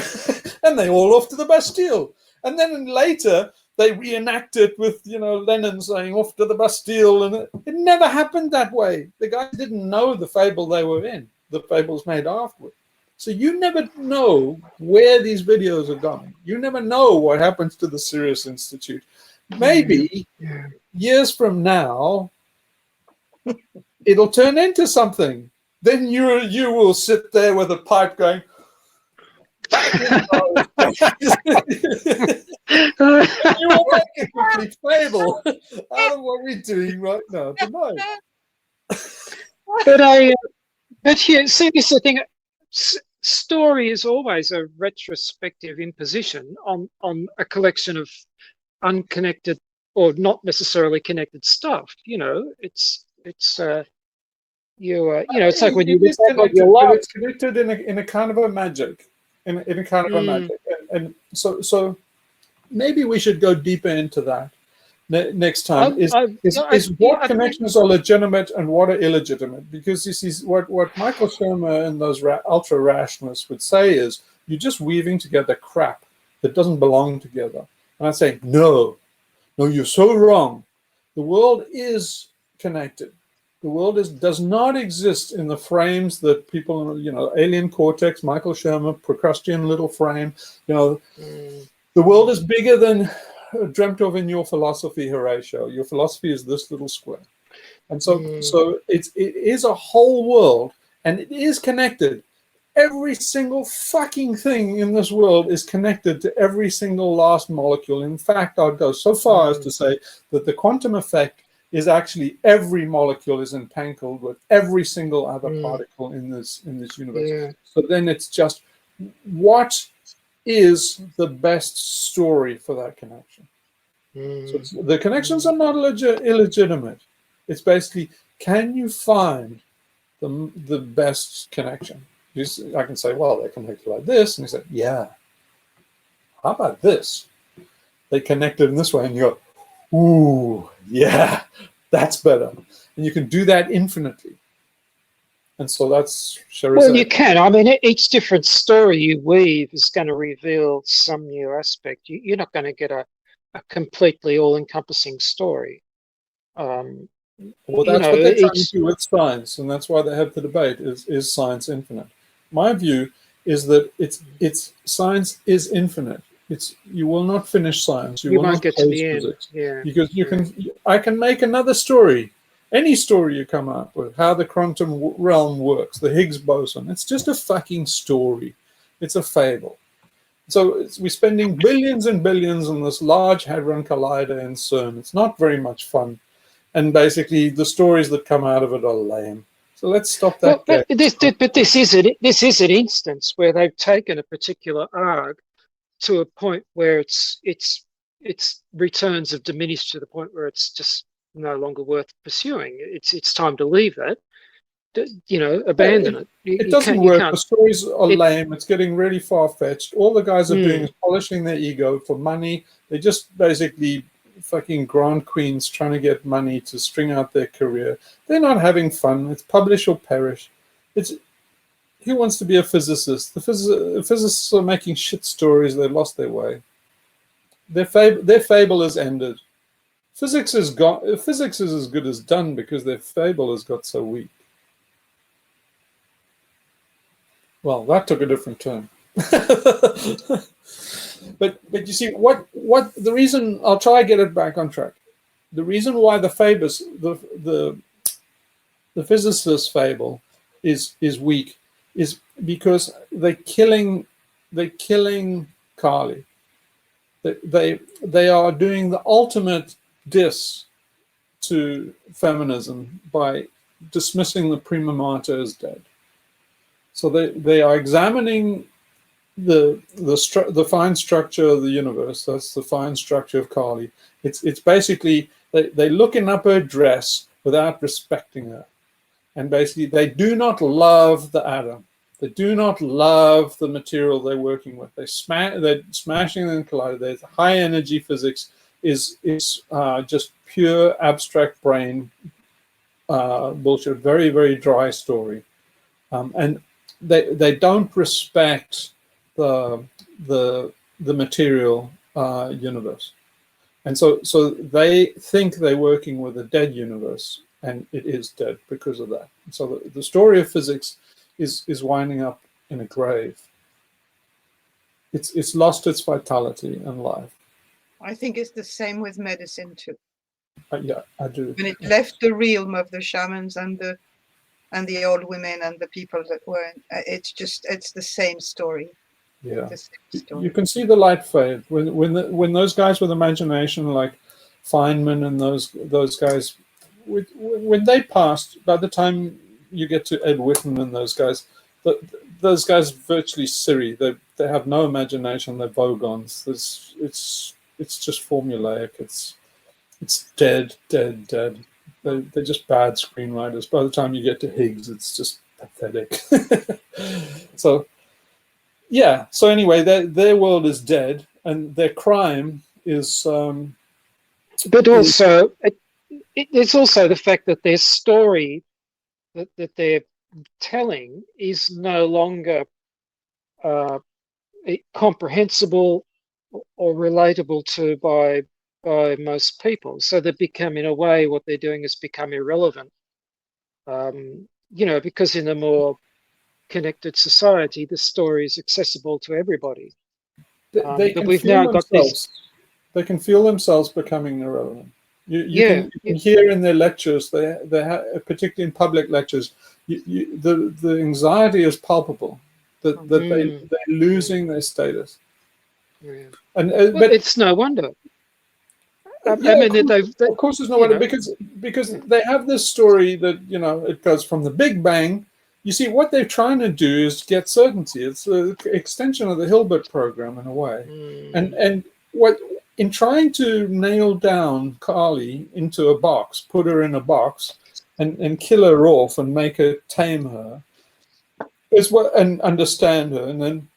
And they all off to the Bastille. And then later, they reenact it with, you know, Lenin saying off to the Bastille, and it never happened that way. The guys didn't know the fable they were in. The fables made afterward. So you never know where these videos are going. You never know what happens to the Sirius Institute. Maybe years from now, it'll turn into something. Then you will sit there with a pipe going, you will make a complete fable out of what we're doing right now tonight. But here, see, this is the thing. Story is always a retrospective imposition on a collection of unconnected or not necessarily connected stuff. You know, it's like when you look back on your life. It's connected in a kind of a magic, in a kind of a magic, and so maybe we should go deeper into that next time. Is what connections are legitimate and what are illegitimate? Because this is what Michael Shermer and those ultra rationalists would say is you're just weaving together crap that doesn't belong together. And I say no, you're so wrong. The world is connected. The world does not exist in the frames that people, alien cortex, Michael Shermer, Procrustean little frame. The world is bigger than dreamt of in your philosophy, Horatio. Your philosophy is this little square. And so it is a whole world, and it is connected. Every single fucking thing in this world is connected to every single last molecule. In fact, I'd go so far as to say that the quantum effect is actually every molecule is entangled with every single other particle in this universe. Yeah. So then it's just what is the best story for that connection. So the connections are not illegitimate. It's basically, can you find the best connection? I can say, well, they're connected like this. And you say, yeah. How about this? They connected in this way. And you go, ooh, yeah, that's better. And you can do that infinitely. And so that's Sherazade. Well, you can. I mean, each different story you weave is going to reveal some new aspect. You're not going to get a completely all-encompassing story. Well, that's what they're trying to do with science, and that's why they have the debate: is science infinite? My view is that it's science is infinite. You will not finish science. You will won't not get close to the end. physics. Yeah. Because I can make another story. Any story you come up with, how the quantum realm works, the Higgs boson, it's just a fucking story. It's a fable. So we're spending billions and billions on this Large Hadron Collider in CERN. It's not very much fun. And basically, the stories that come out of it are lame. So let's stop that. Well, but this is an instance where they've taken a particular ARG to a point where its returns have diminished to the point where it's just no longer worth pursuing. It's time to leave that. Abandon it. It doesn't work. The stories are lame. It's getting really far-fetched. All the guys are doing is polishing their ego for money. They're just basically fucking grand queens trying to get money to string out their career. They're not having fun. It's publish or perish. Who wants to be a physicist? The physicists are making shit stories. They've lost their way. Their fable has ended. Physics is as good as done because their fable has got so weak. Well, that took a different turn. But you see, what the reason, I'll try to get it back on track. The reason why the physicist's fable is weak is because they're killing Carly. They are doing the ultimate diss to feminism by dismissing the prima mater as dead. So they are examining the fine structure of the universe. That's the fine structure of Carly. It's basically they're looking up her dress without respecting her, and basically they do not love the atom. They do not love the material they're working with. They're smashing and colliding. There's high energy physics is just pure abstract brain bullshit. Very, very dry story, and they don't respect the material universe, and so they think they're working with a dead universe, and it is dead because of that. And so the story of physics is winding up in a grave. It's lost its vitality and life. I think it's the same with medicine too. Yeah, I do. When it left the realm of the shamans and the old women and the people that were, it's the same story. Yeah, The same story. you can see the light fade when those guys with imagination, like Feynman and those guys, when they passed. By the time you get to Ed Whitten and those guys, those guys virtually Siri. They have no imagination. They're bogons. It's just formulaic. It's dead. They're just bad screenwriters. By the time you get to Higgs, it's just pathetic. So. Yeah. So anyway, their world is dead, and their crime is. But also, it's also the fact that their story that they're telling is no longer comprehensible or relatable to by most people. So they become, in a way, what they're doing has become irrelevant. Because in a more connected society, the story is accessible to everybody. They but can we've feel now got themselves. this. They can feel themselves becoming irrelevant. You can hear in their lectures, they have, particularly in public lectures, the anxiety is palpable. That they're losing their status. Yeah. And but it's no wonder. Yeah, of course it's no wonder, because they have this story that it goes from the Big Bang. You see, what they're trying to do is get certainty. It's an extension of the Hilbert program in a way, and what in trying to nail down Carly into a box, put her in a box, and kill her off and make her tame her, is what, and understand her, and then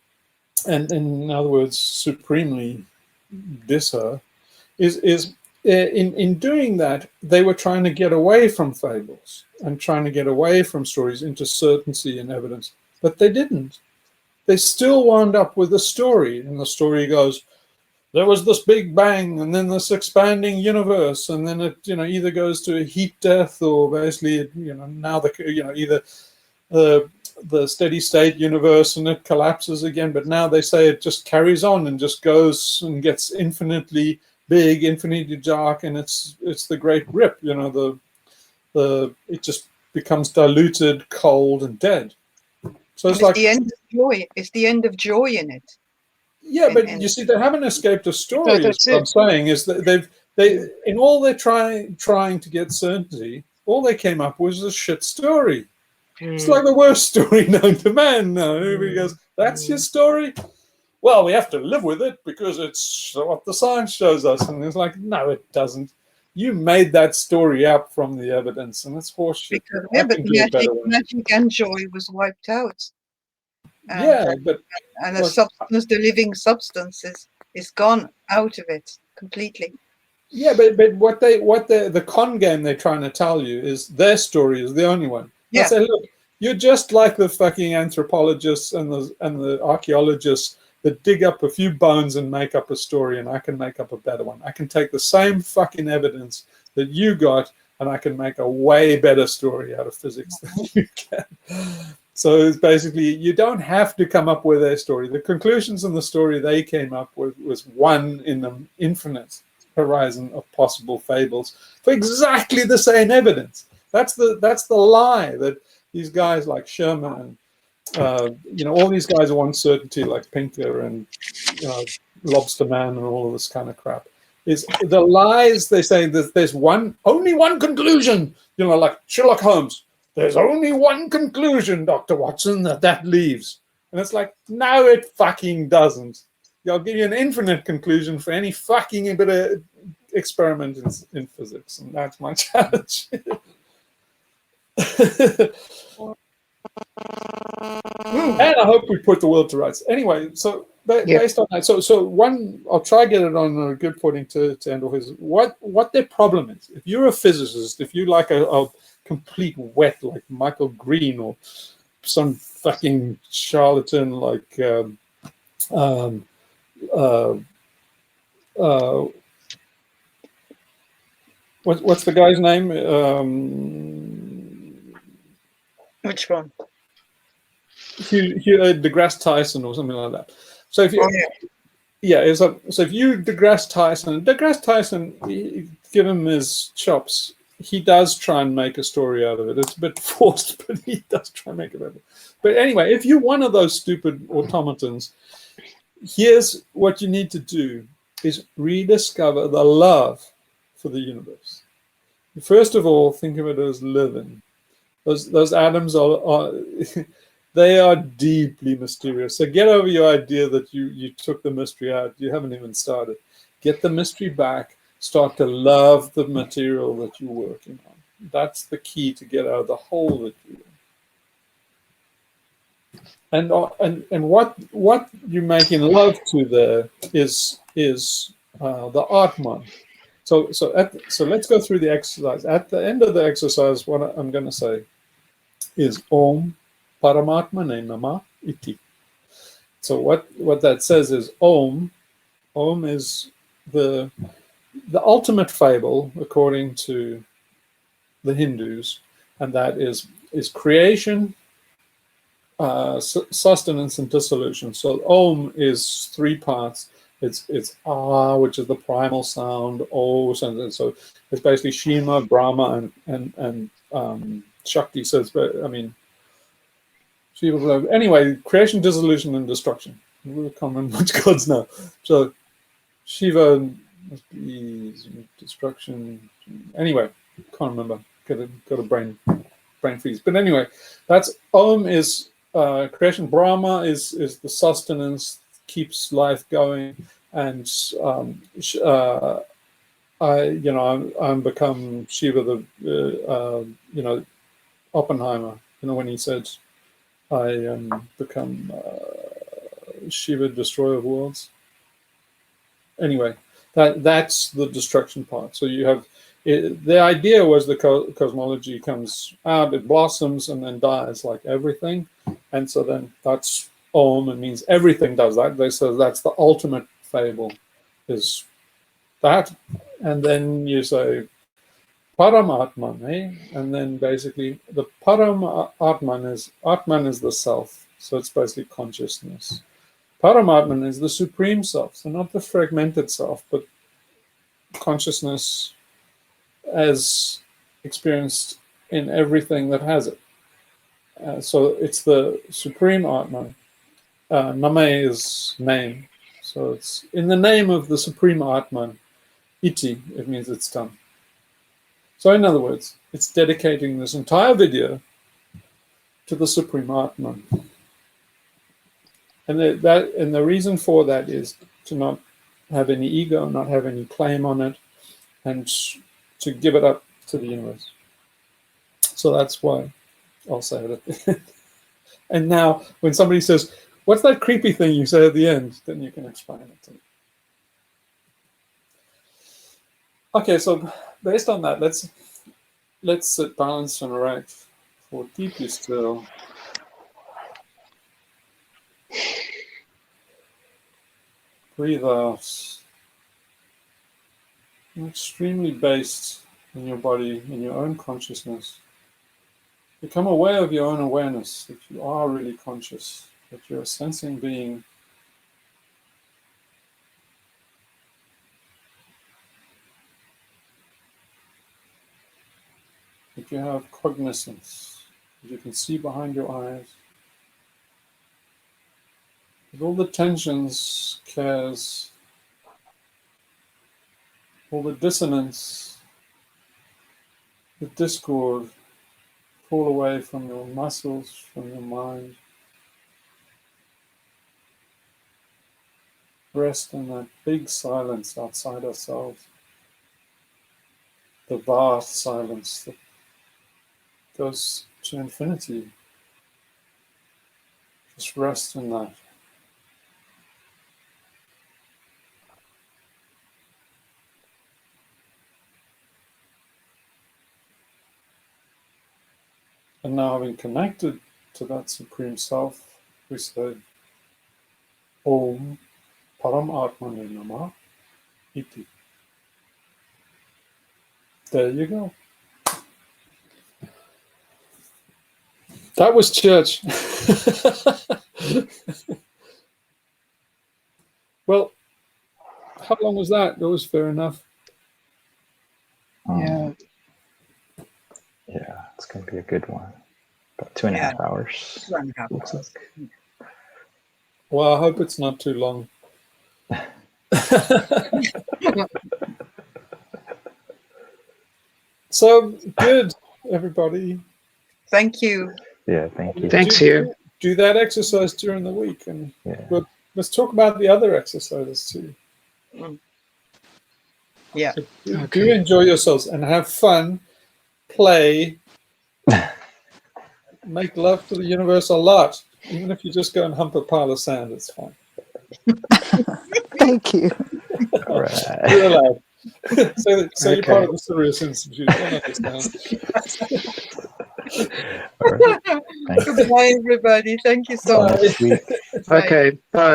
and in other words, supremely diss her, is in doing that, they were trying to get away from fables and trying to get away from stories into certainty and evidence, but they didn't. They still wound up with a story, and the story goes, there was this big bang, and then this expanding universe, and then it either goes to a heat death, or basically now either the steady state universe and it collapses again, but now they say it just carries on and just goes and gets infinitely big, infinitely dark, and it's the great rip. It just becomes diluted, cold, and dead. So it's like the end of joy. It's the end of joy in it. Yeah, but you see, they haven't escaped a story. Is what I'm saying is that they in all their trying to get certainty, all they came up with was a shit story. It's like the worst story known to man. Now everybody goes, "That's your story." Well, we have to live with it because it's what the science shows us. And it's like, no, it doesn't. You made that story up from the evidence, and it's horseshit. But magic and joy was wiped out. And, and the substance, the living substance, is gone out of it completely. Yeah, but what the con game they're trying to tell you is their story is the only one. Yeah. I say, look, you're just like the fucking anthropologists and the archaeologists that dig up a few bones and make up a story, and I can make up a better one. I can take the same fucking evidence that you got, and I can make a way better story out of physics than you can. So it's basically, you don't have to come up with their story. The conclusions in the story they came up with was one in the infinite horizon of possible fables for exactly the same evidence. That's the lie that these guys like Sherman and all these guys want certainty, like Pinker and Lobster Man and all of this kind of crap. Is the lies they say that there's only one conclusion, like Sherlock Holmes. There's only one conclusion, Dr. Watson, that leaves. And it's like, no, it fucking doesn't. I'll give you an infinite conclusion for any fucking bit of experiment in physics, and that's my challenge. And I hope we put the world to rights. Anyway, so based on that, so one, I'll try to get it on a good footing to end off, is what their problem is. If you're a physicist, if you like a complete wet like Michael Green or some fucking charlatan like what's the guy's name? Which one? deGrasse Tyson or something like that. So if you, Oh, yeah. yeah, so if you deGrasse Tyson, give him his chops. He does try and make a story out of it. It's a bit forced, but he does try and make it better. But anyway, if you're one of those stupid automatons, here's what you need to do is rediscover the love for the universe. First of all, think of it as living. Those atoms are they are deeply mysterious. So get over your idea that you took the mystery out. You haven't even started. Get the mystery back. Start to love the material that you're working on. That's the key to get out of the hole that you're in. And what you're making love to there is the Atman. So let's go through the exercise. At the end of the exercise, what I'm going to say is Om Paramatmane Nama Iti. So what that says is Om. Om is the ultimate fable according to the Hindus, and that is creation, sustenance, and dissolution. So Om is three parts. It's Ah, which is the primal sound. O, so it's basically Shima, Brahma, and Shakti. So it's, I mean, Shiva. Anyway, creation, dissolution, and destruction. I can't remember which gods now. So Shiva must be destruction. Anyway, can't remember. Got a brain freeze. But anyway, that's Om is creation. Brahma is the sustenance, keeps life going, and I'm become Shiva, the Oppenheimer. When he said, I become Shiva, destroyer of worlds. Anyway, that's the destruction part. So you have the idea was the cosmology comes out, it blossoms, and then dies like everything, and so then that's Om. It means everything does that. They say that's the ultimate fable, is that, and then you say Paramatman, and then basically the Paramatman is Atman is the self, so it's basically consciousness. Paramatman is the supreme self, so not the fragmented self, but consciousness as experienced in everything that has it. So it's the supreme Atman. Name is name. So it's in the name of the supreme Atman. Iti, it means it's done. So in other words, it's dedicating this entire video to the supreme Atman. And the reason for that is to not have any ego, not have any claim on it, and to give it up to the universe. So that's why I'll say it at the end. And now, when somebody says, "What's that creepy thing you say at the end?" then you can explain it to me. Okay, so based on that, let's sit balanced and erect for deeply still. Breathe out. You're extremely based in your body, in your own consciousness. Become aware of your own awareness, that you are really conscious, that you're a sensing being. That you have cognizance, that you can see behind your eyes. With all the tensions, cares, all the dissonance, the discord, fall away from your muscles, from your mind. Rest in that big silence outside ourselves, the vast silence that goes to infinity. Just rest in that. And now, having connected to that Supreme Self, we say, Om Param Atmane Namah Iti. There you go. That was church. Well, how long was that? That was fair enough. Yeah. Yeah, it's going to be a good one. About 2.5 hours. 2.5 Looks hours. like. Well, I hope it's not too long. So good, everybody. Thank you. Yeah, thank you. Thanks, Hugh. Do that exercise during the week, and Yeah. but let's talk about the other exercises too. Yeah. So do Okay. enjoy yourselves and have fun, play, make love to the universe a lot. Even if you just go and hump a pile of sand, it's fine. Thank you. All right. You're allowed. So you're part Okay. of the Sirius Institute. Don't understand. All right. Thanks. Goodbye, everybody. Thank you so Till much. next week. Bye. Okay. Bye.